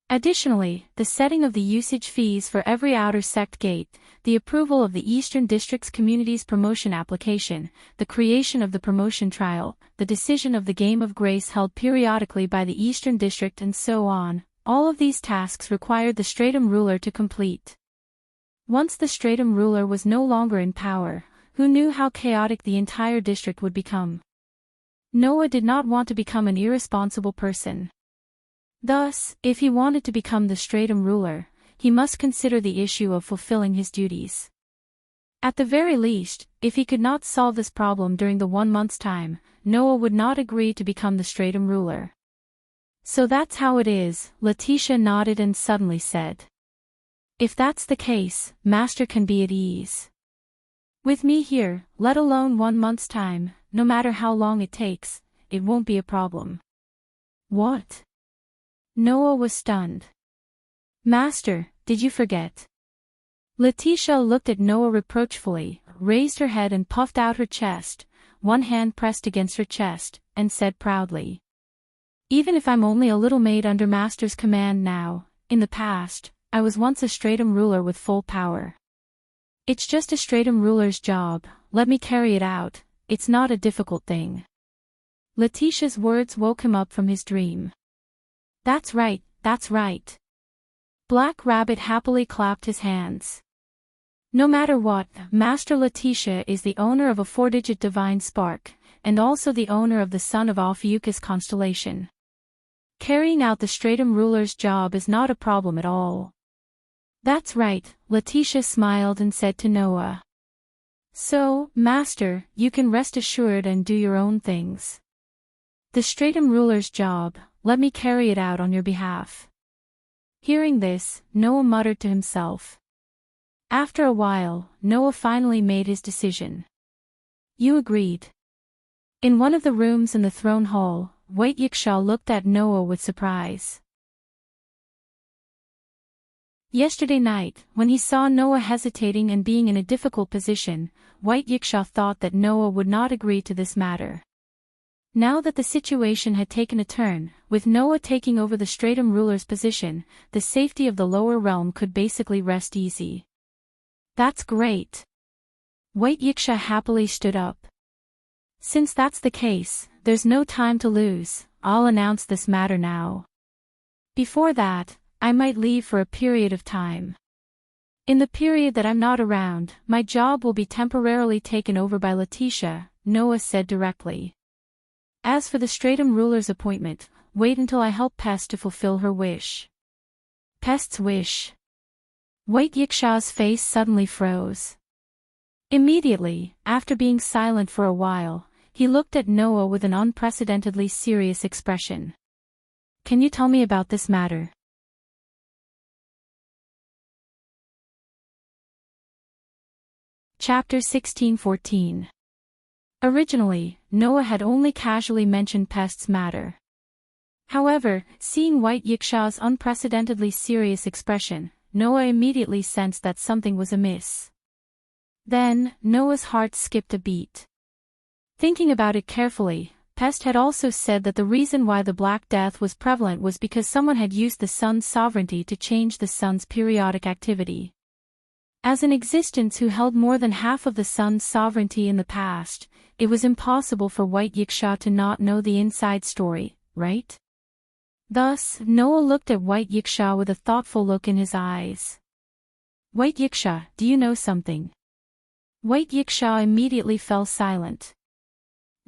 Additionally, the setting of the usage fees for every outer sect gate, the approval of the Eastern District's community's promotion application, the creation of the promotion trial, the decision of the Game of Grace held periodically by the Eastern District and so on, all of these tasks required the Stratum ruler to complete. Once the Stratum ruler was no longer in power, who knew how chaotic the entire district would become? Noah did not want to become an irresponsible person. Thus, if he wanted to become the Stratum ruler, he must consider the issue of fulfilling his duties. At the very least, if he could not solve this problem during the 1 month's time, Noah would not agree to become the Stratum ruler. So that's how it is, Letitia nodded and suddenly said. If that's the case, Master can be at ease. With me here, let alone 1 month's time, no matter how long it takes, it won't be a problem. What? Noah was stunned. Master, did you forget? Letitia looked at Noah reproachfully, raised her head and puffed out her chest, one hand pressed against her chest, and said proudly. Even if I'm only a little maid under Master's command now, in the past, I was once a stratum ruler with full power. It's just a stratum ruler's job, let me carry it out, it's not a difficult thing. Letitia's words woke him up from his dream. That's right, that's right. Black Rabbit happily clapped his hands. No matter what, Master Letitia is the owner of a 4-digit divine spark, and also the owner of the Son of Ophiuchus constellation. Carrying out the stratum ruler's job is not a problem at all. That's right, Letitia smiled and said to Noah. So, Master, you can rest assured and do your own things. The stratum ruler's job, let me carry it out on your behalf. Hearing this, Noah muttered to himself. After a while, Noah finally made his decision. You agreed. In one of the rooms in the throne hall, White Yiksha looked at Noah with surprise. Yesterday night, when he saw Noah hesitating and being in a difficult position, White Yiksha thought that Noah would not agree to this matter. Now that the situation had taken a turn, with Noah taking over the stratum ruler's position, the safety of the lower realm could basically rest easy. That's great. White Yiksha happily stood up. Since that's the case, there's no time to lose, I'll announce this matter now. Before that, I might leave for a period of time. In the period that I'm not around, my job will be temporarily taken over by Letitia, Noah said directly. As for the stratum ruler's appointment, wait until I help Pest to fulfill her wish. Pest's wish. White Yiksha's face suddenly froze. Immediately, after being silent for a while, he looked at Noah with an unprecedentedly serious expression. Can you tell me about this matter? Chapter 16:14. Originally, Noah had only casually mentioned Pest's matter. However, seeing White Yiksha's unprecedentedly serious expression, Noah immediately sensed that something was amiss. Then, Noah's heart skipped a beat. Thinking about it carefully, Pest had also said that the reason why the Black Death was prevalent was because someone had used the sun's sovereignty to change the sun's periodic activity. As an existence who held more than half of the sun's sovereignty in the past, it was impossible for White Yiksha to not know the inside story, right? Thus, Noah looked at White Yiksha with a thoughtful look in his eyes. White Yiksha, do you know something? White Yiksha immediately fell silent.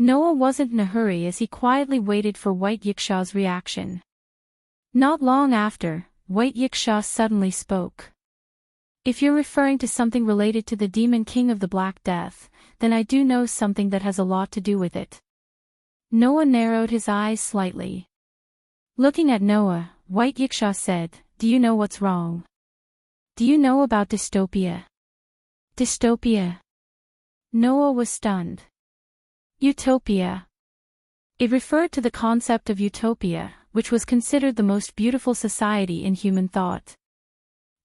Noah wasn't in a hurry as he quietly waited for White Yiksha's reaction. Not long after, White Yiksha suddenly spoke. If you're referring to something related to the Demon King of the Black Death, then I do know something that has a lot to do with it. Noah narrowed his eyes slightly. Looking at Noah, White Yiksha said, do you know what's wrong? Do you know about dystopia? Dystopia? Noah was stunned. Utopia. It referred to the concept of utopia, which was considered the most beautiful society in human thought.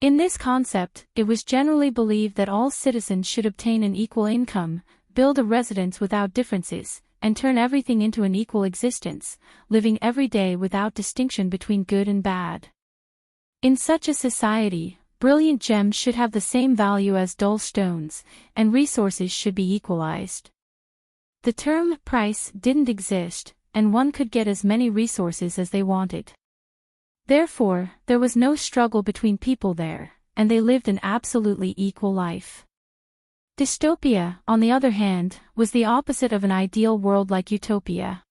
In this concept, it was generally believed that all citizens should obtain an equal income, build a residence without differences, and turn everything into an equal existence, living every day without distinction between good and bad. In such a society, brilliant gems should have the same value as dull stones, and resources should be equalized. The term price didn't exist, and one could get as many resources as they wanted. Therefore, there was no struggle between people there, and they lived an absolutely equal life. Dystopia, on the other hand, was the opposite of an ideal world like utopia.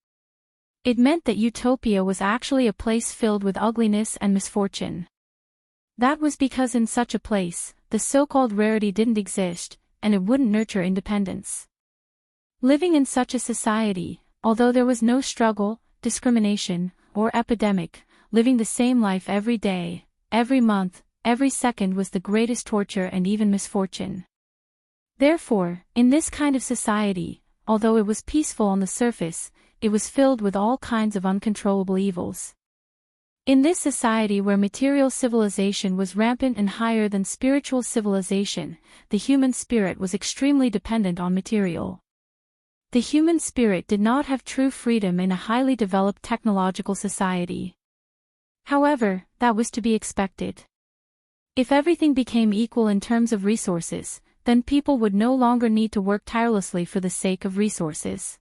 It meant that utopia was actually a place filled with ugliness and misfortune. That was because in such a place, the so-called rarity didn't exist, and it wouldn't nurture independence. Living in such a society, although there was no struggle, discrimination, or epidemic, living the same life every day, every month, every second was the greatest torture and even misfortune. Therefore, in this kind of society, although it was peaceful on the surface, it was filled with all kinds of uncontrollable evils. In this society where material civilization was rampant and higher than spiritual civilization, the human spirit was extremely dependent on material. The human spirit did not have true freedom in a highly developed technological society. However, that was to be expected. If everything became equal in terms of resources, then people would no longer need to work tirelessly for the sake of resources.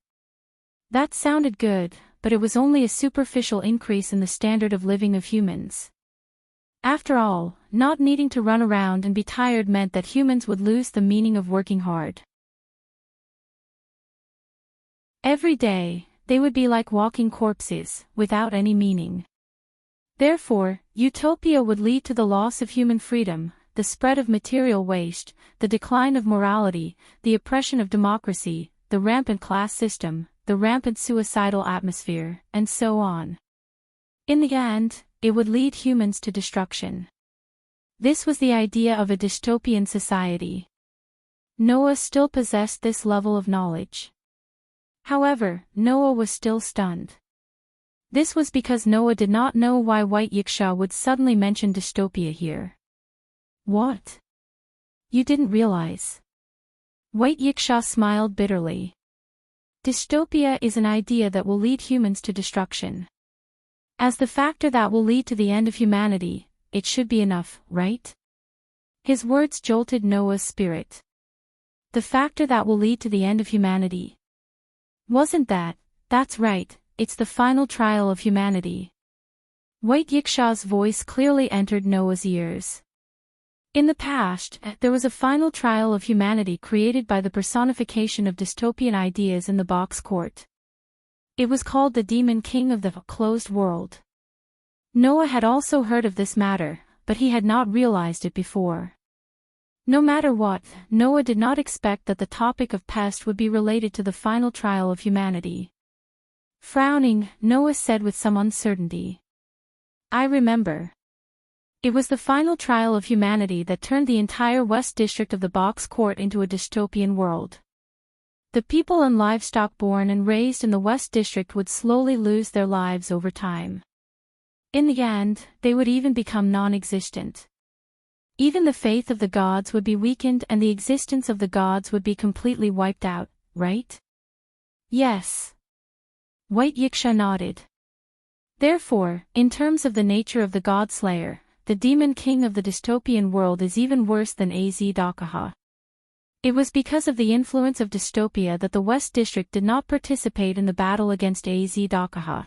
That sounded good, but it was only a superficial increase in the standard of living of humans. After all, not needing to run around and be tired meant that humans would lose the meaning of working hard. Every day, they would be like walking corpses, without any meaning. Therefore, utopia would lead to the loss of human freedom, the spread of material waste, the decline of morality, the oppression of democracy, the rampant class system, the rampant suicidal atmosphere, and so on. In the end, it would lead humans to destruction. This was the idea of a dystopian society. Noah still possessed this level of knowledge. However, Noah was still stunned. This was because Noah did not know why White Yiksha would suddenly mention dystopia here. What? You didn't realize? White Yiksha smiled bitterly. Dystopia is an idea that will lead humans to destruction. As the factor that will lead to the end of humanity, it should be enough, right? His words jolted Noah's spirit. The factor that will lead to the end of humanity. Wasn't that? That's right, it's the final trial of humanity. White Yiksha's voice clearly entered Noah's ears. In the past, there was a final trial of humanity created by the personification of dystopian ideas in the box court. It was called the Demon King of the Closed World. Noah had also heard of this matter, but he had not realized it before. No matter what, Noah did not expect that the topic of pest would be related to the final trial of humanity. Frowning, Noah said with some uncertainty. I remember. It was the final trial of humanity that turned the entire West District of the Box Court into a dystopian world. The people and livestock born and raised in the West District would slowly lose their lives over time. In the end, they would even become non-existent. Even the faith of the gods would be weakened and the existence of the gods would be completely wiped out, right? Yes. White Yiksha nodded. Therefore, in terms of the nature of the God-slayer, the Demon King of the dystopian world is even worse than Az-Dakaha. It was because of the influence of dystopia that the West District did not participate in the battle against Az-Dakaha.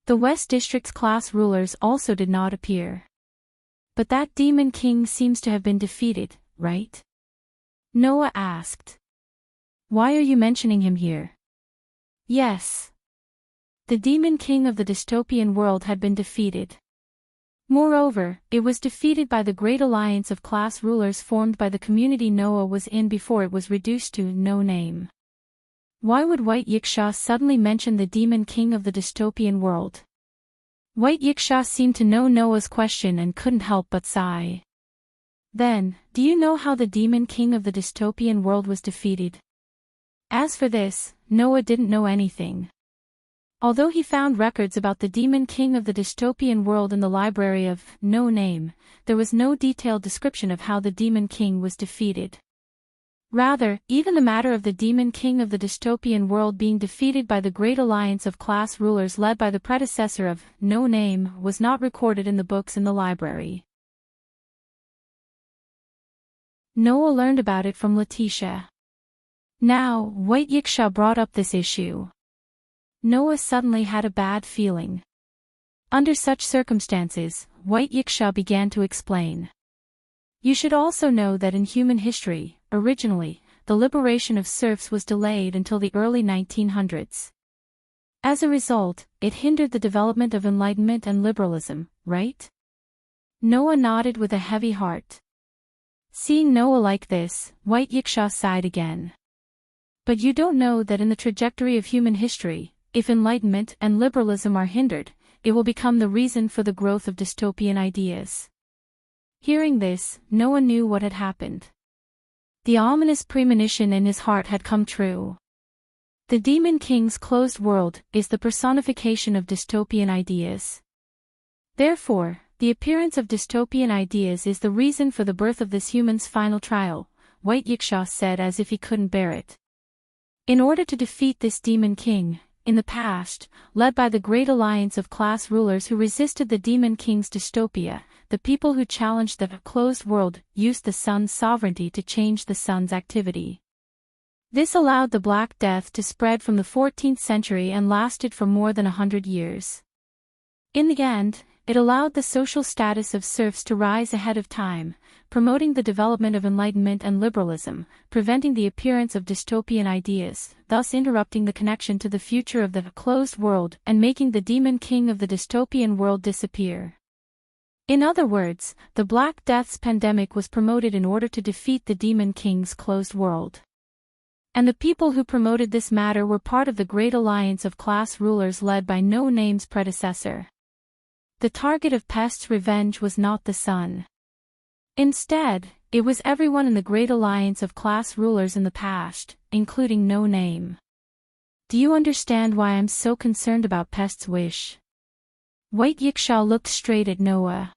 The West District's class rulers also did not appear. But that Demon King seems to have been defeated, right? Noah asked. Why are you mentioning him here? Yes. The Demon King of the dystopian world had been defeated. Moreover, it was defeated by the great alliance of class rulers formed by the community Noah was in before it was reduced to no name. Why would White Yiksha suddenly mention the Demon King of the dystopian world? White Yiksha seemed to know Noah's question and couldn't help but sigh. Then, do you know how the Demon King of the dystopian world was defeated? As for this, Noah didn't know anything. Although he found records about the Demon King of the dystopian world in the library of No Name, there was no detailed description of how the Demon King was defeated. Rather, even the matter of the Demon King of the dystopian world being defeated by the great alliance of class rulers led by the predecessor of No Name was not recorded in the books in the library. Noah learned about it from Letitia. Now, White Yiksha brought up this issue. Noah suddenly had a bad feeling. Under such circumstances, White Yiksha began to explain. You should also know that in human history, originally, the liberation of serfs was delayed until the early 1900s. As a result, it hindered the development of enlightenment and liberalism, right? Noah nodded with a heavy heart. Seeing Noah like this, White Yiksha sighed again. But you don't know that in the trajectory of human history, if enlightenment and liberalism are hindered, it will become the reason for the growth of dystopian ideas. Hearing this, Noah knew what had happened. The ominous premonition in his heart had come true. The Demon King's closed world is the personification of dystopian ideas. Therefore, the appearance of dystopian ideas is the reason for the birth of this human's final trial, White Yiksha said as if he couldn't bear it. In order to defeat this Demon King, in the past, led by the great alliance of class rulers who resisted the Demon King's dystopia, the people who challenged the closed world used the sun's sovereignty to change the sun's activity. This allowed the Black Death to spread from the 14th century and lasted for more than 100 years. In the end, it allowed the social status of serfs to rise ahead of time, promoting the development of enlightenment and liberalism, preventing the appearance of dystopian ideas, thus interrupting the connection to the future of the closed world and making the Demon King of the dystopian world disappear. In other words, the Black Death's pandemic was promoted in order to defeat the Demon King's closed world. And the people who promoted this matter were part of the great alliance of class rulers led by No Name's predecessor. The target of Pest's revenge was not the sun. Instead, it was everyone in the great alliance of class rulers in the past, including No Name. Do you understand why I'm so concerned about Pest's wish? White Yiksha looked straight at Noah.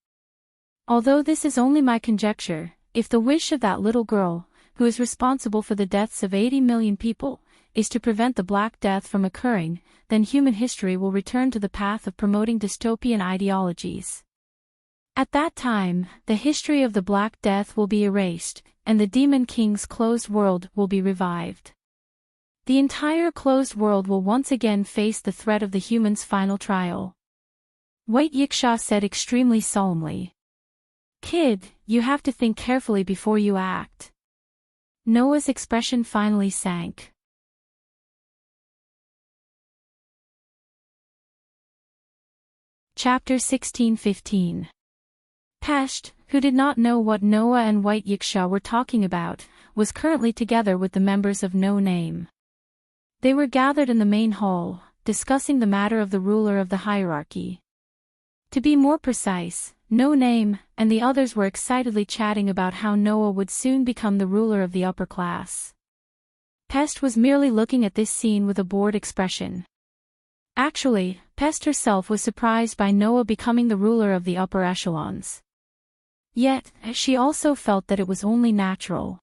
Although this is only my conjecture, if the wish of that little girl, who is responsible for the deaths of 80 million people, is to prevent the Black Death from occurring, then human history will return to the path of promoting dystopian ideologies. At that time, the history of the Black Death will be erased, and the Demon King's closed world will be revived. The entire closed world will once again face the threat of the human's final trial. White Yiksha said extremely solemnly. Kid, you have to think carefully before you act. Noah's expression finally sank. Chapter 16:15. Pest, who did not know what Noah and White Yiksha were talking about, was currently together with the members of No Name. They were gathered in the main hall, discussing the matter of the ruler of the hierarchy. To be more precise, No Name and the others were excitedly chatting about how Noah would soon become the ruler of the upper class. Pest was merely looking at this scene with a bored expression. Actually, Pest herself was surprised by Noah becoming the ruler of the upper echelons. Yet, she also felt that it was only natural.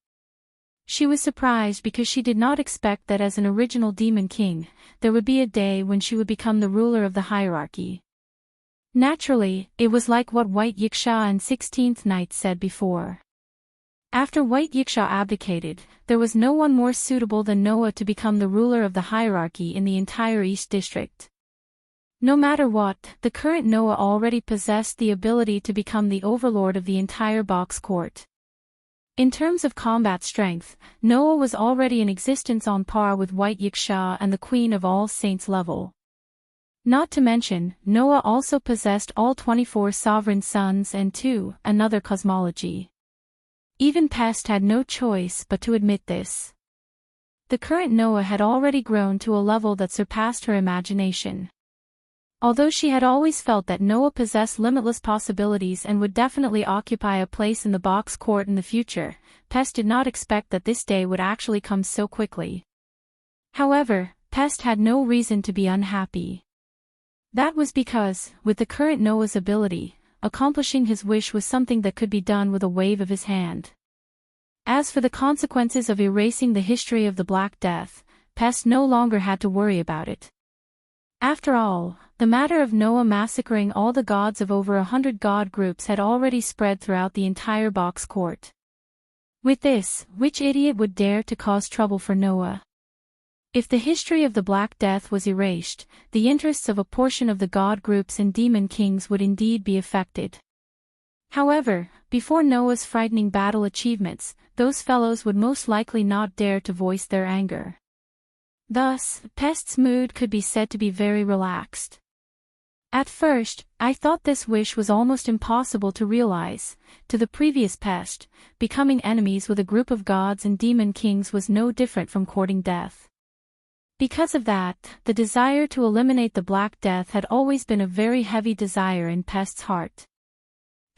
She was surprised because she did not expect that as an original Demon King, there would be a day when she would become the ruler of the hierarchy. Naturally, it was like what White Yiksha and 16th Knight said before. After White Yiksha abdicated, there was no one more suitable than Noah to become the ruler of the hierarchy in the entire East District. No matter what, the current Noah already possessed the ability to become the overlord of the entire box court. In terms of combat strength, Noah was already in existence on par with White Yiksha and the Queen of All Saints level. Not to mention, Noah also possessed all 24 sovereign suns and another cosmology. Even Pest had no choice but to admit this. The current Noah had already grown to a level that surpassed her imagination. Although she had always felt that Noah possessed limitless possibilities and would definitely occupy a place in the box court in the future, Pest did not expect that this day would actually come so quickly. However, Pest had no reason to be unhappy. That was because, with the current Noah's ability, accomplishing his wish was something that could be done with a wave of his hand. As for the consequences of erasing the history of the Black Death, Pest no longer had to worry about it. After all, the matter of Noah massacring all the gods of over 100 god groups had already spread throughout the entire box court. With this, which idiot would dare to cause trouble for Noah? If the history of the Black Death was erased, the interests of a portion of the god groups and demon kings would indeed be affected. However, before Noah's frightening battle achievements, those fellows would most likely not dare to voice their anger. Thus, Pest's mood could be said to be very relaxed. At first, I thought this wish was almost impossible to realize. To the previous Pest, becoming enemies with a group of gods and demon kings was no different from courting death. Because of that, the desire to eliminate the Black Death had always been a very heavy desire in Pest's heart.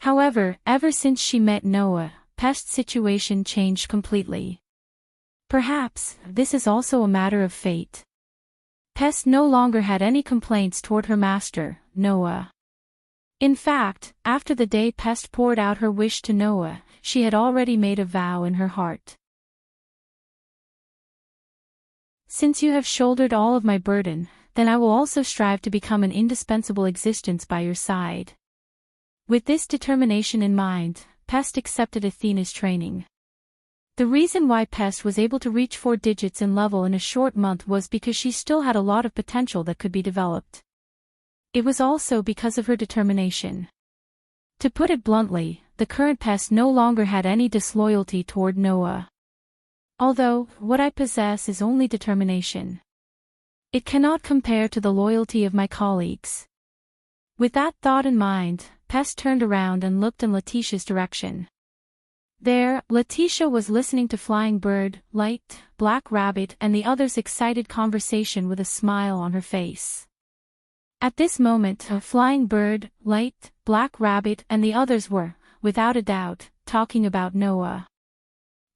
However, ever since she met Noah, Pest's situation changed completely. Perhaps, this is also a matter of fate. Pest no longer had any complaints toward her master, Noah. In fact, after the day Pest poured out her wish to Noah, she had already made a vow in her heart. Since you have shouldered all of my burden, then I will also strive to become an indispensable existence by your side. With this determination in mind, Pest accepted Athena's training. The reason why Pest was able to reach 4 digits in level in a short month was because she still had a lot of potential that could be developed. It was also because of her determination. To put it bluntly, the current Pest no longer had any disloyalty toward Noah. Although, what I possess is only determination. It cannot compare to the loyalty of my colleagues. With that thought in mind, Pest turned around and looked in Letitia's direction. There, Letitia was listening to Flying Bird, Light, Black Rabbit and the others' excited conversation with a smile on her face. At this moment, Flying Bird, Light, Black Rabbit and the others were, without a doubt, talking about Noah.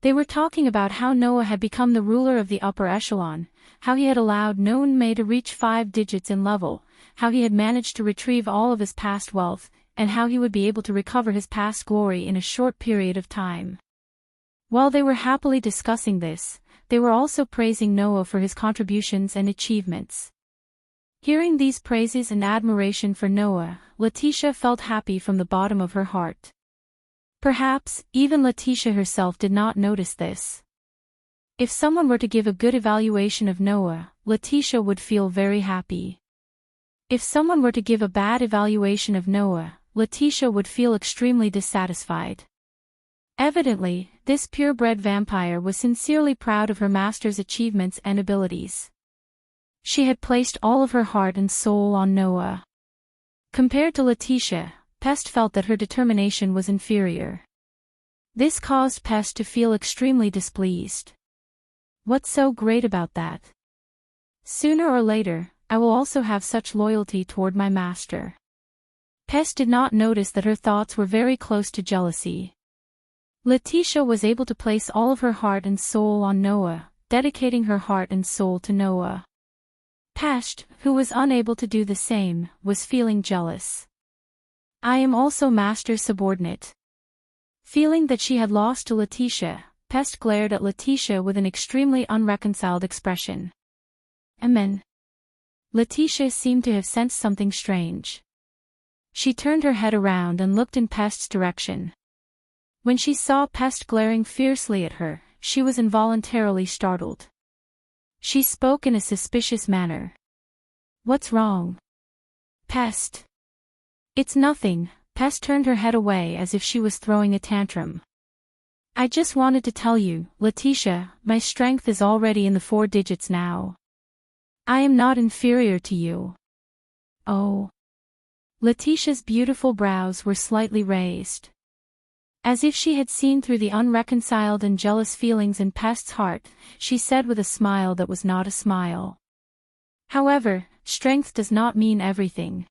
They were talking about how Noah had become the ruler of the upper echelon, how he had allowed May to reach 5 digits in level, how he had managed to retrieve all of his past wealth, and how he would be able to recover his past glory in a short period of time. While they were happily discussing this, they were also praising Noah for his contributions and achievements. Hearing these praises and admiration for Noah, Letitia felt happy from the bottom of her heart. Perhaps, even Letitia herself did not notice this. If someone were to give a good evaluation of Noah, Letitia would feel very happy. If someone were to give a bad evaluation of Noah, Letitia would feel extremely dissatisfied. Evidently, this purebred vampire was sincerely proud of her master's achievements and abilities. She had placed all of her heart and soul on Noah. Compared to Letitia, Pest felt that her determination was inferior. This caused Pest to feel extremely displeased. What's so great about that? Sooner or later, I will also have such loyalty toward my master. Pest did not notice that her thoughts were very close to jealousy. Letitia was able to place all of her heart and soul on Noah, dedicating her heart and soul to Noah. Pest, who was unable to do the same, was feeling jealous. I am also master's subordinate. Feeling that she had lost to Letitia, Pest glared at Letitia with an extremely unreconciled expression. Amen. Letitia seemed to have sensed something strange. She turned her head around and looked in Pest's direction. When she saw Pest glaring fiercely at her, she was involuntarily startled. She spoke in a suspicious manner. What's wrong? Pest. It's nothing. Pest turned her head away as if she was throwing a tantrum. I just wanted to tell you, Letitia, my strength is already in the 4 digits now. I am not inferior to you. Oh. Letitia's beautiful brows were slightly raised. As if she had seen through the unreconciled and jealous feelings in Pest's heart, she said with a smile that was not a smile. However, strength does not mean everything.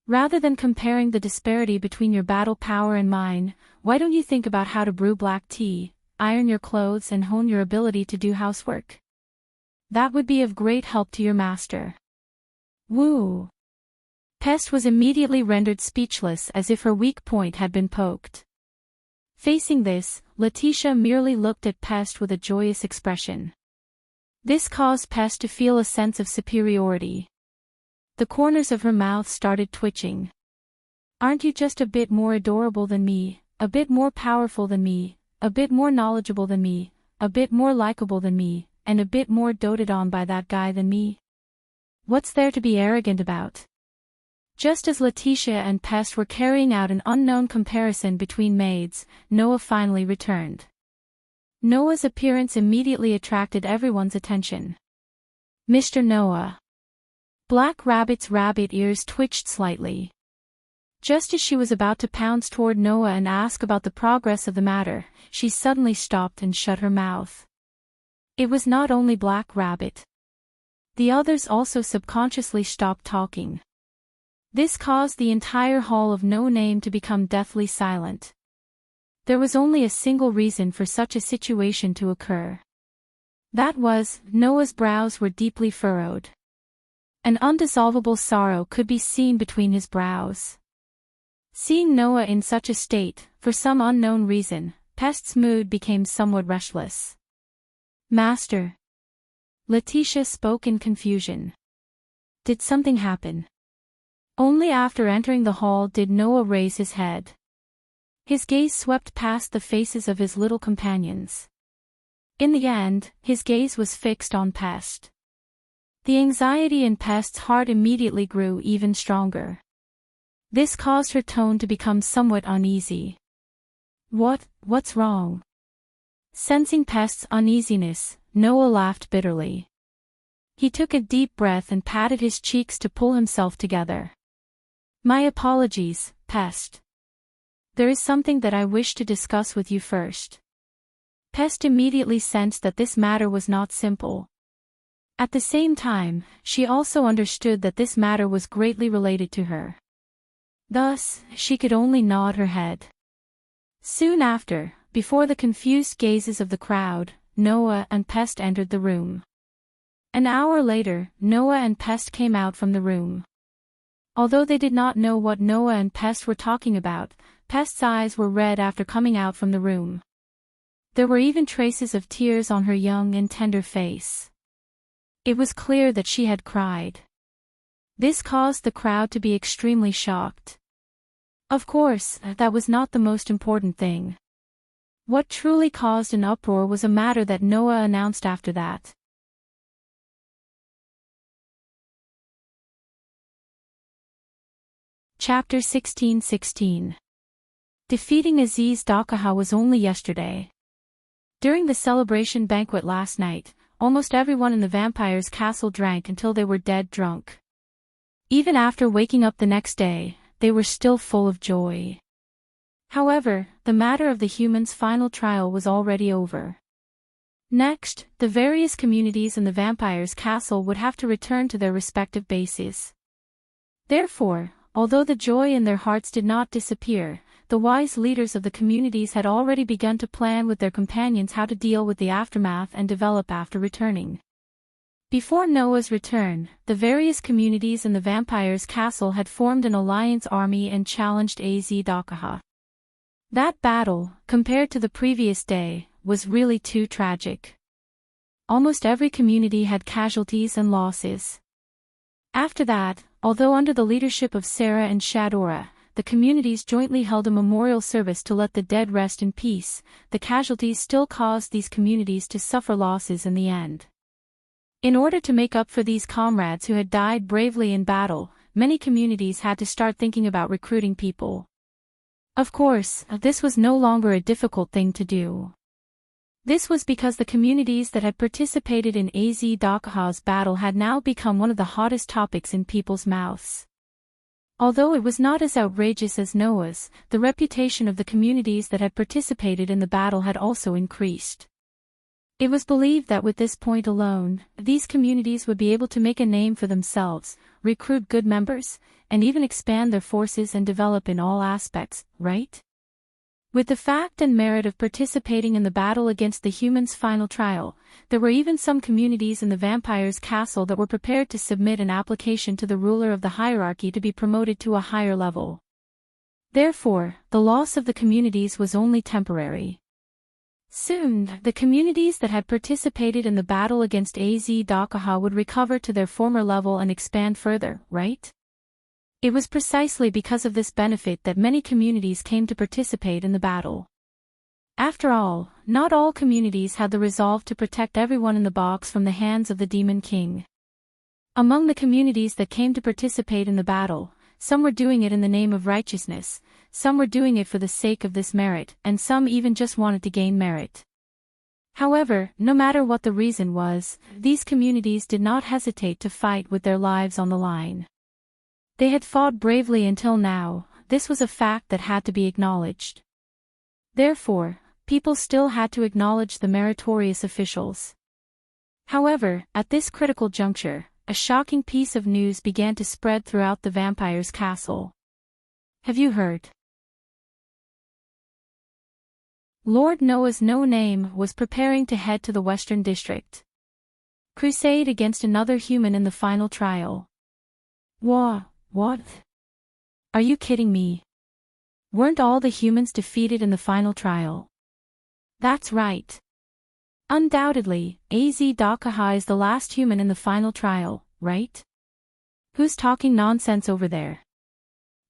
Rather than comparing the disparity between your battle power and mine, why don't you think about how to brew black tea, iron your clothes and hone your ability to do housework? That would be of great help to your master. Woo! Pest was immediately rendered speechless as if her weak point had been poked. Facing this, Letitia merely looked at Pest with a joyous expression. This caused Pest to feel a sense of superiority. The corners of her mouth started twitching. Aren't you just a bit more adorable than me, a bit more powerful than me, a bit more knowledgeable than me, a bit more likable than me, and a bit more doted on by that guy than me? What's there to be arrogant about? Just as Letitia and Pest were carrying out an unknown comparison between maids, Noah finally returned. Noah's appearance immediately attracted everyone's attention. Mr. Noah. Black Rabbit's rabbit ears twitched slightly. Just as she was about to pounce toward Noah and ask about the progress of the matter, she suddenly stopped and shut her mouth. It was not only Black Rabbit. The others also subconsciously stopped talking. This caused the entire Hall of No Name to become deathly silent. There was only a single reason for such a situation to occur. That was, Noah's brows were deeply furrowed. An undissolvable sorrow could be seen between his brows. Seeing Noah in such a state, for some unknown reason, Pest's mood became somewhat restless. "Master." Letitia spoke in confusion. "Did something happen?" Only after entering the hall did Noah raise his head. His gaze swept past the faces of his little companions. In the end, his gaze was fixed on Pest. The anxiety in Pest's heart immediately grew even stronger. This caused her tone to become somewhat uneasy. What's wrong?" Sensing Pest's uneasiness, Noah laughed bitterly. He took a deep breath and patted his cheeks to pull himself together. "My apologies, Pest. There is something that I wish to discuss with you first." Pest immediately sensed that this matter was not simple. At the same time, she also understood that this matter was greatly related to her. Thus, she could only nod her head. Soon after, before the confused gazes of the crowd, Noah and Pest entered the room. An hour later, Noah and Pest came out from the room. Although they did not know what Noah and Pest were talking about, Pest's eyes were red after coming out from the room. There were even traces of tears on her young and tender face. It was clear that she had cried. This caused the crowd to be extremely shocked. Of course, that was not the most important thing. What truly caused an uproar was a matter that Noah announced after that. Chapter 16:16. Defeating Aziz Dakaha was only yesterday. During the celebration banquet last night, almost everyone in the vampire's castle drank until they were dead drunk. Even after waking up the next day, they were still full of joy. However, the matter of the humans' final trial was already over. Next, the various communities in the vampire's castle would have to return to their respective bases. Therefore, although the joy in their hearts did not disappear, the wise leaders of the communities had already begun to plan with their companions how to deal with the aftermath and develop after returning. Before Noah's return, the various communities in the vampire's castle had formed an alliance army and challenged Az Dakaha. That battle, compared to the previous day, was really too tragic. Almost every community had casualties and losses. After that, although under the leadership of Sarah and Shadora, the communities jointly held a memorial service to let the dead rest in peace, the casualties still caused these communities to suffer losses in the end. In order to make up for these comrades who had died bravely in battle, many communities had to start thinking about recruiting people. Of course, this was no longer a difficult thing to do. This was because the communities that had participated in Az Dakaha's battle had now become one of the hottest topics in people's mouths. Although it was not as outrageous as Noah's, the reputation of the communities that had participated in the battle had also increased. It was believed that with this point alone, these communities would be able to make a name for themselves, recruit good members, and even expand their forces and develop in all aspects, right? With the fact and merit of participating in the battle against the humans' final trial, there were even some communities in the vampire's castle that were prepared to submit an application to the ruler of the hierarchy to be promoted to a higher level. Therefore, the loss of the communities was only temporary. Soon, the communities that had participated in the battle against Az Dakaha would recover to their former level and expand further, right? It was precisely because of this benefit that many communities came to participate in the battle. After all, not all communities had the resolve to protect everyone in the box from the hands of the Demon King. Among the communities that came to participate in the battle, some were doing it in the name of righteousness, some were doing it for the sake of this merit, and some even just wanted to gain merit. However, no matter what the reason was, these communities did not hesitate to fight with their lives on the line. They had fought bravely until now, this was a fact that had to be acknowledged. Therefore, people still had to acknowledge the meritorious officials. However, at this critical juncture, a shocking piece of news began to spread throughout the vampire's castle. Have you heard? Lord Noah's no-name was preparing to head to the Western District. Crusade against another human in the final trial. What? Are you kidding me? Weren't all the humans defeated in the final trial? That's right. Undoubtedly, Az Dakaha is the last human in the final trial, right? Who's talking nonsense over there?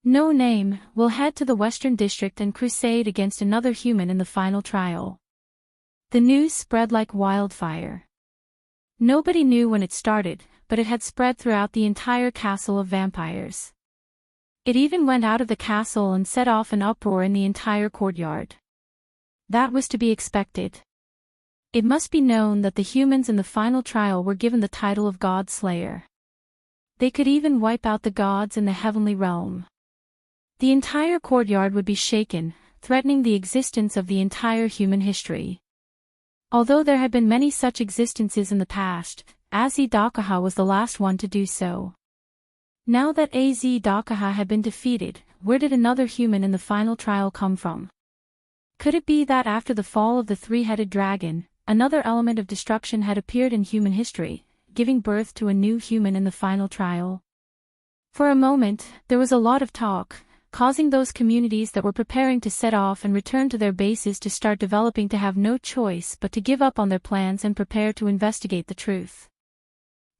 No name will head to the Western District and crusade against another human in the final trial. The news spread like wildfire. Nobody knew when it started, but it had spread throughout the entire castle of vampires. It even went out of the castle and set off an uproar in the entire courtyard. That was to be expected. It must be known that the humans in the final trial were given the title of God Slayer. They could even wipe out the gods in the heavenly realm. The entire courtyard would be shaken, threatening the existence of the entire human history. Although there had been many such existences in the past, Az Dakaha was the last one to do so. Now that Az Dakaha had been defeated, where did another human in the final trial come from? Could it be that after the fall of the three-headed dragon, another element of destruction had appeared in human history, giving birth to a new human in the final trial? For a moment, there was a lot of talk, causing those communities that were preparing to set off and return to their bases to start developing to have no choice but to give up on their plans and prepare to investigate the truth.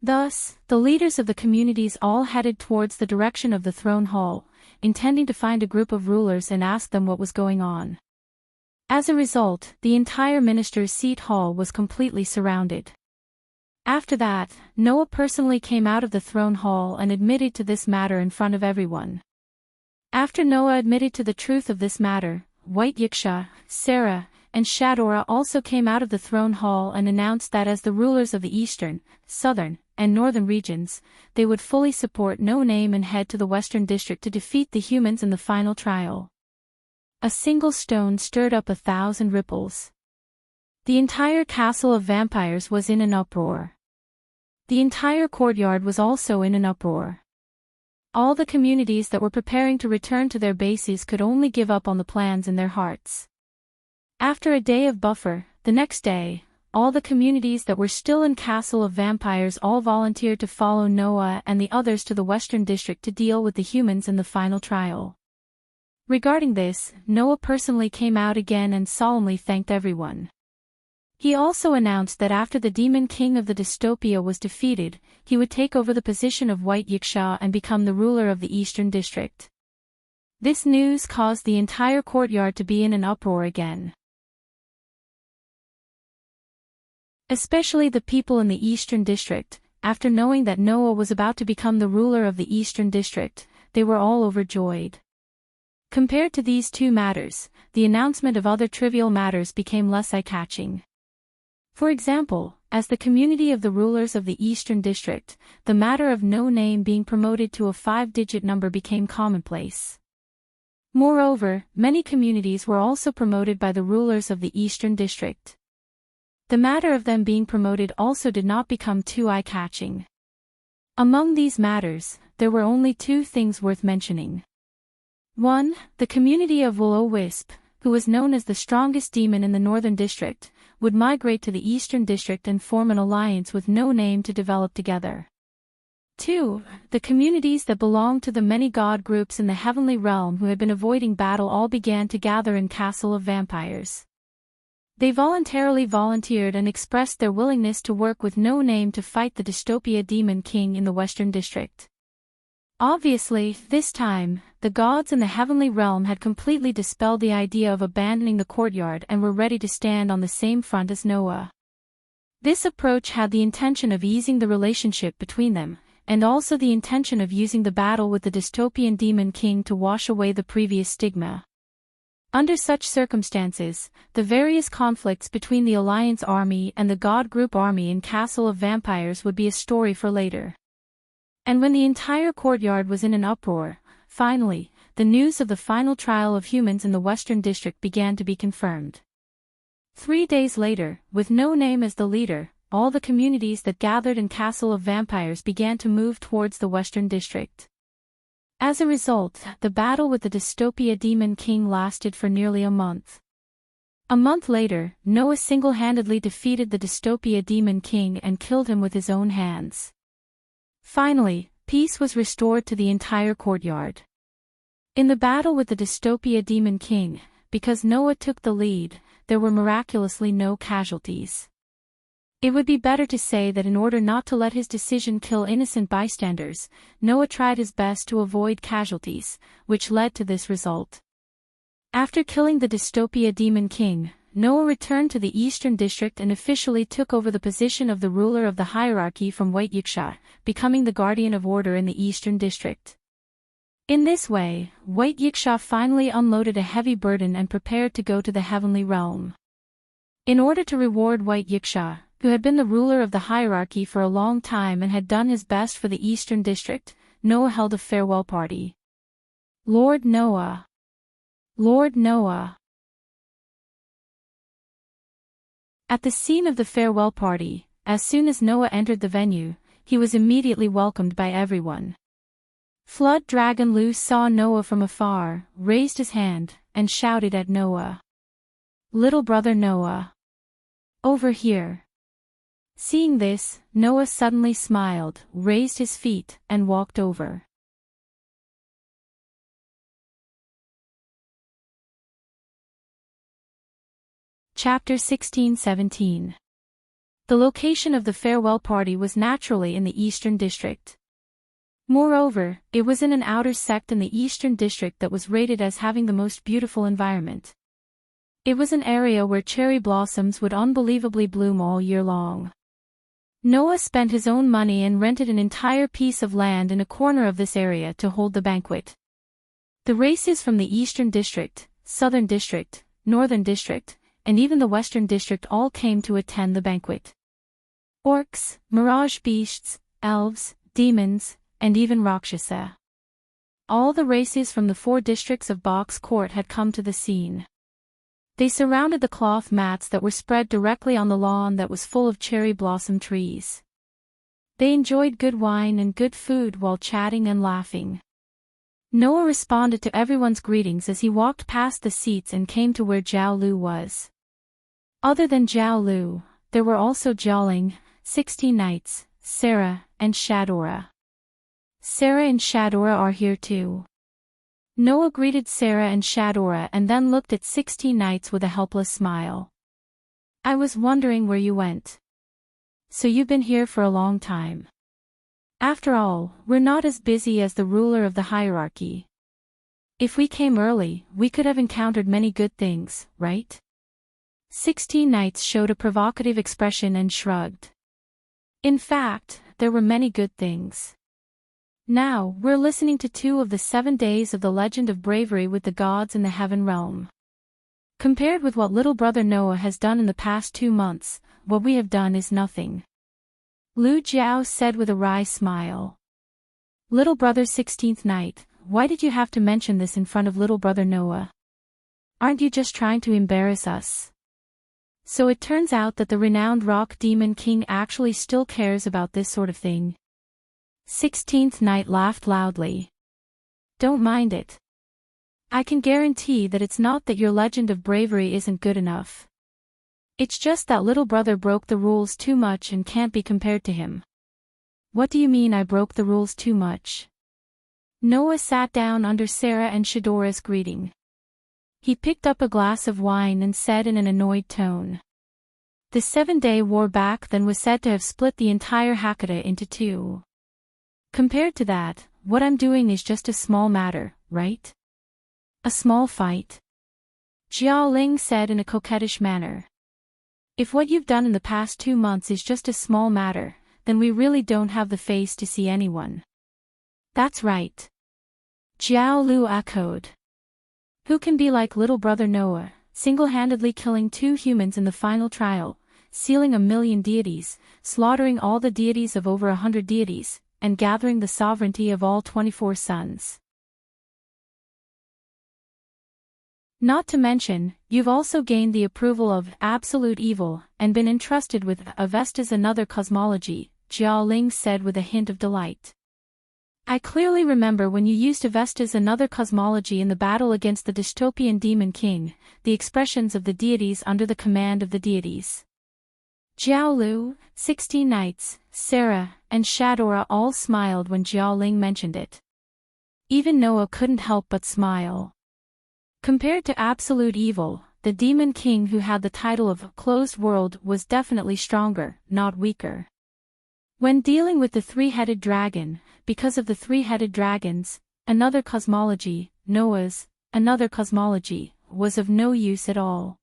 Thus, the leaders of the communities all headed towards the direction of the throne hall, intending to find a group of rulers and ask them what was going on. As a result, the entire minister's seat hall was completely surrounded. After that, Noah personally came out of the throne hall and admitted to this matter in front of everyone. After Noah admitted to the truth of this matter, White Yiksha, Sarah, and Shadora also came out of the throne hall and announced that as the rulers of the eastern, southern, and northern regions, they would fully support No Name and head to the Western District to defeat the humans in the final trial. A single stone stirred up 1,000 ripples. The entire castle of vampires was in an uproar. The entire courtyard was also in an uproar. All the communities that were preparing to return to their bases could only give up on the plans in their hearts. After a day of buffer, the next day, all the communities that were still in Castle of Vampires all volunteered to follow Noah and the others to the Western District to deal with the humans in the final trial. Regarding this, Noah personally came out again and solemnly thanked everyone. He also announced that after the demon king of the dystopia was defeated, he would take over the position of White Yiksha and become the ruler of the Eastern District. This news caused the entire courtyard to be in an uproar again. Especially the people in the Eastern District, after knowing that Noah was about to become the ruler of the Eastern District, they were all overjoyed. Compared to these two matters, the announcement of other trivial matters became less eye-catching. For example, as the community of the rulers of the Eastern District, the matter of No Name being promoted to a 5-digit number became commonplace. Moreover, many communities were also promoted by the rulers of the Eastern District. The matter of them being promoted also did not become too eye-catching. Among these matters, there were only two things worth mentioning. 1. The community of Will-O-Wisp, who was known as the strongest demon in the Northern District, would migrate to the Eastern District and form an alliance with No Name to develop together. 2. The communities that belonged to the many god groups in the heavenly realm who had been avoiding battle all began to gather in Castle of Vampires. They voluntarily volunteered and expressed their willingness to work with No Name to fight the Dystopia Demon King in the Western District. Obviously, this time, the gods in the heavenly realm had completely dispelled the idea of abandoning the courtyard and were ready to stand on the same front as Noah. This approach had the intention of easing the relationship between them, and also the intention of using the battle with the dystopian demon king to wash away the previous stigma. Under such circumstances, the various conflicts between the Alliance army and the God Group army in Castle of Vampires would be a story for later. And when the entire courtyard was in an uproar, finally, the news of the final trial of humans in the Western District began to be confirmed. 3 days later, with No Name as the leader, all the communities that gathered in Castle of Vampires began to move towards the Western District. As a result, the battle with the Dystopia Demon King lasted for nearly a month. A month later, Noah single-handedly defeated the Dystopia Demon King and killed him with his own hands. Finally, peace was restored to the entire courtyard. In the battle with the Dystopia Demon King, because Noah took the lead, there were miraculously no casualties. It would be better to say that in order not to let his decision kill innocent bystanders, Noah tried his best to avoid casualties, which led to this result. After killing the Dystopia Demon King, Noah returned to the Eastern District and officially took over the position of the ruler of the hierarchy from White Yiksha, becoming the guardian of order in the Eastern District. In this way, White Yiksha finally unloaded a heavy burden and prepared to go to the heavenly realm. In order to reward White Yiksha, who had been the ruler of the hierarchy for a long time and had done his best for the Eastern District, Noah held a farewell party. Lord Noah. Lord Noah. At the scene of the farewell party, as soon as Noah entered the venue, he was immediately welcomed by everyone. Flood Dragon Lu saw Noah from afar, raised his hand, and shouted at Noah. Little brother Noah. Over here. Seeing this, Noah suddenly smiled, raised his feet, and walked over. Chapter 16-17. The location of the farewell party was naturally in the Eastern District. Moreover, it was in an outer sect in the Eastern District that was rated as having the most beautiful environment. It was an area where cherry blossoms would unbelievably bloom all year long. Noah spent his own money and rented an entire piece of land in a corner of this area to hold the banquet. The races from the Eastern District, Southern District, Northern District, and even the Western District all came to attend the banquet. Orcs, mirage beasts, elves, demons, and even Rakshasa. All the races from the 4 districts of Box Court had come to the scene. They surrounded the cloth mats that were spread directly on the lawn that was full of cherry blossom trees. They enjoyed good wine and good food while chatting and laughing. Noah responded to everyone's greetings as he walked past the seats and came to where Jiao Lu was. Other than Jiao Lu, there were also Jiaoling, 16 knights, Sarah, and Shadora. Sarah and Shadora are here too. Noah greeted Sarah and Shadora and then looked at 16 knights with a helpless smile. I was wondering where you went. So you've been here for a long time. After all, we're not as busy as the ruler of the hierarchy. If we came early, we could have encountered many good things, right? 16 knights showed a provocative expression and shrugged. In fact, there were many good things. Now, we're listening to 2 of the 7 days of the legend of bravery with the gods in the heaven realm. Compared with what little brother Noah has done in the past 2 months, what we have done is nothing. Lu Jiao said with a wry smile. Little brother 16th Knight, why did you have to mention this in front of little brother Noah? Aren't you just trying to embarrass us? So it turns out that the renowned Rock Demon King actually still cares about this sort of thing. 16th Knight laughed loudly. Don't mind it. I can guarantee that it's not that your legend of bravery isn't good enough. It's just that little brother broke the rules too much and can't be compared to him. What do you mean I broke the rules too much? Noah sat down under Sarah and Shadora's greeting. He picked up a glass of wine and said in an annoyed tone. The 7-day war back then was said to have split the entire Hakata into 2. Compared to that, what I'm doing is just a small matter, right? A small fight. Jiao Ling said in a coquettish manner. If what you've done in the past 2 months is just a small matter, then we really don't have the face to see anyone. That's right. Jiao Lu echoed. Who can be like little brother Noah, single-handedly killing 2 humans in the final trial, sealing 1,000,000 deities, slaughtering all the deities of over 100 deities, and gathering the sovereignty of all 24 suns? Not to mention, you've also gained the approval of absolute evil and been entrusted with Avesta's another cosmology, Jiaoling said with a hint of delight. I clearly remember when you used Avesta's another cosmology in the battle against the dystopian demon king, the expressions of the deities under the command of the deities. Jiaolu, 16 Knights, Sarah, and Shadora all smiled when Jiaoling mentioned it. Even Noah couldn't help but smile. Compared to absolute evil, the demon king who had the title of Closed World was definitely stronger, not weaker. When dealing with the three-headed dragon, because of the three-headed dragons, another cosmology, Noah's, another cosmology, was of no use at all.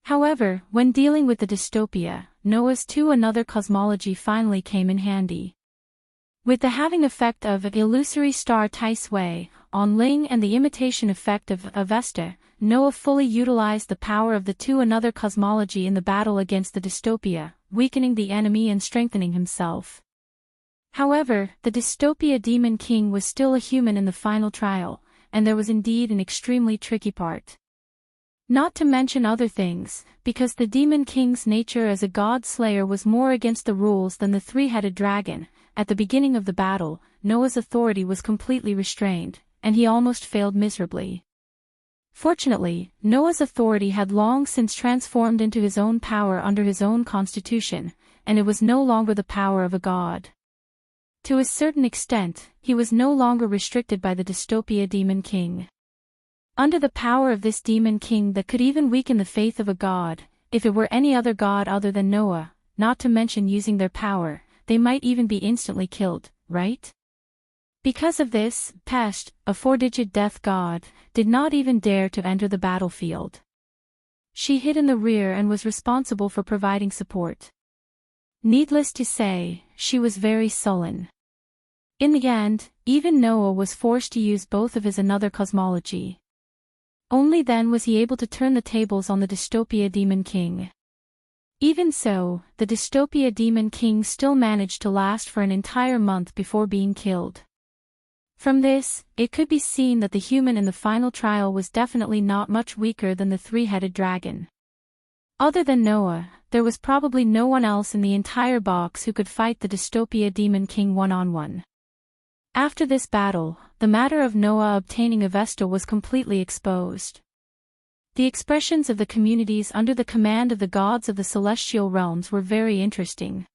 However, when dealing with the dystopia, Noah's another cosmology finally came in handy. With the having effect of illusory star Tai Sui on Ling and the imitation effect of Avesta, Noah fully utilized the power of the another cosmology in the battle against the dystopia, weakening the enemy and strengthening himself. However, the dystopia demon king was still a human in the final trial, and there was indeed an extremely tricky part. Not to mention other things, because the demon king's nature as a god slayer was more against the rules than the three-headed dragon. At the beginning of the battle, Noah's authority was completely restrained, and he almost failed miserably. Fortunately, Noah's authority had long since transformed into his own power under his own constitution, and it was no longer the power of a god. To a certain extent, he was no longer restricted by the dystopia demon king. Under the power of this demon king that could even weaken the faith of a god, if it were any other god other than Noah, not to mention using their power, they might even be instantly killed, right? Because of this, Pesht, a four-digit death god, did not even dare to enter the battlefield. She hid in the rear and was responsible for providing support. Needless to say, she was very sullen. In the end, even Noah was forced to use both of his another cosmology. Only then was he able to turn the tables on the dystopia demon king. Even so, the dystopia demon king still managed to last for an entire month before being killed. From this, it could be seen that the human in the final trial was definitely not much weaker than the three-headed dragon. Other than Noah, there was probably no one else in the entire box who could fight the dystopia demon king one-on-one. After this battle, the matter of Noah obtaining Avesta was completely exposed. The expressions of the communities under the command of the gods of the celestial realms were very interesting.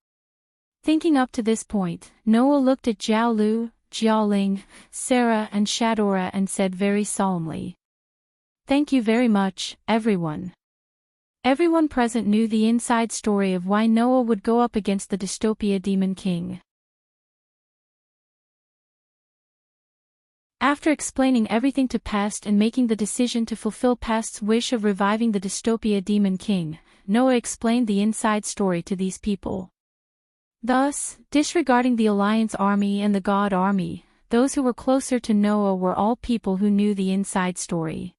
Thinking up to this point, Noah looked at Jiaolu, Jiaoling, Sarah and Shadora and said very solemnly, "Thank you very much, everyone." Everyone present knew the inside story of why Noah would go up against the dystopia demon king. After explaining everything to Pest and making the decision to fulfill Pest's wish of reviving the dystopia demon king, Noah explained the inside story to these people. Thus, disregarding the Alliance army and the God army, those who were closer to Noah were all people who knew the inside story.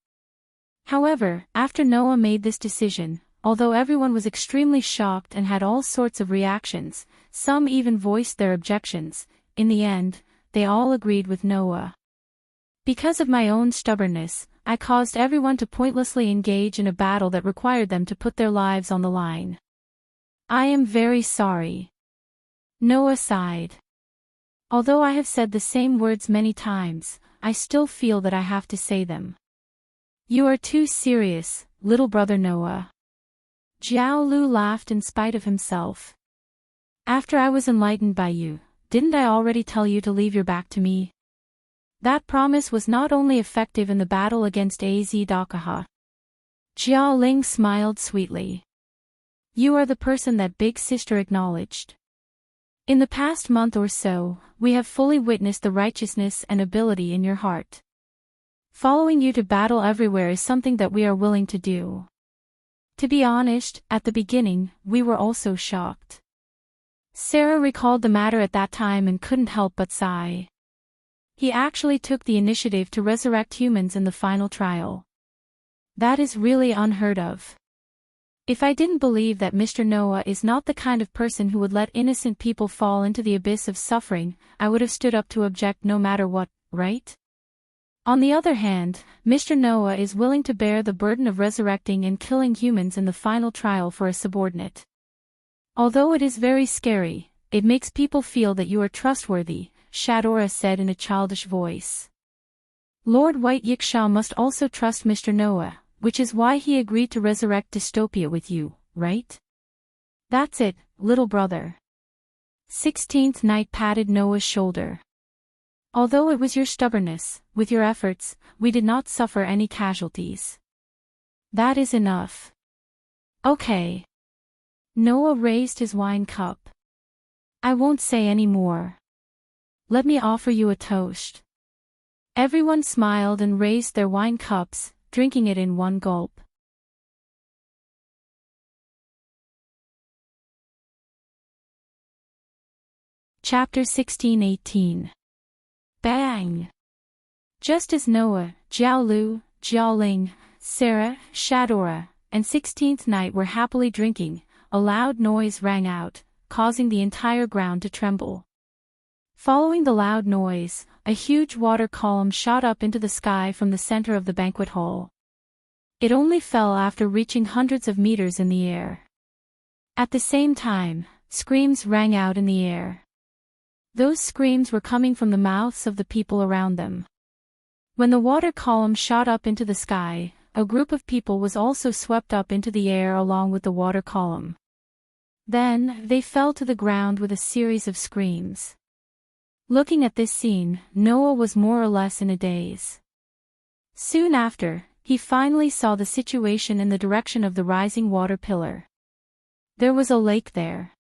However, after Noah made this decision, although everyone was extremely shocked and had all sorts of reactions, some even voiced their objections, in the end, they all agreed with Noah. Because of my own stubbornness, I caused everyone to pointlessly engage in a battle that required them to put their lives on the line. I am very sorry. Noah sighed. Although I have said the same words many times, I still feel that I have to say them. You are too serious, little brother Noah. Jiaolu laughed in spite of himself. After I was enlightened by you, didn't I already tell you to leave your back to me? That promise was not only effective in the battle against Az Dakaha. Jiaoling smiled sweetly. You are the person that big sister acknowledged. In the past month or so, we have fully witnessed the righteousness and ability in your heart. Following you to battle everywhere is something that we are willing to do. To be honest, at the beginning, we were also shocked. Sarah recalled the matter at that time and couldn't help but sigh. He actually took the initiative to resurrect humans in the final trial. That is really unheard of. If I didn't believe that Mr. Noah is not the kind of person who would let innocent people fall into the abyss of suffering, I would have stood up to object no matter what, right? On the other hand, Mr. Noah is willing to bear the burden of resurrecting and killing humans in the final trial for a subordinate. Although it is very scary, it makes people feel that you are trustworthy, Shadora said in a childish voice. Lord White Yikshaw must also trust Mr. Noah, which is why he agreed to resurrect dystopia with you, right? That's it, little brother. 16th Night patted Noah's shoulder. Although it was your stubbornness, with your efforts, we did not suffer any casualties. That is enough. Okay. Noah raised his wine cup. I won't say any more. Let me offer you a toast. Everyone smiled and raised their wine cups, drinking it in one gulp. Chapter 16-18. Bang! Just as Noah, Jiaolu, Jiaoling, Sarah, Shadora, and 16th Night were happily drinking, a loud noise rang out, causing the entire ground to tremble. Following the loud noise, a huge water column shot up into the sky from the center of the banquet hall. It only fell after reaching hundreds of meters in the air. At the same time, screams rang out in the air. Those screams were coming from the mouths of the people around them. When the water column shot up into the sky, a group of people was also swept up into the air along with the water column. Then, they fell to the ground with a series of screams. Looking at this scene, Noah was more or less in a daze. Soon after, he finally saw the situation in the direction of the rising water pillar. There was a lake there.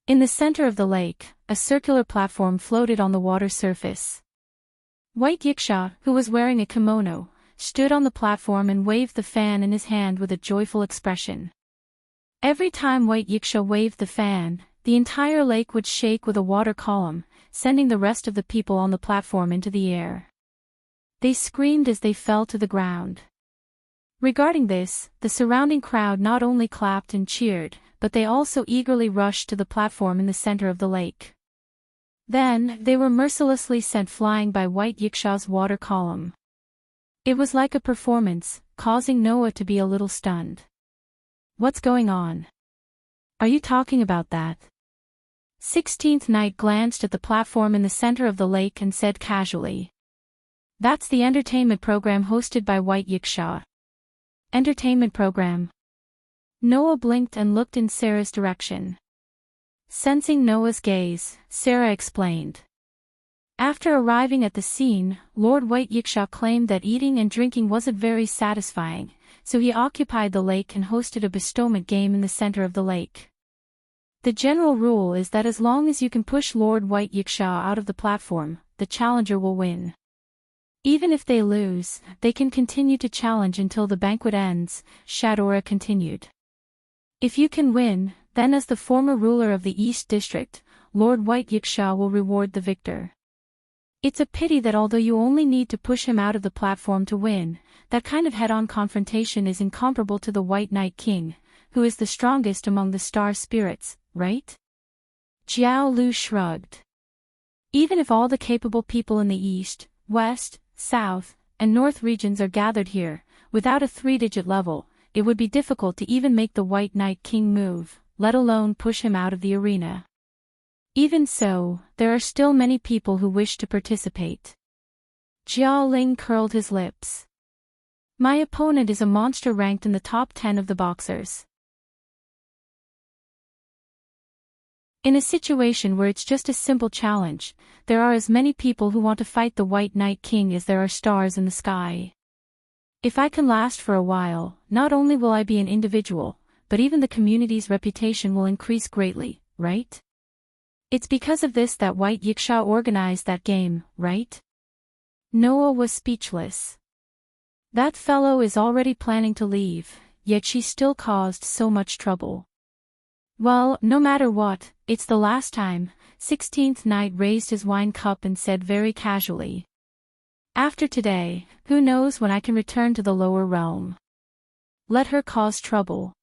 In the center of the lake, a circular platform floated on the water surface. White Yikshaw, who was wearing a kimono, stood on the platform and waved the fan in his hand with a joyful expression. Every time White Yikshaw waved the fan, the entire lake would shake with a water column, sending the rest of the people on the platform into the air. They screamed as they fell to the ground. Regarding this, the surrounding crowd not only clapped and cheered, but they also eagerly rushed to the platform in the center of the lake. Then, they were mercilessly sent flying by White Yikshaw's water column. It was like a performance, causing Noah to be a little stunned. What's going on? Are you talking about that? 16th Night glanced at the platform in the center of the lake and said casually. That's the entertainment program hosted by White Yikshaw. Entertainment program. Noah blinked and looked in Sarah's direction. Sensing Noah's gaze, Sarah explained. After arriving at the scene, Lord White Yikshaw claimed that eating and drinking wasn't very satisfying, so he occupied the lake and hosted a bestowment game in the center of the lake. The general rule is that as long as you can push Lord White Yikshaw out of the platform, the challenger will win. Even if they lose, they can continue to challenge until the banquet ends, Shadora continued. If you can win, then as the former ruler of the East District, Lord White Yikshaw will reward the victor. It's a pity that although you only need to push him out of the platform to win, that kind of head-on confrontation is incomparable to the White Night King, who is the strongest among the star spirits, right? Jiao Lu shrugged. Even if all the capable people in the East, West, South, and North regions are gathered here, without a 3-digit level, it would be difficult to even make the White Night King move, let alone push him out of the arena. Even so, there are still many people who wish to participate. Jiao Ling curled his lips. My opponent is a monster ranked in the top 10 of the boxers. In a situation where it's just a simple challenge, there are as many people who want to fight the White Night King as there are stars in the sky. If I can last for a while, not only will I be an individual, but even the community's reputation will increase greatly, right? It's because of this that White Yikshaw organized that game, right? Noah was speechless. That fellow is already planning to leave, yet she still caused so much trouble. Well, no matter what, it's the last time. 16th Night raised his wine cup and said very casually. After today, who knows when I can return to the lower realm. Let her cause trouble.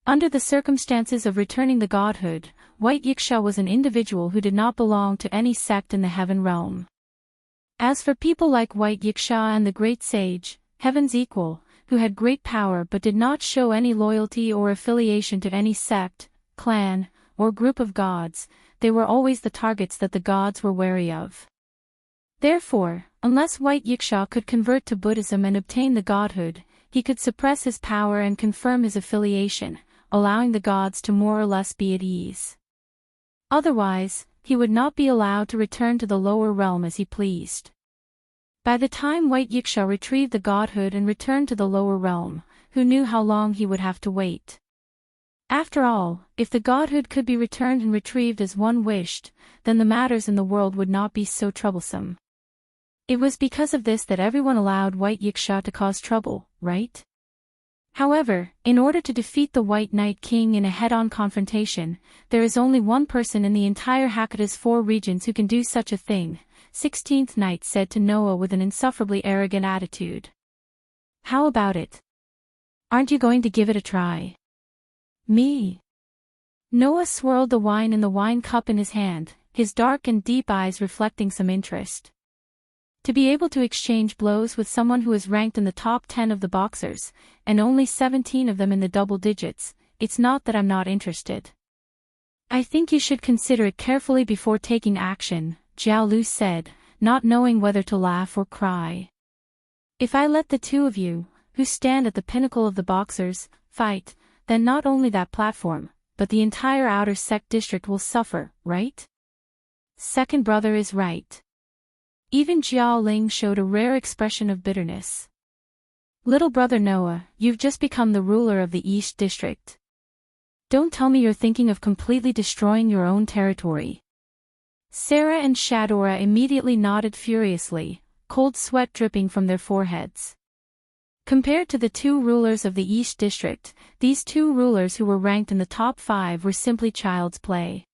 Under the circumstances of returning the godhood, White Yikshaw was an individual who did not belong to any sect in the heaven realm. As for people like White Yiksha and the Great Sage, Heaven's Equal, who had great power but did not show any loyalty or affiliation to any sect, clan, or group of gods, they were always the targets that the gods were wary of. Therefore, unless White Yiksha could convert to Buddhism and obtain the godhood, he could suppress his power and confirm his affiliation, allowing the gods to more or less be at ease. Otherwise, he would not be allowed to return to the lower realm as he pleased. By the time White Yiksha retrieved the godhood and returned to the lower realm, who knew how long he would have to wait? After all, if the godhood could be returned and retrieved as one wished, then the matters in the world would not be so troublesome. It was because of this that everyone allowed White Yiksha to cause trouble, right? However, in order to defeat the White Knight King in a head-on confrontation, there is only one person in the entire Hakkada's 4 regions who can do such a thing, 16th Knight said to Noah with an insufferably arrogant attitude. How about it? Aren't you going to give it a try? Me? Noah swirled the wine in the wine cup in his hand, his dark and deep eyes reflecting some interest. To be able to exchange blows with someone who is ranked in the top 10 of the boxers, and only 17 of them in the double digits, it's not that I'm not interested. I think you should consider it carefully before taking action, Jiao Lu said, not knowing whether to laugh or cry. If I let the two of you, who stand at the pinnacle of the boxers, fight, then not only that platform, but the entire outer sect district will suffer, right? Second brother is right. Even Jiao Ling showed a rare expression of bitterness. Little brother Noah, you've just become the ruler of the East District. Don't tell me you're thinking of completely destroying your own territory. Sarah and Shadora immediately nodded furiously, cold sweat dripping from their foreheads. Compared to the 2 rulers of the East District, these 2 rulers who were ranked in the top 5 were simply child's play.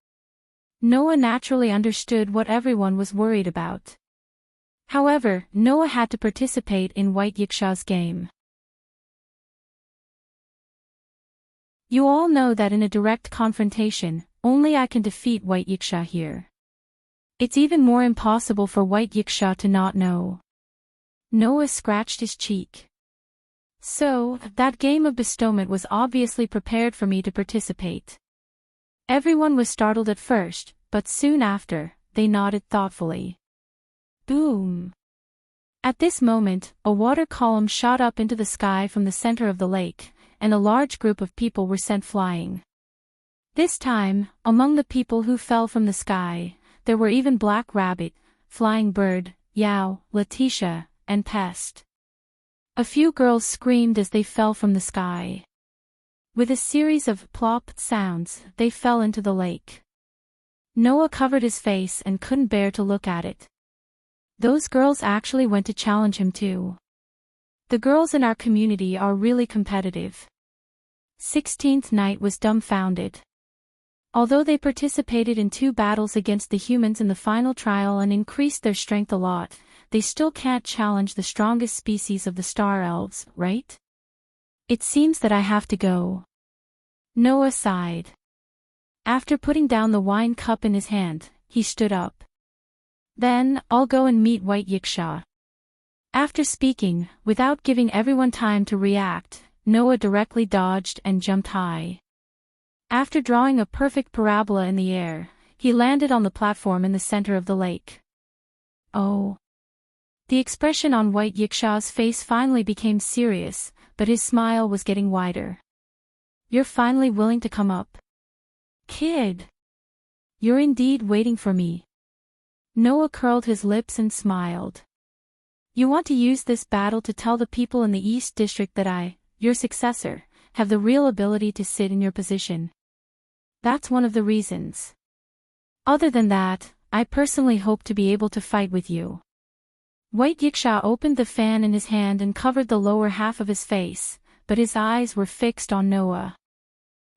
Noah naturally understood what everyone was worried about. However, Noah had to participate in White Yiksha's game. You all know that in a direct confrontation, only I can defeat White Yiksha here. It's even more impossible for White Yiksha to not know. Noah scratched his cheek. So, that game of bestowment was obviously prepared for me to participate. Everyone was startled at first, but soon after, they nodded thoughtfully. Boom! At this moment, a water column shot up into the sky from the center of the lake, and a large group of people were sent flying. This time, among the people who fell from the sky, there were even Black Rabbit, Flying Bird, Yao, Letitia, and Pest. A few girls screamed as they fell from the sky. With a series of plop sounds, they fell into the lake. Noah covered his face and couldn't bear to look at it. Those girls actually went to challenge him too. The girls in our community are really competitive. 16th Knight was dumbfounded. Although they participated in 2 battles against the humans in the final trial and increased their strength a lot, they still can't challenge the strongest species of the Star Elves, right? It seems that I have to go. Noah sighed. After putting down the wine cup in his hand, he stood up. Then, I'll go and meet White Yiksha. After speaking, without giving everyone time to react, Noah directly dodged and jumped high. After drawing a perfect parabola in the air, he landed on the platform in the center of the lake. Oh! The expression on White Yiksha's face finally became serious, but his smile was getting wider. You're finally willing to come up? Kid! You're indeed waiting for me. Noah curled his lips and smiled. You want to use this battle to tell the people in the East District that I, your successor, have the real ability to sit in your position. That's one of the reasons. Other than that, I personally hope to be able to fight with you. White Yiksha opened the fan in his hand and covered the lower half of his face, but his eyes were fixed on Noah.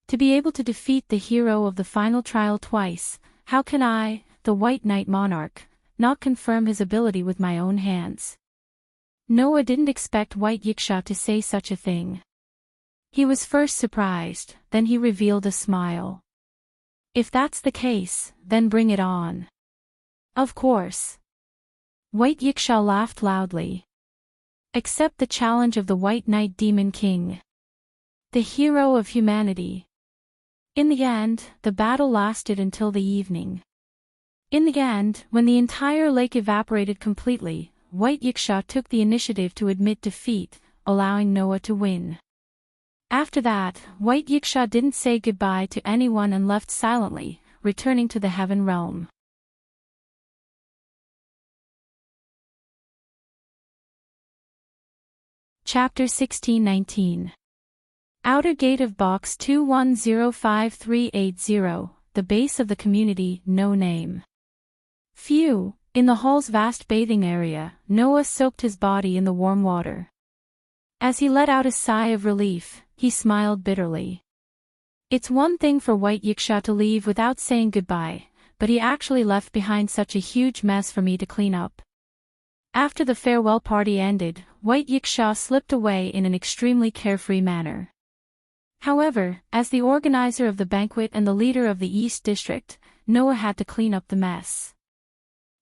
To be able to defeat the hero of the final trial twice, how can I, the White Knight Monarch, not confirm his ability with my own hands? Noah didn't expect White Yiksha to say such a thing. He was first surprised, then he revealed a smile. If that's the case, then bring it on. Of course. White Yiksha laughed loudly. Accept the challenge of the White Knight Demon King, the hero of humanity. In the end, the battle lasted until the evening. In the end, when the entire lake evaporated completely, White Yiksha took the initiative to admit defeat, allowing Noah to win. After that, White Yiksha didn't say goodbye to anyone and left silently, returning to the heaven realm. Chapter 16-19. Outer Gate of Box 2105380, the base of the community, no name. Phew, in the hall's vast bathing area, Noah soaked his body in the warm water. As he let out a sigh of relief, he smiled bitterly. It's one thing for White Yiksha to leave without saying goodbye, but he actually left behind such a huge mess for me to clean up. After the farewell party ended, White Yiksha slipped away in an extremely carefree manner. However, as the organizer of the banquet and the leader of the East District, Noah had to clean up the mess.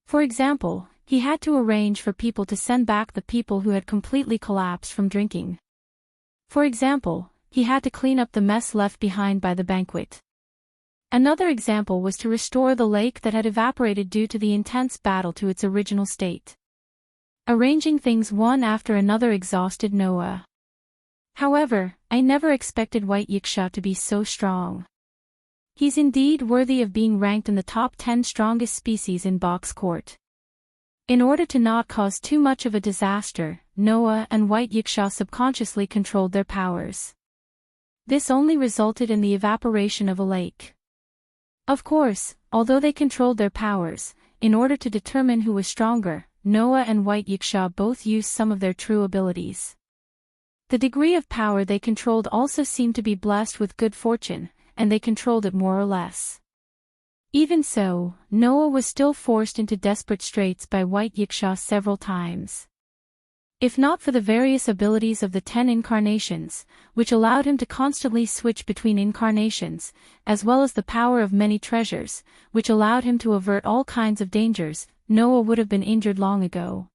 For example, he had to arrange for people to send back the people who had completely collapsed from drinking. For example, he had to clean up the mess left behind by the banquet. Another example was to restore the lake that had evaporated due to the intense battle to its original state. Arranging things one after another exhausted Noah. However, I never expected White Yiksha to be so strong. He's indeed worthy of being ranked in the top 10 strongest species in Box Court. In order to not cause too much of a disaster, Noah and White Yiksha subconsciously controlled their powers. This only resulted in the evaporation of a lake. Of course, although they controlled their powers, in order to determine who was stronger, Noah and White Yiksha both used some of their true abilities. The degree of power they controlled also seemed to be blessed with good fortune, and they controlled it more or less. Even so, Noah was still forced into desperate straits by White Yiksha several times. If not for the various abilities of the 10 incarnations, which allowed him to constantly switch between incarnations, as well as the power of many treasures, which allowed him to avert all kinds of dangers, Noah would have been injured long ago.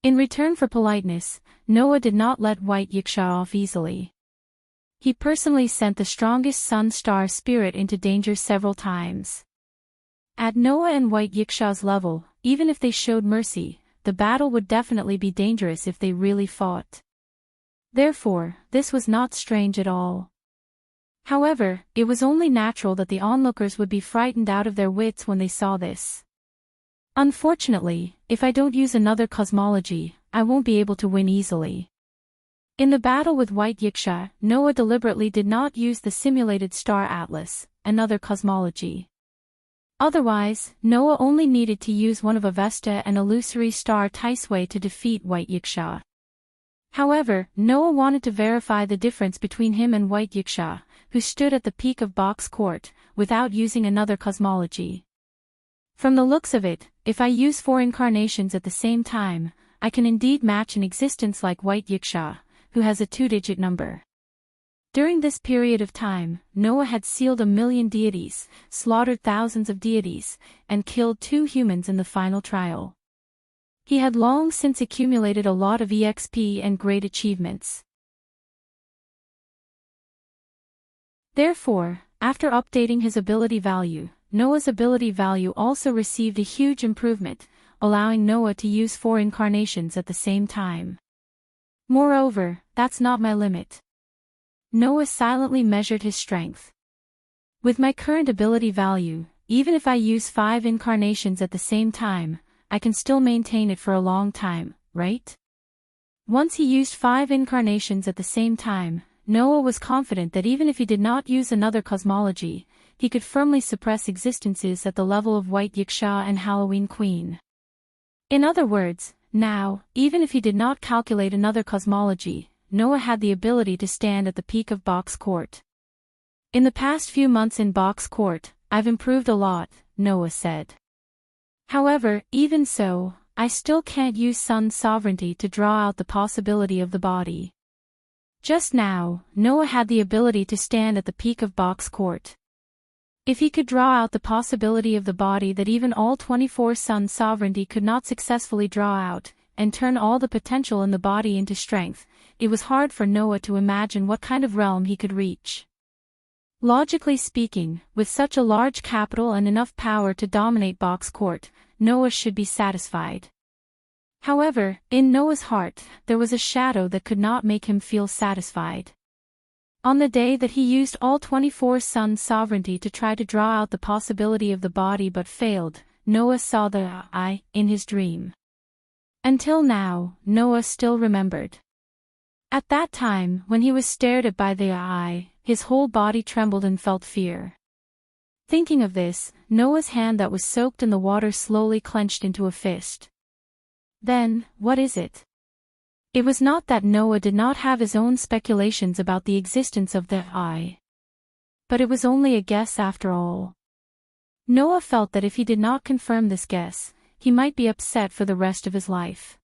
In return for politeness, Noah did not let White Yiksha off easily. He personally sent the strongest sun star spirit into danger several times. At Noah and White Yiksha's level, even if they showed mercy, the battle would definitely be dangerous if they really fought. Therefore, this was not strange at all. However, it was only natural that the onlookers would be frightened out of their wits when they saw this. Unfortunately, if I don't use another cosmology, I won't be able to win easily. In the battle with White Yiksha, Noah deliberately did not use the simulated star atlas, another cosmology. Otherwise, Noah only needed to use one of Avesta and illusory star Taisway to defeat White Yiksha. However, Noah wanted to verify the difference between him and White Yiksha, who stood at the peak of Box Court, without using another cosmology. From the looks of it, if I use 4 incarnations at the same time, I can indeed match an existence like White Yiksha, who has a 2-digit number. During this period of time, Noah had sealed 1,000,000 deities, slaughtered thousands of deities, and killed 2 humans in the final trial. He had long since accumulated a lot of EXP and great achievements. Therefore, after updating his ability value, Noah's ability value also received a huge improvement, allowing Noah to use 4 incarnations at the same time. Moreover, that's not my limit. Noah silently measured his strength. With my current ability value, even if I use 5 incarnations at the same time, I can still maintain it for a long time, right? Once he used 5 incarnations at the same time, Noah was confident that even if he did not use another cosmology, he could firmly suppress existences at the level of White Yiksha and Halloween Queen. In other words, now, even if he did not calculate another cosmology, Noah had the ability to stand at the peak of Box Court. In the past few months in Box Court, I've improved a lot, Noah said. However, even so, I still can't use Sun's sovereignty to draw out the possibility of the body. Just now, Noah had the ability to stand at the peak of Box Court. If he could draw out the possibility of the body that even all 24 Sun sovereignty could not successfully draw out, and turn all the potential in the body into strength, it was hard for Noah to imagine what kind of realm he could reach. Logically speaking, with such a large capital and enough power to dominate Box Court, Noah should be satisfied. However, in Noah's heart, there was a shadow that could not make him feel satisfied. On the day that he used all 24 Sun sovereignty to try to draw out the possibility of the body but failed, Noah saw the eye in his dream. Until now, Noah still remembered. At that time, when he was stared at by the eye, his whole body trembled and felt fear. Thinking of this, Noah's hand that was soaked in the water slowly clenched into a fist. Then, what is it? It was not that Noah did not have his own speculations about the existence of the eye. But it was only a guess after all. Noah felt that if he did not confirm this guess, he might be upset for the rest of his life.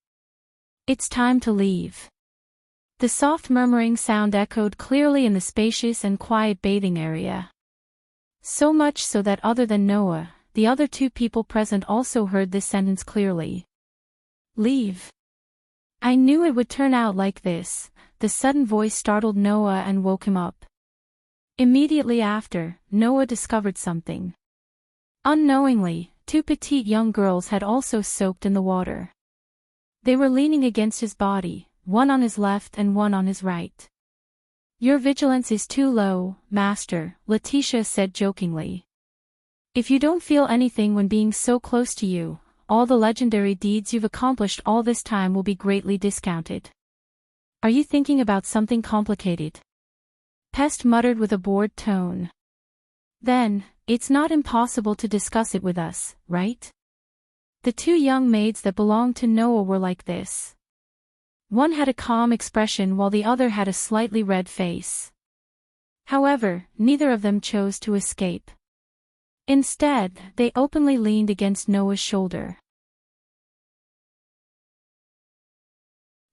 It's time to leave. The soft murmuring sound echoed clearly in the spacious and quiet bathing area. So much so that other than Noah, the other two people present also heard this sentence clearly. Leave. I knew it would turn out like this. The sudden voice startled Noah and woke him up. Immediately after, Noah discovered something. Unknowingly, two petite young girls had also soaked in the water. They were leaning against his body, one on his left and one on his right. Your vigilance is too low, Master, Letitia said jokingly. If you don't feel anything when being so close to you, all the legendary deeds you've accomplished all this time will be greatly discounted. Are you thinking about something complicated? Pest muttered with a bored tone. Then, it's not impossible to discuss it with us, right? The two young maids that belonged to Noah were like this. One had a calm expression while the other had a slightly red face. However, neither of them chose to escape. Instead, they openly leaned against Noah's shoulder.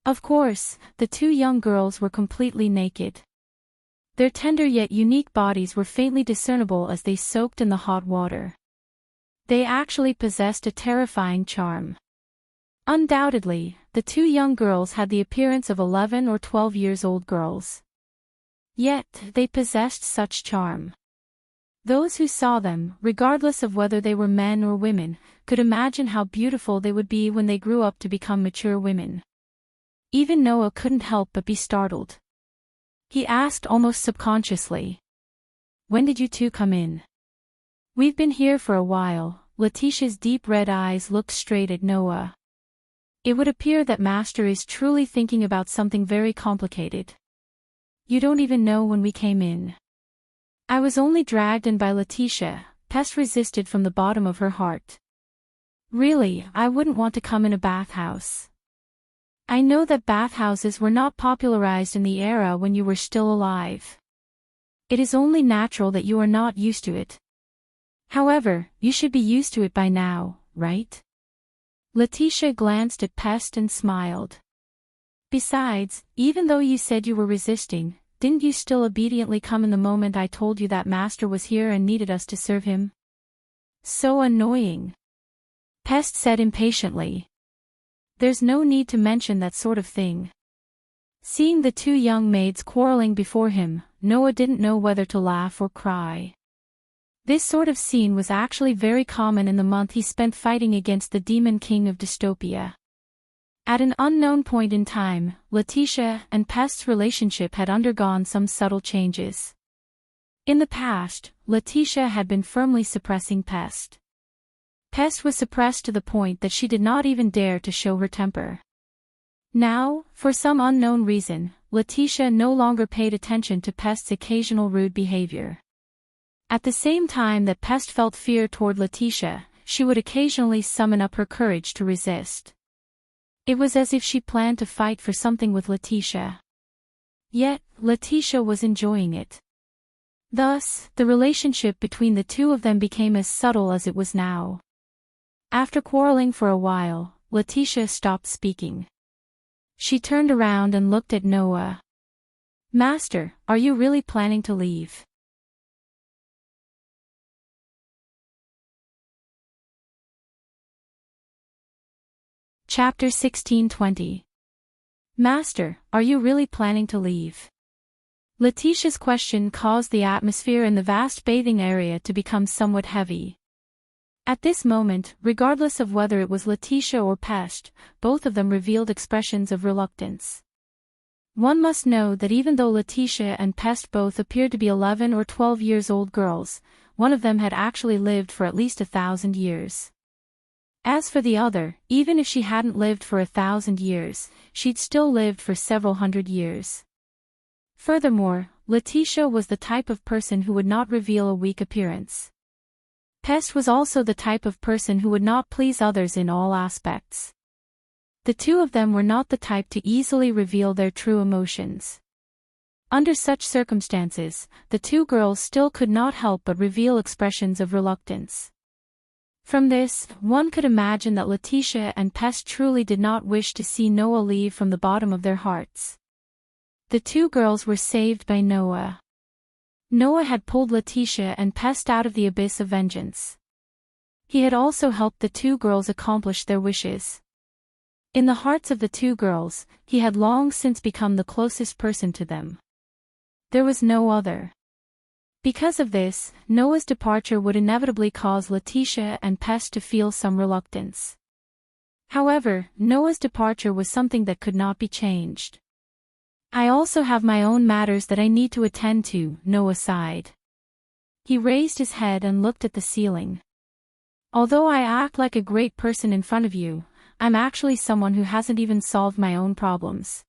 Of course, the two young girls were completely naked. Their tender yet unique bodies were faintly discernible as they soaked in the hot water. They actually possessed a terrifying charm. Undoubtedly, the two young girls had the appearance of 11 or 12 years old girls. Yet, they possessed such charm. Those who saw them, regardless of whether they were men or women, could imagine how beautiful they would be when they grew up to become mature women. Even Noah couldn't help but be startled. He asked almost subconsciously. When did you two come in? We've been here for a while. Letitia's deep red eyes looked straight at Noah. It would appear that Master is truly thinking about something very complicated. You don't even know when we came in. I was only dragged in by Letitia, Pest resisted from the bottom of her heart. Really, I wouldn't want to come in a bathhouse. I know that bathhouses were not popularized in the era when you were still alive. It is only natural that you are not used to it. However, you should be used to it by now, right? Letitia glanced at Pest and smiled. Besides, even though you said you were resisting, didn't you still obediently come in the moment I told you that Master was here and needed us to serve him? So annoying. Pest said impatiently. There's no need to mention that sort of thing. Seeing the two young maids quarreling before him, Noah didn't know whether to laugh or cry. This sort of scene was actually very common in the month he spent fighting against the Demon King of Dystopia. At an unknown point in time, Letitia and Pest's relationship had undergone some subtle changes. In the past, Letitia had been firmly suppressing Pest. Pest was suppressed to the point that she did not even dare to show her temper. Now, for some unknown reason, Letitia no longer paid attention to Pest's occasional rude behavior. At the same time that Pest felt fear toward Letitia, she would occasionally summon up her courage to resist. It was as if she planned to fight for something with Letitia. Yet, Letitia was enjoying it. Thus, the relationship between the two of them became as subtle as it was now. After quarreling for a while, Letitia stopped speaking. She turned around and looked at Noah. Master, are you really planning to leave? Chapter 16:20. Master, are you really planning to leave? Letitia's question caused the atmosphere in the vast bathing area to become somewhat heavy. At this moment, regardless of whether it was Letitia or Pest, both of them revealed expressions of reluctance. One must know that even though Letitia and Pest both appeared to be 11 or 12 years old girls, one of them had actually lived for at least 1,000 years. As for the other, even if she hadn't lived for 1,000 years, she'd still lived for several hundred years. Furthermore, Letitia was the type of person who would not reveal a weak appearance. Pest was also the type of person who would not please others in all aspects. The two of them were not the type to easily reveal their true emotions. Under such circumstances, the two girls still could not help but reveal expressions of reluctance. From this, one could imagine that Letitia and Pest truly did not wish to see Noah leave from the bottom of their hearts. The two girls were saved by Noah. Noah had pulled Letitia and Pest out of the abyss of vengeance. He had also helped the two girls accomplish their wishes. In the hearts of the two girls, he had long since become the closest person to them. There was no other. Because of this, Noah's departure would inevitably cause Letitia and Pest to feel some reluctance. However, Noah's departure was something that could not be changed. I also have my own matters that I need to attend to, Noah sighed. He raised his head and looked at the ceiling. Although I act like a great person in front of you, I'm actually someone who hasn't even solved my own problems.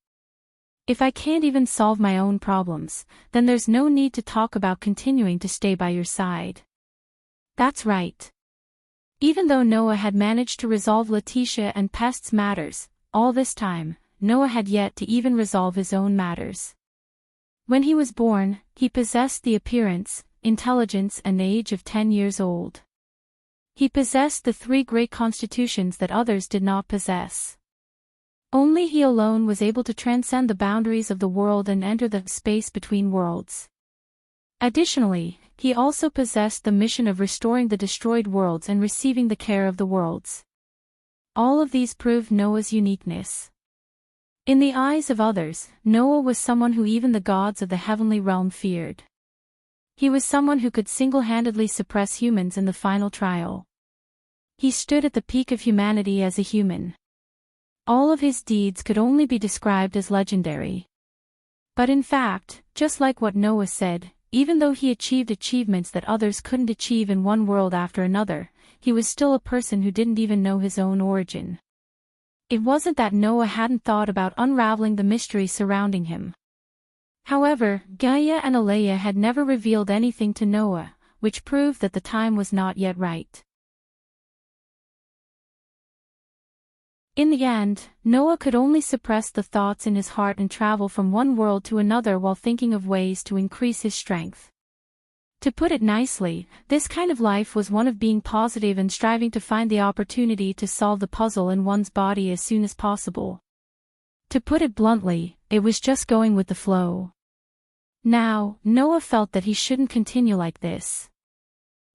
If I can't even solve my own problems, then there's no need to talk about continuing to stay by your side. That's right. Even though Noah had managed to resolve Letitia and Pest's matters, all this time, Noah had yet to even resolve his own matters. When he was born, he possessed the appearance, intelligence and age of 10 years old. He possessed the 3 great constitutions that others did not possess. Only he alone was able to transcend the boundaries of the world and enter the space between worlds. Additionally, he also possessed the mission of restoring the destroyed worlds and receiving the care of the worlds. All of these proved Noah's uniqueness. In the eyes of others, Noah was someone who even the gods of the heavenly realm feared. He was someone who could single-handedly suppress humans in the final trial. He stood at the peak of humanity as a human. All of his deeds could only be described as legendary. But in fact, just like what Noah said, even though he achieved achievements that others couldn't achieve in one world after another, he was still a person who didn't even know his own origin. It wasn't that Noah hadn't thought about unraveling the mystery surrounding him. However, Gaia and Alea had never revealed anything to Noah, which proved that the time was not yet right. In the end, Noah could only suppress the thoughts in his heart and travel from one world to another while thinking of ways to increase his strength. To put it nicely, this kind of life was one of being positive and striving to find the opportunity to solve the puzzle in one's body as soon as possible. To put it bluntly, it was just going with the flow. Now, Noah felt that he shouldn't continue like this.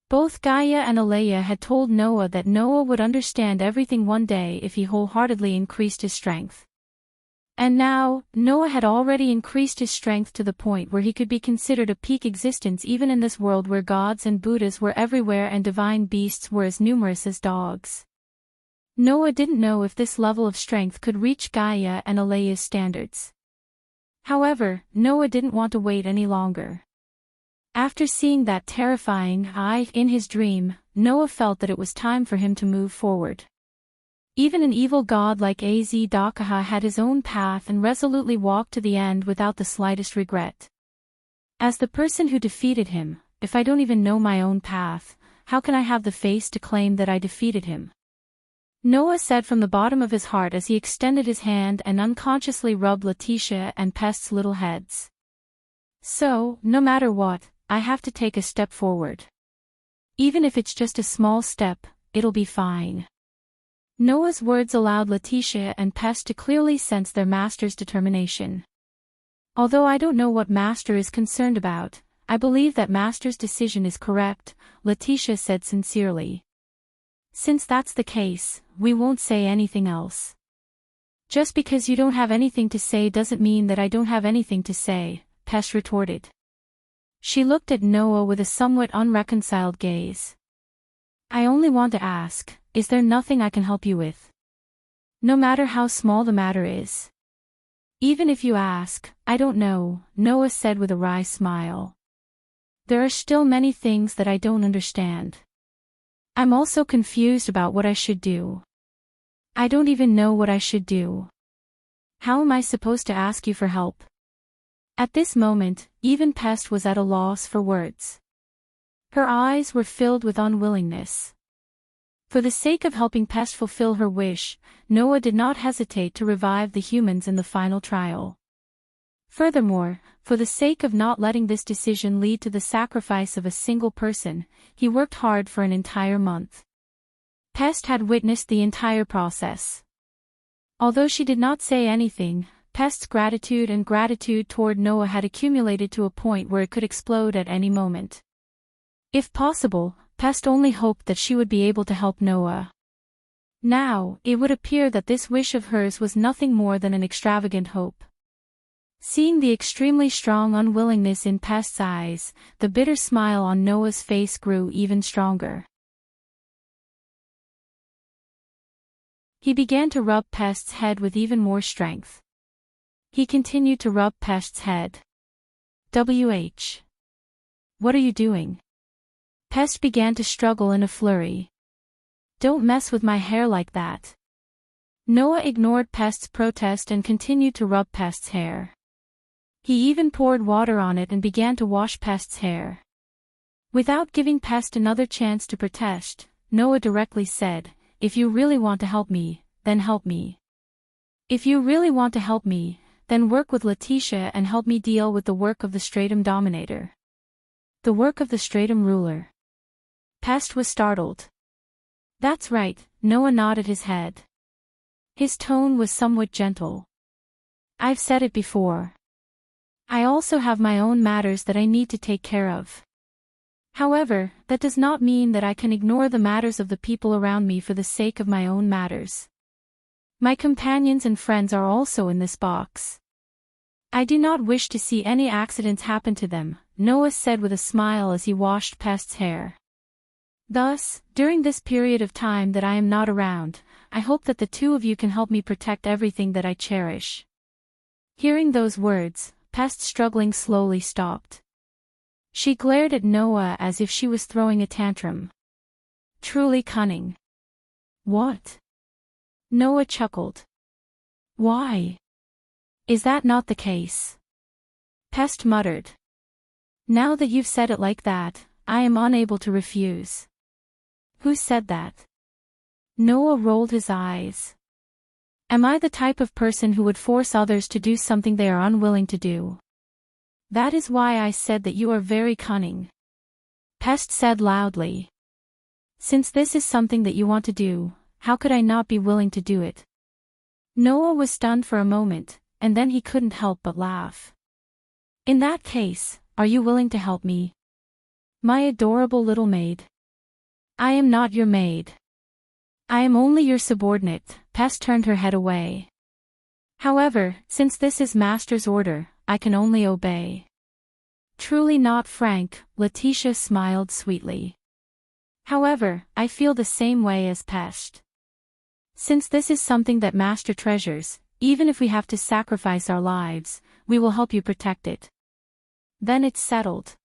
Both Gaia and Alea had told Noah that Noah would understand everything one day if he wholeheartedly increased his strength. And now, Noah had already increased his strength to the point where he could be considered a peak existence even in this world where gods and Buddhas were everywhere and divine beasts were as numerous as dogs. Noah didn't know if this level of strength could reach Gaia and Alea's standards. However, Noah didn't want to wait any longer. After seeing that terrifying eye in his dream, Noah felt that it was time for him to move forward. Even an evil god like Azh-Dakaha had his own path and resolutely walked to the end without the slightest regret. As the person who defeated him, if I don't even know my own path, how can I have the face to claim that I defeated him? Noah said from the bottom of his heart as he extended his hand and unconsciously rubbed Letitia and Pest's little heads. So, no matter what, I have to take a step forward. Even if it's just a small step, it'll be fine. Noah's words allowed Letitia and Pest to clearly sense their master's determination. Although I don't know what master is concerned about, I believe that master's decision is correct, Letitia said sincerely. Since that's the case, we won't say anything else. Just because you don't have anything to say doesn't mean that I don't have anything to say, Pest retorted. She looked at Noah with a somewhat unreconciled gaze. I only want to ask, is there nothing I can help you with? No matter how small the matter is. Even if you ask, I don't know, Noah said with a wry smile. There are still many things that I don't understand. I'm also confused about what I should do. I don't even know what I should do. How am I supposed to ask you for help? At this moment, even Pest was at a loss for words. Her eyes were filled with unwillingness. For the sake of helping Pest fulfill her wish, Noah did not hesitate to revive the humans in the final trial. Furthermore, for the sake of not letting this decision lead to the sacrifice of a single person, he worked hard for an entire month. Pest had witnessed the entire process. Although she did not say anything, Pest's gratitude toward Noah had accumulated to a point where it could explode at any moment. If possible, Pest only hoped that she would be able to help Noah. Now, it would appear that this wish of hers was nothing more than an extravagant hope. Seeing the extremely strong unwillingness in Pest's eyes, the bitter smile on Noah's face grew even stronger. He began to rub Pest's head with even more strength. He continued to rub Pest's head. "WH. What are you doing?" Pest began to struggle in a flurry. "Don't mess with my hair like that." Noah ignored Pest's protest and continued to rub Pest's hair. He even poured water on it and began to wash Pest's hair. Without giving Pest another chance to protest, Noah directly said, "If you really want to help me, then help me. If you really want to help me, then work with Letitia and help me deal with the work of the Stratum Dominator." The work of the Stratum Ruler. Pest was startled. "That's right," Noah nodded his head. His tone was somewhat gentle. "I've said it before. I also have my own matters that I need to take care of. However, that does not mean that I can ignore the matters of the people around me for the sake of my own matters. My companions and friends are also in this box. I do not wish to see any accidents happen to them," Noah said with a smile as he washed Pest's hair. "Thus, during this period of time that I am not around, I hope that the two of you can help me protect everything that I cherish." Hearing those words, Pest struggling slowly stopped. She glared at Noah as if she was throwing a tantrum. "Truly cunning." "What?" Noah chuckled. "Why? Is that not the case?" Pest muttered. "Now that you've said it like that, I am unable to refuse." "Who said that?" Noah rolled his eyes. "Am I the type of person who would force others to do something they are unwilling to do? That is why I said that you are very cunning." Pest said loudly. "Since this is something that you want to do, how could I not be willing to do it?" Noah was stunned for a moment, and then he couldn't help but laugh. "In that case, are you willing to help me? My adorable little maid." "I am not your maid. I am only your subordinate." Pest turned her head away. "However, since this is Master's order, I can only obey." "Truly not frank," Letitia smiled sweetly. "However, I feel the same way as Pest. Since this is something that Master treasures, even if we have to sacrifice our lives, we will help you protect it." "Then it's settled,"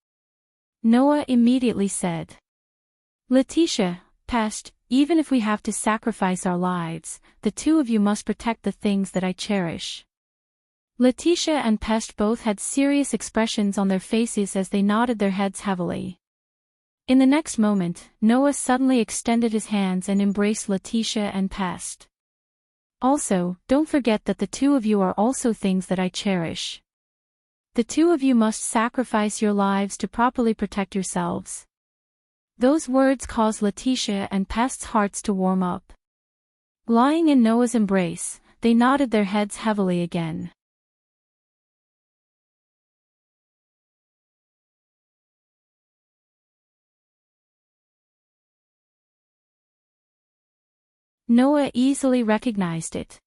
Noah immediately said. "Letitia, Pest, even if we have to sacrifice our lives, the two of you must protect the things that I cherish." Letitia and Pest both had serious expressions on their faces as they nodded their heads heavily. In the next moment, Noah suddenly extended his hands and embraced Letitia and Pest. "Also, don't forget that the two of you are also things that I cherish. The two of you must sacrifice your lives to properly protect yourselves." Those words caused Letitia and Pest's hearts to warm up. Lying in Noah's embrace, they nodded their heads heavily again. Noah easily recognized it.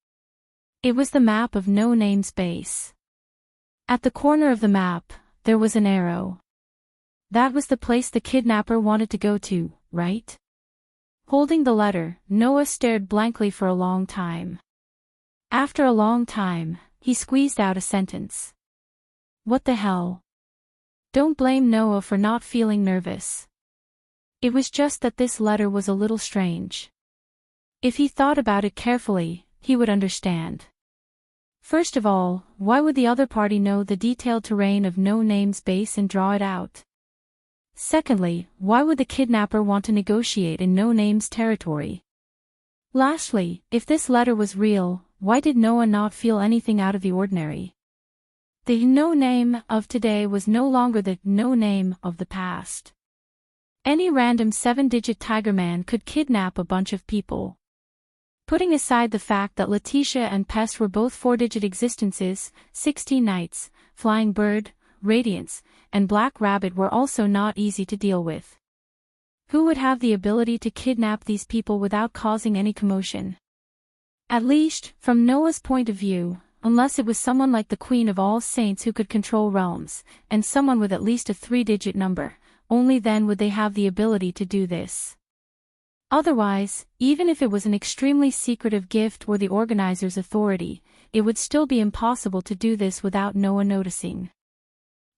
It was the map of No Name's base. At the corner of the map, there was an arrow. That was the place the kidnapper wanted to go to, right? Holding the letter, Noah stared blankly for a long time. After a long time, he squeezed out a sentence. What the hell? Don't blame Noah for not feeling nervous. It was just that this letter was a little strange. If he thought about it carefully, he would understand. First of all, why would the other party know the detailed terrain of No Name's base and draw it out? Secondly, why would the kidnapper want to negotiate in No Name's territory? Lastly, if this letter was real, why did Noah not feel anything out of the ordinary? The No Name of today was no longer the No Name of the past. Any random 7-digit tiger man could kidnap a bunch of people. Putting aside the fact that Letitia and Pest were both 4-digit existences, 16 Nights, Flying Bird, Radiance, and Black Rabbit were also not easy to deal with. Who would have the ability to kidnap these people without causing any commotion? At least, from Noah's point of view, unless it was someone like the Queen of All Saints who could control realms, and someone with at least a 3-digit number, only then would they have the ability to do this. Otherwise, even if it was an extremely secretive gift or the organizer's authority, it would still be impossible to do this without Noah noticing.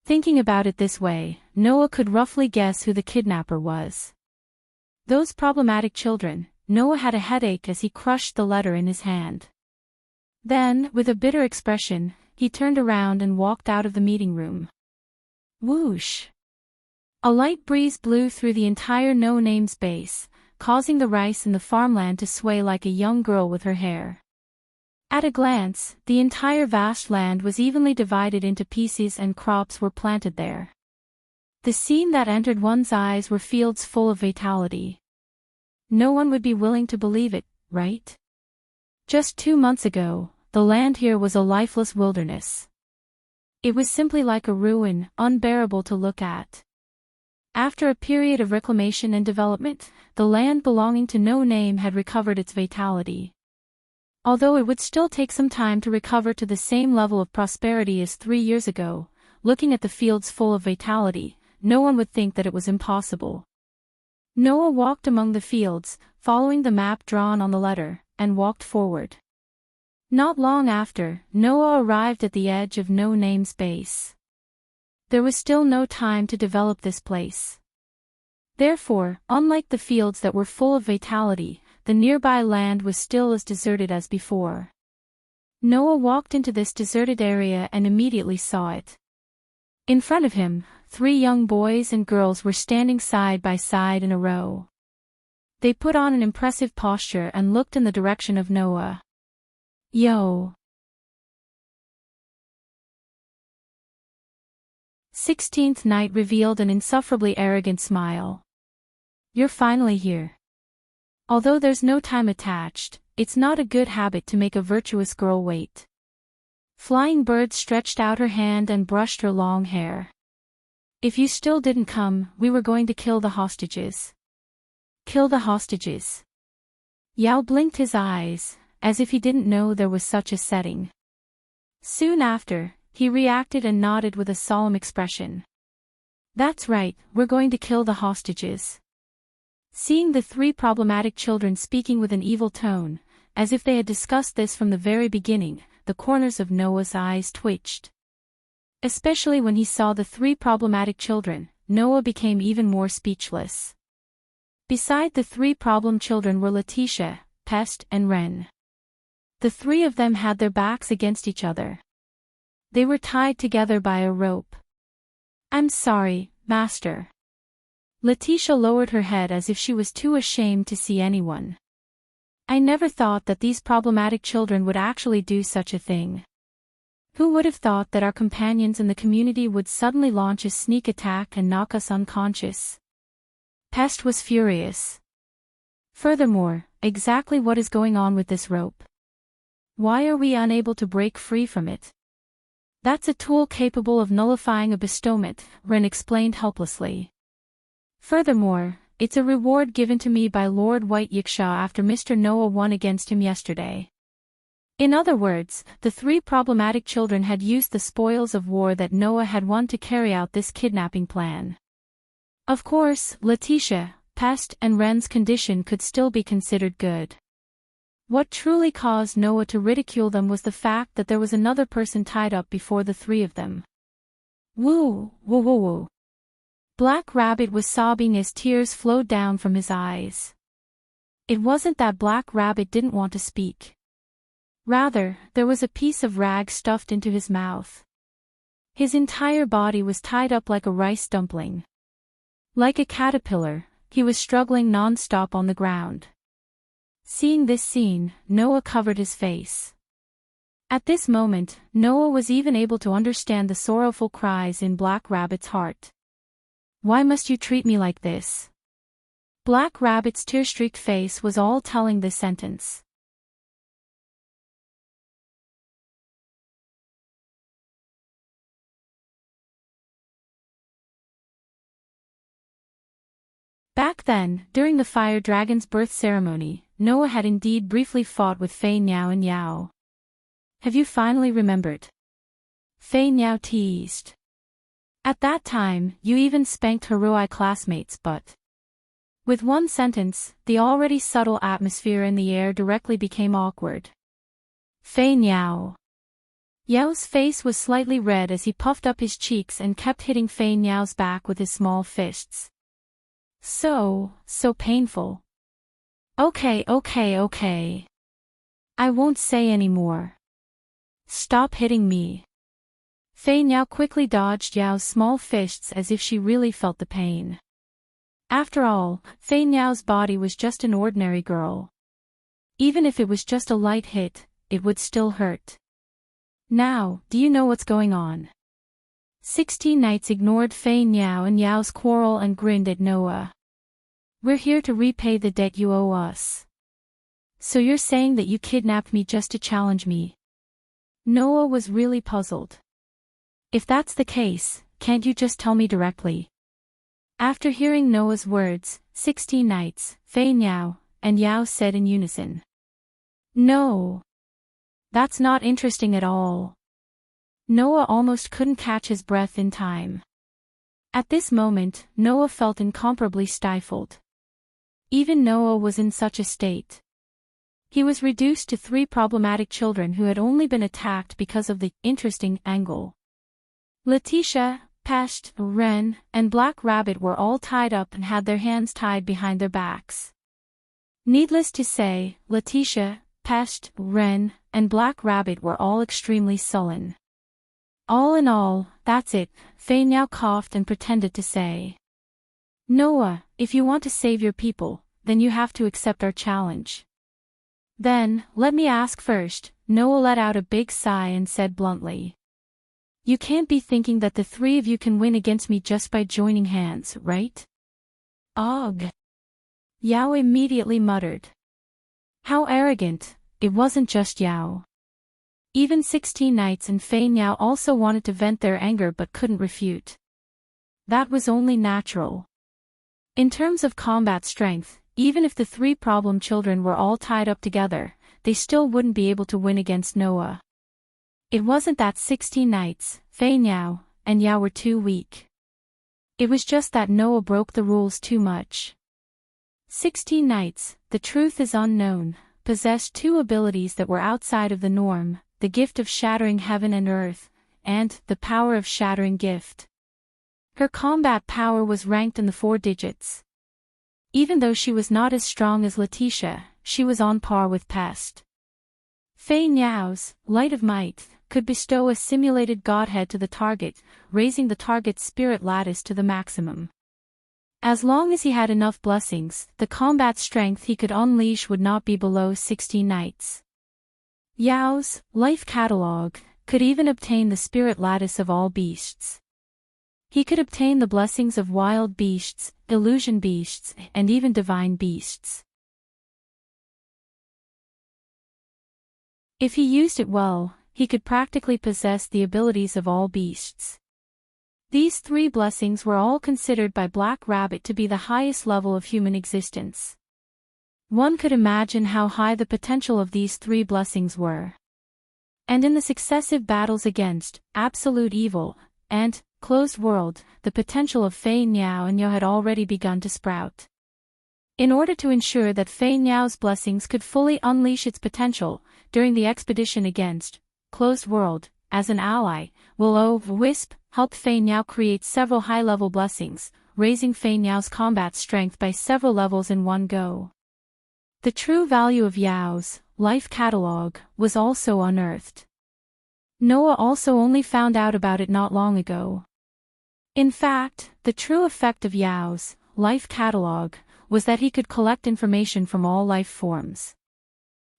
Thinking about it this way, Noah could roughly guess who the kidnapper was. Those problematic children. Noah had a headache as he crushed the letter in his hand. Then, with a bitter expression, he turned around and walked out of the meeting room. Whoosh! A light breeze blew through the entire No Name's base, causing the rice in the farmland to sway like a young girl with her hair. At a glance, the entire vast land was evenly divided into pieces and crops were planted there. The scene that entered one's eyes were fields full of vitality. No one would be willing to believe it, right? Just 2 months ago, the land here was a lifeless wilderness. It was simply like a ruin, unbearable to look at. After a period of reclamation and development, the land belonging to No Name had recovered its vitality. Although it would still take some time to recover to the same level of prosperity as 3 years ago, looking at the fields full of vitality, no one would think that it was impossible. Noah walked among the fields, following the map drawn on the letter, and walked forward. Not long after, Noah arrived at the edge of No Name's base. There was still no time to develop this place. Therefore, unlike the fields that were full of vitality, the nearby land was still as deserted as before. Noah walked into this deserted area and immediately saw it. In front of him, 3 young boys and girls were standing side by side in a row. They put on an impressive posture and looked in the direction of Noah. Yo! 16th Night revealed an insufferably arrogant smile. You're finally here. Although there's no time attached, it's not a good habit to make a virtuous girl wait. Flying Bird stretched out her hand and brushed her long hair. If you still didn't come, we were going to kill the hostages. Kill the hostages. Yao blinked his eyes, as if he didn't know there was such a setting. Soon after, he reacted and nodded with a solemn expression. That's right, we're going to kill the hostages. Seeing the 3 problematic children speaking with an evil tone, as if they had discussed this from the very beginning, the corners of Noah's eyes twitched. Especially when he saw the 3 problematic children, Noah became even more speechless. Beside the 3 problem children were Letitia, Pest, and Wren. The 3 of them had their backs against each other. They were tied together by a rope. I'm sorry, Master. Letitia lowered her head as if she was too ashamed to see anyone. I never thought that these problematic children would actually do such a thing. Who would have thought that our companions in the community would suddenly launch a sneak attack and knock us unconscious? Pest was furious. Furthermore, exactly what is going on with this rope? Why are we unable to break free from it? That's a tool capable of nullifying a bestowment, Wren explained helplessly. Furthermore, it's a reward given to me by Lord White Yikshaw after Mr. Noah won against him yesterday. In other words, the three problematic children had used the spoils of war that Noah had won to carry out this kidnapping plan. Of course, Letitia, Pest, and Wren's condition could still be considered good. What truly caused Noah to ridicule them was the fact that there was another person tied up before the three of them. Woo, woo woo woo. Black Rabbit was sobbing as tears flowed down from his eyes. It wasn't that Black Rabbit didn't want to speak. Rather, there was a piece of rag stuffed into his mouth. His entire body was tied up like a rice dumpling. Like a caterpillar, he was struggling non-stop on the ground. Seeing this scene, Noah covered his face. At this moment, Noah was even able to understand the sorrowful cries in Black Rabbit's heart. Why must you treat me like this? Black Rabbit's tear-streaked face was all telling this sentence. Back then, during the fire dragon's birth ceremony, Noah had indeed briefly fought with Fei Niao and Yao. Have you finally remembered? Fei Niao teased. At that time, you even spanked Hiroi classmates, but... With one sentence, the already subtle atmosphere in the air directly became awkward. Fei Niao. Yao's face was slightly red as he puffed up his cheeks and kept hitting Fei Niao's back with his small fists. So painful. Okay. I won't say any more. Stop hitting me. Fei Niao quickly dodged Yao's small fists as if she really felt the pain. After all, Fei Niao's body was just an ordinary girl. Even if it was just a light hit, it would still hurt. Now, do you know what's going on? 16 Knights ignored Fei Niao and Yao's quarrel and grinned at Noah. We're here to repay the debt you owe us. So you're saying that you kidnapped me just to challenge me? Noah was really puzzled. If that's the case, can't you just tell me directly? After hearing Noah's words, 16 Knights, Fei Niao, and Yao said in unison. No. That's not interesting at all. Noah almost couldn't catch his breath in time. At this moment, Noah felt incomparably stifled. Even Noah was in such a state. He was reduced to three problematic children who had only been attacked because of the interesting angle. Letitia, Pest, Wren, and Black Rabbit were all tied up and had their hands tied behind their backs. Needless to say, Letitia, Pest, Wren, and Black Rabbit were all extremely sullen. All in all, that's it, Fei Niao coughed and pretended to say. Noah, if you want to save your people, then you have to accept our challenge. Then, let me ask first, Noah let out a big sigh and said bluntly. You can't be thinking that the three of you can win against me just by joining hands, right? Ugh. Yao immediately muttered. How arrogant, it wasn't just Yao. Even 16 Knights and Fei Niao also wanted to vent their anger but couldn't refute. That was only natural. In terms of combat strength, even if the three problem children were all tied up together, they still wouldn't be able to win against Noah. It wasn't that 16 Knights, Fei Niao, and Yao were too weak. It was just that Noah broke the rules too much. 16 Knights, the truth is unknown, possessed two abilities that were outside of the norm, the gift of shattering heaven and earth, and the power of shattering gift. Her combat power was ranked in the 4 digits. Even though she was not as strong as Letitia, she was on par with Pest. Fei Niao's Light of Might could bestow a simulated godhead to the target, raising the target's spirit lattice to the maximum. As long as he had enough blessings, the combat strength he could unleash would not be below 16 Knights. Yao's Life Catalog could even obtain the spirit lattice of all beasts. He could obtain the blessings of wild beasts, illusion beasts, and even divine beasts. If he used it well, he could practically possess the abilities of all beasts. These 3 blessings were all considered by Black Rabbit to be the highest level of human existence. One could imagine how high the potential of these 3 blessings were. And in the successive battles against absolute evil and closed world, the potential of Fei Niao and Yo had already begun to sprout. In order to ensure that Fei Niao's blessings could fully unleash its potential, during the expedition against closed world, as an ally, Will-O-Wisp helped Fei Niao create several high-level blessings, raising Fei Niao's combat strength by several levels in one go. The true value of Yao's life catalog was also unearthed. Noah also only found out about it not long ago. In fact, the true effect of Yao's life catalog was that he could collect information from all life forms.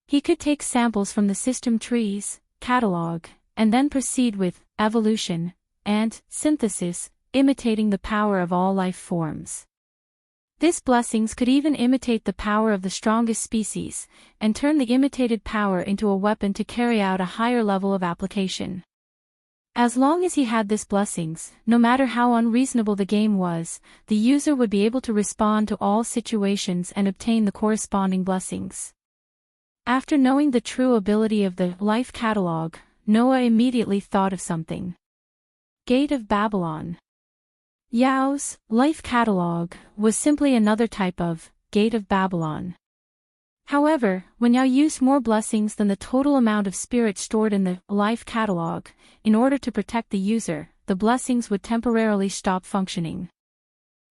He could take samples from the system trees, catalog, and then proceed with evolution and synthesis, imitating the power of all life forms. These blessings could even imitate the power of the strongest species, and turn the imitated power into a weapon to carry out a higher level of application. As long as he had these blessings, no matter how unreasonable the game was, the user would be able to respond to all situations and obtain the corresponding blessings. After knowing the true ability of the life catalog, Noah immediately thought of something. Gate of Babylon. Yao's life catalog was simply another type of Gate of Babylon. However, when Yao used more blessings than the total amount of spirit stored in the life catalog, in order to protect the user, the blessings would temporarily stop functioning.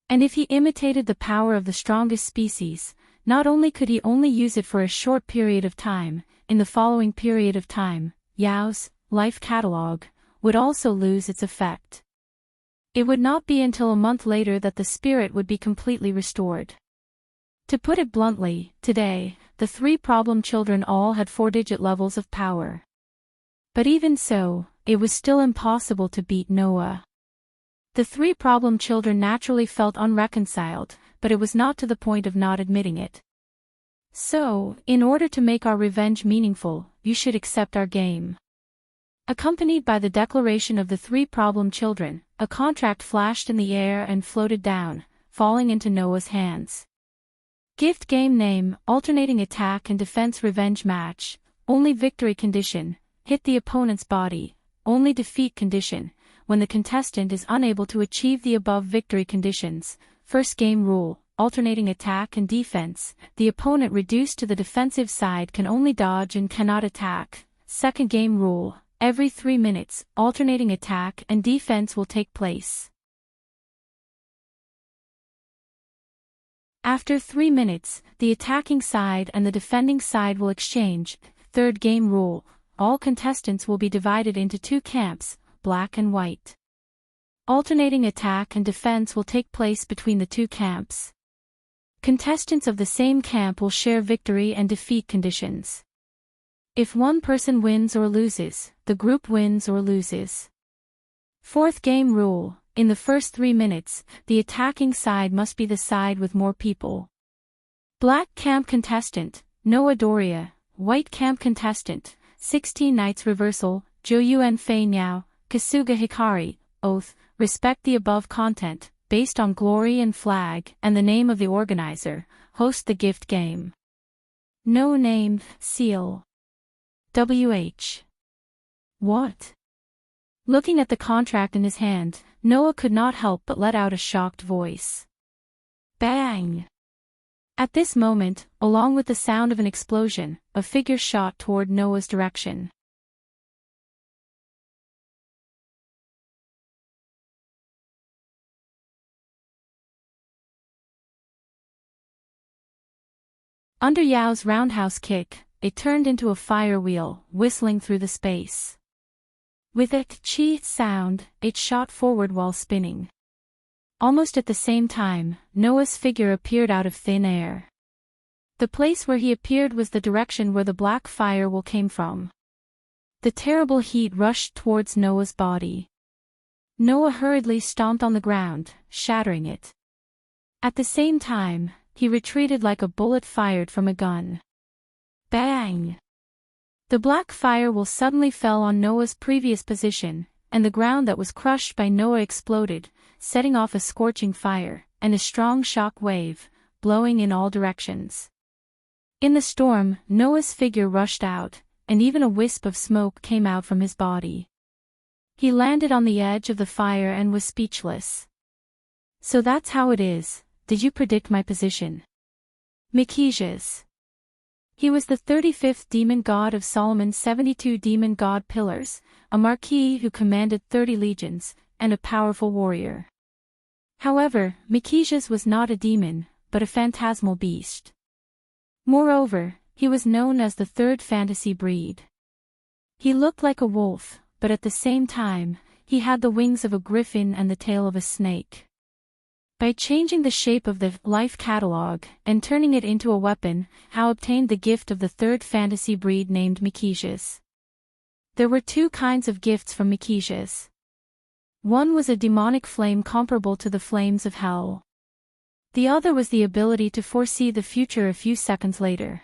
And if he imitated the power of the strongest species, not only could he only use it for a short period of time, in the following period of time, Yao's life catalog would also lose its effect. It would not be until a month later that the spirit would be completely restored. To put it bluntly, today, the three problem children all had 4-digit levels of power. But even so, it was still impossible to beat Noah. The three problem children naturally felt unreconciled, but it was not to the point of not admitting it. So, in order to make our revenge meaningful, you should accept our game. Accompanied by the declaration of the three problem children, a contract flashed in the air and floated down, falling into Noah's hands. Gift game name, alternating attack and defense revenge match, only victory condition, hit the opponent's body, only defeat condition, when the contestant is unable to achieve the above victory conditions. First game rule, alternating attack and defense, the opponent reduced to the defensive side can only dodge and cannot attack. Second game rule, every 3 minutes, alternating attack and defense will take place. After 3 minutes, the attacking side and the defending side will exchange. Third game rule, all contestants will be divided into 2 camps, black and white. Alternating attack and defense will take place between the 2 camps. Contestants of the same camp will share victory and defeat conditions. If one person wins or loses, the group wins or loses. Fourth game rule, in the first 3 minutes, the attacking side must be the side with more people. Black camp contestant, Noah Doria, white camp contestant, 16 Knights Reversal, Joyuan Fei Niao, Kasuga Hikari, Oath, respect the above content, based on glory and flag and the name of the organizer, host the gift game. No name, seal. WH. What? Looking at the contract in his hand, Noah could not help but let out a shocked voice. Bang! At this moment, along with the sound of an explosion, a figure shot toward Noah's direction. Under Yao's roundhouse kick, it turned into a fire wheel, whistling through the space. With a chi sound, it shot forward while spinning. Almost at the same time, Noah's figure appeared out of thin air. The place where he appeared was the direction where the black fire will came from. The terrible heat rushed towards Noah's body. Noah hurriedly stomped on the ground, shattering it. At the same time, he retreated like a bullet fired from a gun. Bang! The black fire will suddenly fell on Noah's previous position, and the ground that was crushed by Noah exploded, setting off a scorching fire, and a strong shock wave, blowing in all directions. In the storm, Noah's figure rushed out, and even a wisp of smoke came out from his body. He landed on the edge of the fire and was speechless. So that's how it is. Did you predict my position? Micesius. He was the 35th demon god of Solomon's 72 demon god pillars, a marquis who commanded 30 legions, and a powerful warrior. However, Micesius was not a demon, but a phantasmal beast. Moreover, he was known as the third fantasy breed. He looked like a wolf, but at the same time, he had the wings of a griffin and the tail of a snake. By changing the shape of the life catalog and turning it into a weapon, Hao obtained the gift of the third fantasy breed named Micesius. There were two kinds of gifts from Micesius. One was a demonic flame comparable to the flames of hell. The other was the ability to foresee the future a few seconds later.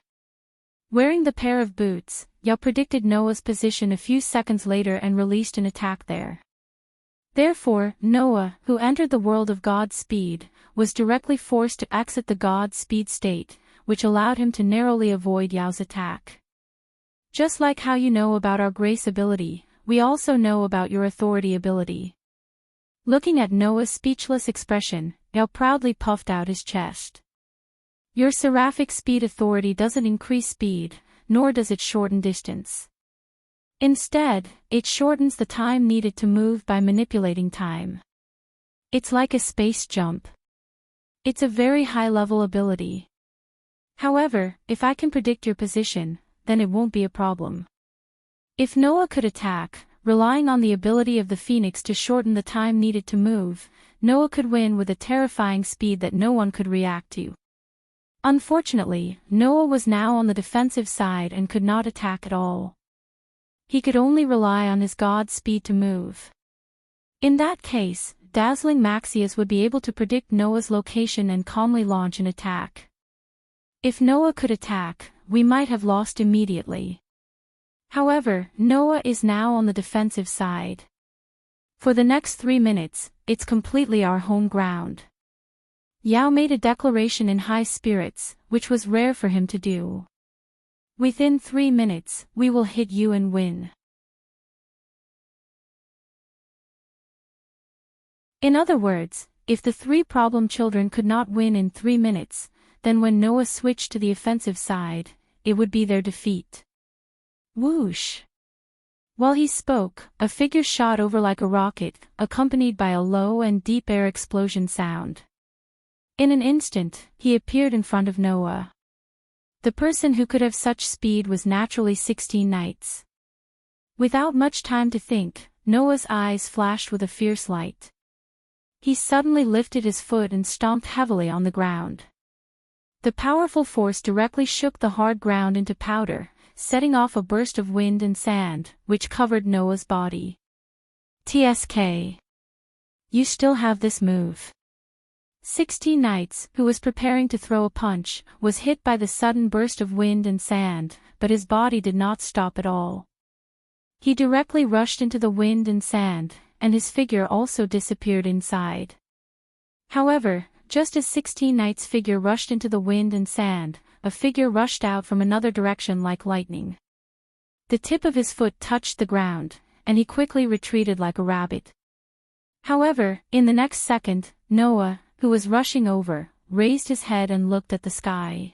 Wearing the pair of boots, Yao predicted Noah's position a few seconds later and released an attack there. Therefore, Noah, who entered the world of God's speed, was directly forced to exit the God's speed state, which allowed him to narrowly avoid Yao's attack. Just like how you know about our grace ability, we also know about your authority ability. Looking at Noah's speechless expression, Yao proudly puffed out his chest. Your seraphic speed authority doesn't increase speed, nor does it shorten distance. Instead, it shortens the time needed to move by manipulating time. It's like a space jump. It's a very high-level ability. However, if I can predict your position, then it won't be a problem. If Noah could attack, relying on the ability of the Phoenix to shorten the time needed to move, Noah could win with a terrifying speed that no one could react to. Unfortunately, Noah was now on the defensive side and could not attack at all. He could only rely on his god's speed to move. In that case, dazzling Maxius would be able to predict Noah's location and calmly launch an attack. If Noah could attack, we might have lost immediately. However, Noah is now on the defensive side. For the next 3 minutes, it's completely our home ground. Yao made a declaration in high spirits, which was rare for him to do. Within 3 minutes, we will hit you and win. In other words, if the 3 problem children could not win in 3 minutes, then when Noah switched to the offensive side, it would be their defeat. Whoosh! While he spoke, a figure shot over like a rocket, accompanied by a low and deep air explosion sound. In an instant, he appeared in front of Noah. The person who could have such speed was naturally 16 knights. Without much time to think, Noah's eyes flashed with a fierce light. He suddenly lifted his foot and stomped heavily on the ground. The powerful force directly shook the hard ground into powder, setting off a burst of wind and sand, which covered Noah's body. TSK. You still have this move. 16 Knights, who was preparing to throw a punch, was hit by the sudden burst of wind and sand, but his body did not stop at all. He directly rushed into the wind and sand, and his figure also disappeared inside. However, just as 16 Knights' figure rushed into the wind and sand, a figure rushed out from another direction like lightning. The tip of his foot touched the ground, and he quickly retreated like a rabbit. However, in the next second, Noah, who was rushing over, raised his head and looked at the sky.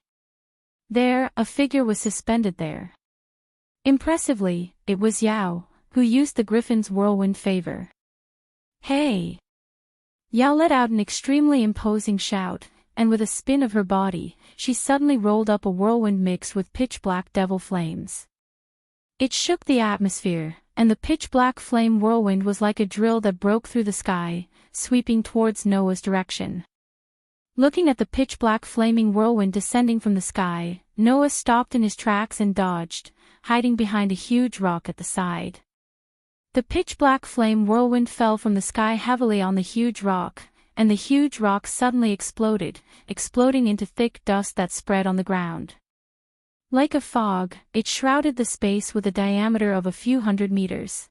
There, a figure was suspended there. Impressively, it was Yao, who used the griffin's whirlwind favor. Hey! Yao let out an extremely imposing shout, and with a spin of her body, she suddenly rolled up a whirlwind mixed with pitch-black devil flames. It shook the atmosphere, and the pitch-black flame whirlwind was like a drill that broke through the sky, sweeping towards Noah's direction. Looking at the pitch-black flaming whirlwind descending from the sky, Noah stopped in his tracks and dodged, hiding behind a huge rock at the side. The pitch-black flame whirlwind fell from the sky heavily on the huge rock, and the huge rock suddenly exploded, exploding into thick dust that spread on the ground. Like a fog, it shrouded the space with a diameter of a few hundred meters.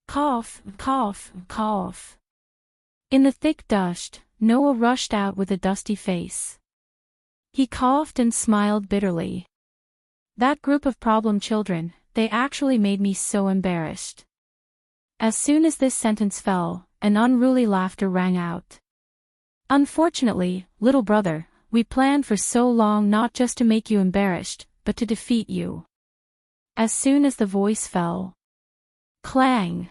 Cough, cough, cough. In the thick dust, Noah rushed out with a dusty face. He coughed and smiled bitterly. That group of problem children, they actually made me so embarrassed. As soon as this sentence fell, an unruly laughter rang out. Unfortunately, little brother, we planned for so long not just to make you embarrassed, but to defeat you. As soon as the voice fell. Clang!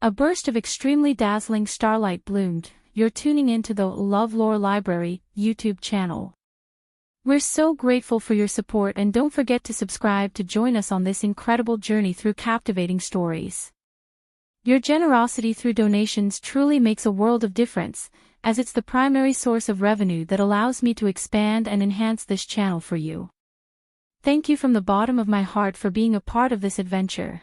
A burst of extremely dazzling starlight bloomed. You're tuning into the LoveLore Library YouTube channel. We're so grateful for your support, and don't forget to subscribe to join us on this incredible journey through captivating stories. Your generosity through donations truly makes a world of difference, as it's the primary source of revenue that allows me to expand and enhance this channel for you. Thank you from the bottom of my heart for being a part of this adventure.